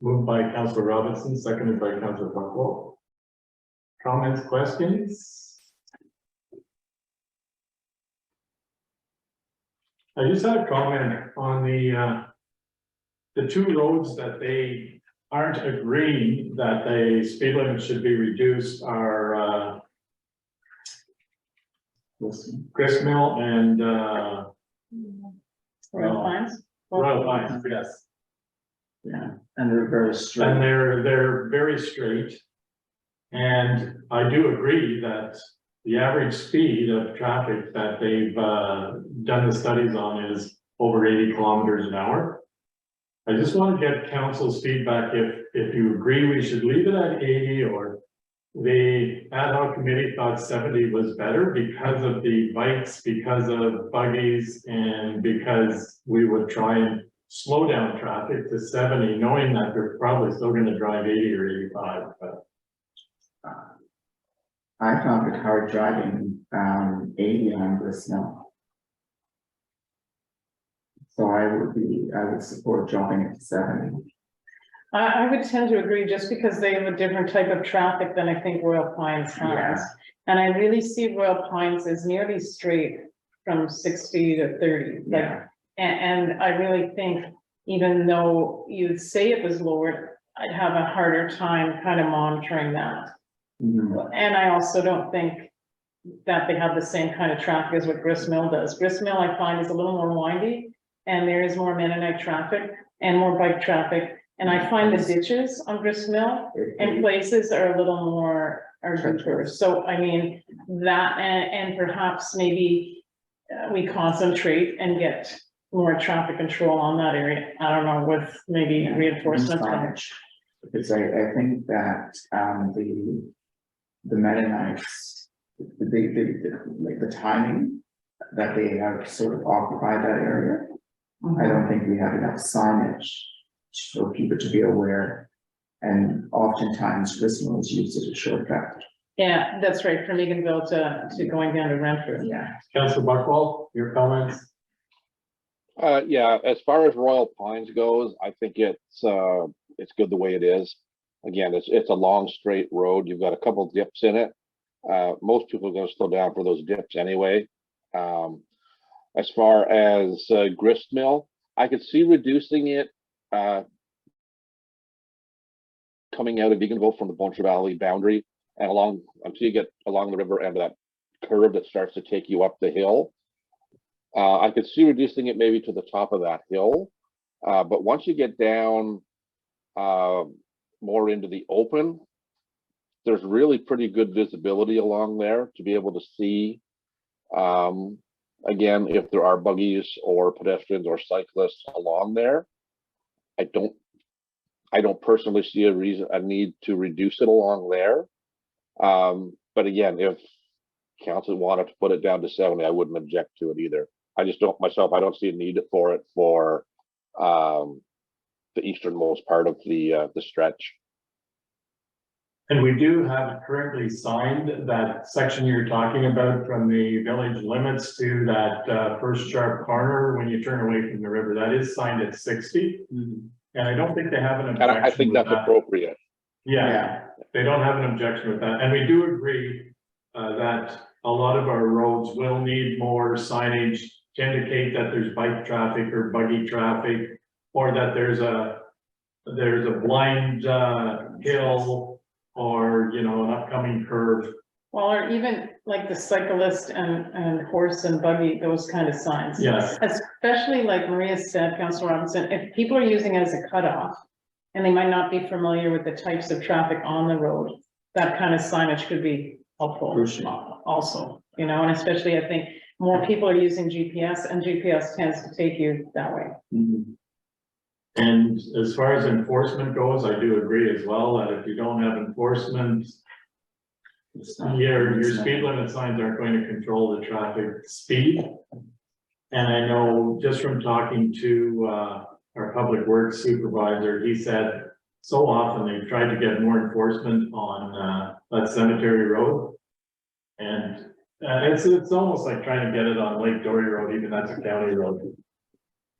Moved by Councilor Robinson, seconded by Councilor Buckwalter. Comments, questions? I just had a comment on the two roads that they aren't agreeing that the speed limit should be reduced are Grist Mill and Royal Pines. Royal Pines, yes. Yeah, and they're very straight. And they're very straight. And I do agree that the average speed of traffic that they've done the studies on is over 80 kilometers an hour. I just want to get council's feedback if you agree we should leave it at 80, or the ad hoc committee thought 70 was better because of the bikes, because of buggies, and because we would try and slow down traffic to 70, knowing that they're probably still going to drive 80 or 85. But I found it hard driving 80 on this now. So I would support dropping it to 70. I would tend to agree, just because they have a different type of traffic than I think Royal Pines has. Yeah. And I really see Royal Pines as nearly straight from 60 to 30. Like, Yeah. and I really think, even though you'd say it was lowered, I'd have a harder time kind of monitoring that. Mhm. And I also don't think that they have the same kind of traffic as what Grist Mill does. Grist Mill, I find, is a little more windy, and there is more Mennonite traffic and more bike traffic. And I find the ditches on Grist Mill and places are a little more deeper. So I mean, that and perhaps maybe we concentrate and get more traffic control on that area. I don't know, with maybe reinforcement. Because I think that the Mennonites, like the timing that they have sort of occupied that area. I don't think we have enough signage for people to be aware. And oftentimes Grist Mill is used as a shortcut. Yeah, that's right, from Eganville to going down to Renfrew. Yeah. Councilor Buckwalter, your comments? Yeah, as far as Royal Pines goes, I think it's good the way it is. Again, it's a long straight road. You've got a couple dips in it. Most people are going to slow down for those dips anyway. As far as Grist Mill, I could see reducing it coming out of Eganville from the Boncher Valley boundary and along until you get along the river and that curve that starts to take you up the hill. I could see reducing it maybe to the top of that hill, but once you get down more into the open, there's really pretty good visibility along there to be able to see. Again, if there are buggies or pedestrians or cyclists along there, I don't personally see a need to reduce it along there. But again, if council wanted to put it down to 70, I wouldn't object to it either. I just don't myself, I don't see a need for it for the easternmost part of the stretch. And we do have currently signed that section you're talking about from the village limits to that first sharp corner when you turn away from the river. That is signed at 60. And I don't think they have an And objection I think with that's that. appropriate. Yeah, they don't have an objection with that. And we do agree that a lot of our roads will need more signage to indicate that there's bike traffic or buggy traffic, or that there's a blind hill, or, you know, an upcoming curve. Well, or even like the cyclist and horse and buggy, those kind of signs. Yes, Especially like Maria said, Councilor Robinson, if people are using it as a cutoff and they might not be familiar with the types of traffic on the road, that kind of signage could be helpful also, you know, and especially I think more people are using GPS and GPS tends to take you that way. and as far as enforcement goes, I do agree as well that if you don't have enforcement, your speed limit signs aren't going to control the traffic speed. And I know just from talking to our public works supervisor, he said so often they've tried to get more enforcement on that cemetery road. And it's almost like trying to get it on Lake Dory Road, even that's a county road.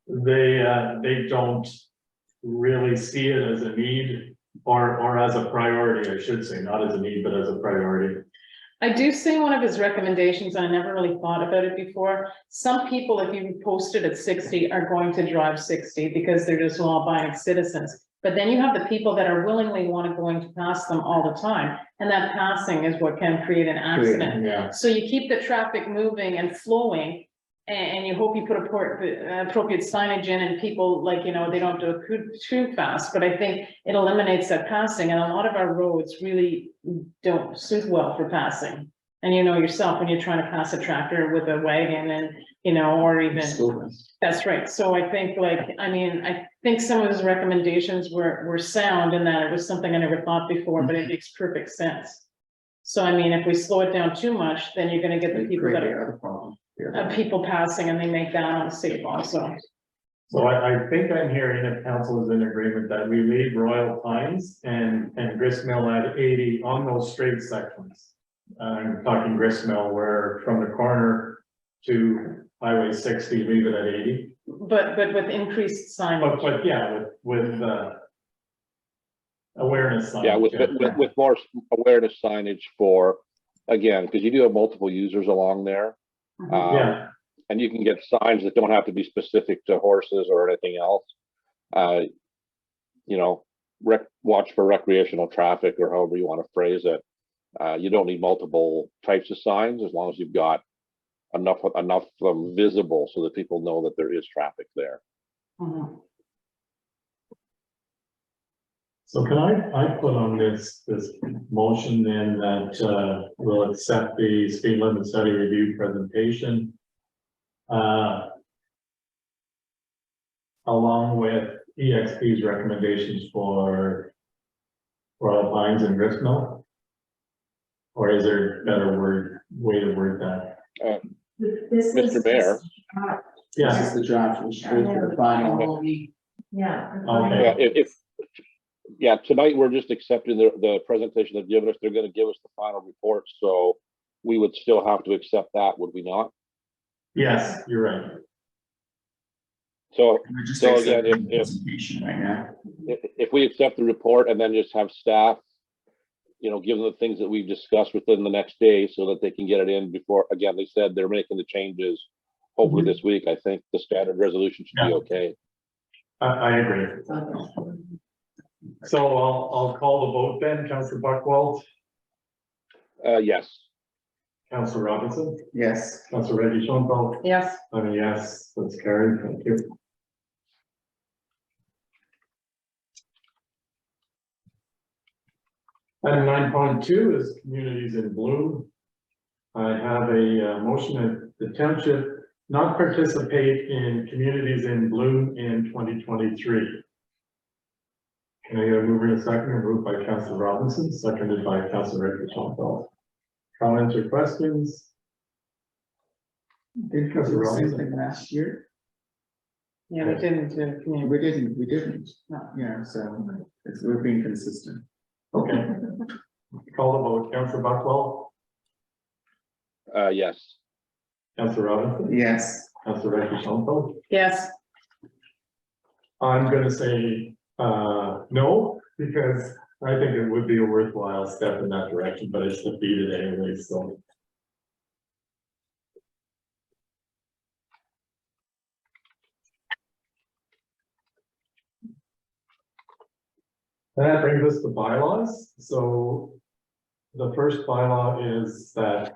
They don't really see it as a need or as a priority, I should say, not as a need, but as a priority. I do see one of his recommendations, I never really thought about it before. Some people, if you post it at 60, are going to drive 60 because they're just law-abiding citizens. But then you have the people that are willingly going to pass them all the time. And that passing is what can create an accident. Yeah, So you keep the traffic moving and flowing. And you hope you put appropriate signage in and people like, you know, they don't do it too fast, but I think it eliminates that passing and a lot of our roads really don't suit well for passing. And you know yourself, when you're trying to pass a tractor with a wagon and, you know, or even, that's right. So I think like, I mean, I think some of his recommendations were sound in that it was something I never thought before, but it makes perfect sense. So I mean, if we slow it down too much, then you're gonna get the people that are people passing and they make that unsafe also. so I think I'm hearing if council is in agreement that we leave Royal Pines and Gristmill at 80 on those straight sections. I'm talking Gristmill where from the corner to Highway 60, leave it at 80. But with increased signage. But yeah, with awareness sign. Yeah, with more awareness signage for, again, because you do have multiple users along there. Yeah, And you can get signs that don't have to be specific to horses or anything else. You know, watch for recreational traffic or however you want to phrase it. You don't need multiple types of signs as long as you've got enough of them visible so that people know that there is traffic there. so can I put on this motion then that we'll accept the speed limit study review presentation along with EXP's recommendations for Royal Pines and Gristmill? Or is there a better way to word that? Mr. Mayor. Yeah, This is the draft, which is the final. Yeah. okay, Yeah, tonight we're just accepting the presentation they've given us. They're going to give us the final report, so we would still have to accept that, would we not? yes, you're right. So, We're just So accepting again, the presentation right now. if we accept the report and then just have staff, you know, give them the things that we've discussed within the next day so that they can get it in before, again, they said they're making the changes hopefully this week. I think the standard resolution should be Yeah. okay. I agree. So I'll call the vote then. Councillor Buckwald, Yes. Councillor Robinson, Yes. Councillor Reggie Schoenfeld. Yes. Yes, that's carried. Thank you. Item 9.2 is communities in bloom. I have a motion that the township not participate in communities in bloom in 2023. Can I get a mover and a second? Moved by Councilor Robinson, seconded by Councilor Richardson. Comments or questions? Did we do the same thing last year? Yeah, we didn't do community. We didn't, No. yeah, so we're being consistent. Okay. Call the vote. Councilor Buckwell, Yes. Councilor Robinson, Yes, Councilor Richardson. Yes, I'm gonna say, no, because I think it would be a worthwhile step in that direction, but it's defeated anyway, so. That brings us to bylaws. So the first bylaw is that,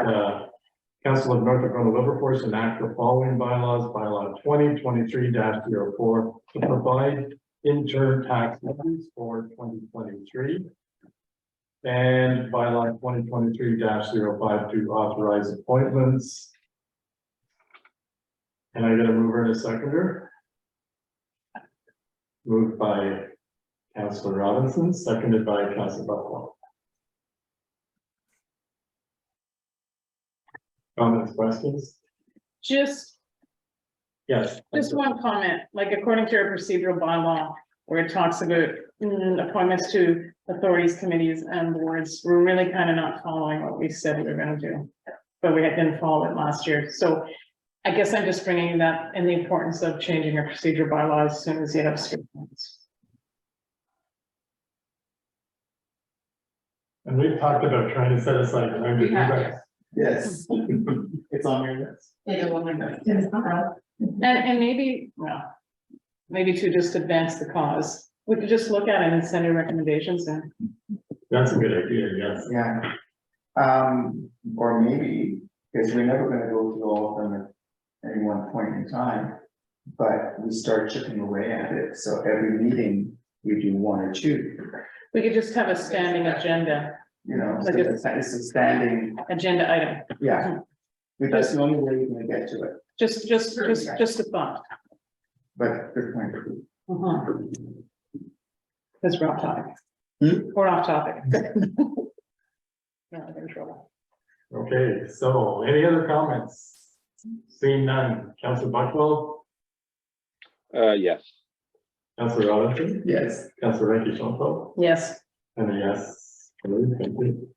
Council of North Algona Wilberforce enact the following bylaws: bylaw 2023-04 to provide interim tax levies for 2023. And bylaw 2023-05 to authorize appointments. Can I get a mover and a seconder? Moved by Councilor Robinson, seconded by Councilor Buckwell. Comments, questions? just Yes. one comment, like according to our procedural bylaw, where it talks about appointments to authorities, committees and boards, we're really kind of not following what we said we were gonna do. But we didn't follow it last year, so I guess I'm just bringing that and the importance of changing our procedural bylaws as soon as you have strict ones. And we've talked about trying to set aside time to do that. yes. It's on your list. And maybe, well, maybe to just advance the cause, we could just look at it and send in recommendations and. That's a good idea, yes. Yeah. Or maybe, because we're never gonna go through all of them at any one point in time. But we start chipping away at it, so every meeting we do one or two, We could just have a standing agenda, you know, so Like a- it's a standing, agenda item, yeah. But that's the only way you're gonna get to it, just a thought. but good point. Because we're off topic. We're off topic. No, I'm in trouble. Okay, so any other comments? Seeing none, Councilor Buckwell, Yes. Councilor Robinson, Yes, Councilor Richardson, Yes, and a yes. Thank you.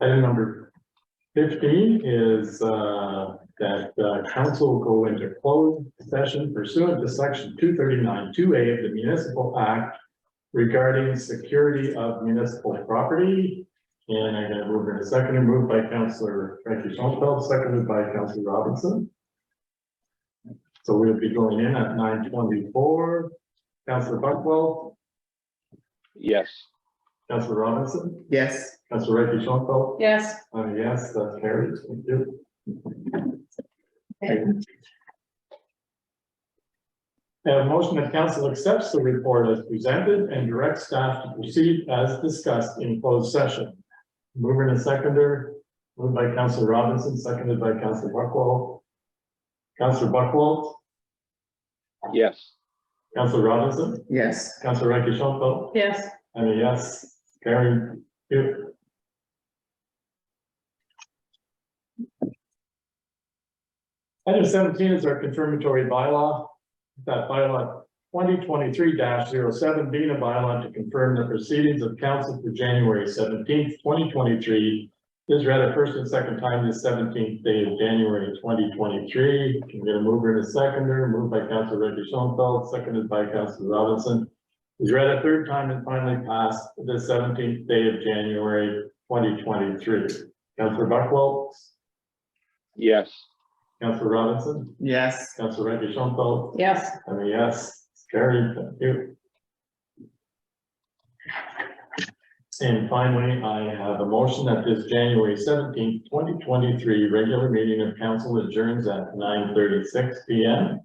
Item number 15 is that council will go into closed session pursuant to section 239(2)(a) of the Municipal Act regarding security of municipal property. And I'm gonna move in a second, moved by Councilor Richardson, seconded by Councilor Robinson. So we'll be going in at 9:24. Councilor Buckwell, Yes. Councilor Robinson, yes. Councilor Richardson. yes. Yes, that's carried. Thank you. A motion that council accepts the report as presented and directs staff to proceed as discussed in closed session. Mover and a seconder, moved by Councilor Robinson, seconded by Councilor Buckwell. Councilor Buckwell, Yes. Councilor Robinson, Yes, Councilor Richardson, Yes, and a yes, carried. Thank you. Item 17 is our confirmatory bylaw. That bylaw 2023-07 being a bylaw to confirm the proceedings of council for January 17th, 2023 is read a first and second time this 17th day of January 2023. Can we get a mover and a seconder? Moved by Councilor Richardson, seconded by Councilor Robinson. Is read a third time and finally passed the 17th day of January 2023. Councilor Buckwell, Yes. Councilor Robinson, yes. Councilor Richardson, yes. and a yes, it's carried. Thank you. And finally, I have a motion that this January 17th, 2023 regular meeting of council adjourns at 9:36 p.m.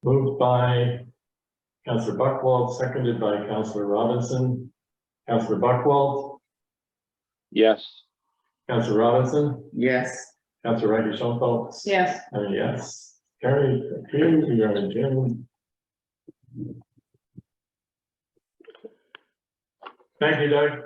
Moved by Councillor Buckwald, seconded by Councillor Robinson. Councillor Buckwald, Yes. Councillor Robinson, Yes. Councillor Randy Schoenfeld. Yes. And yes, carried, approved, we are adjourned. Thank you, Doug.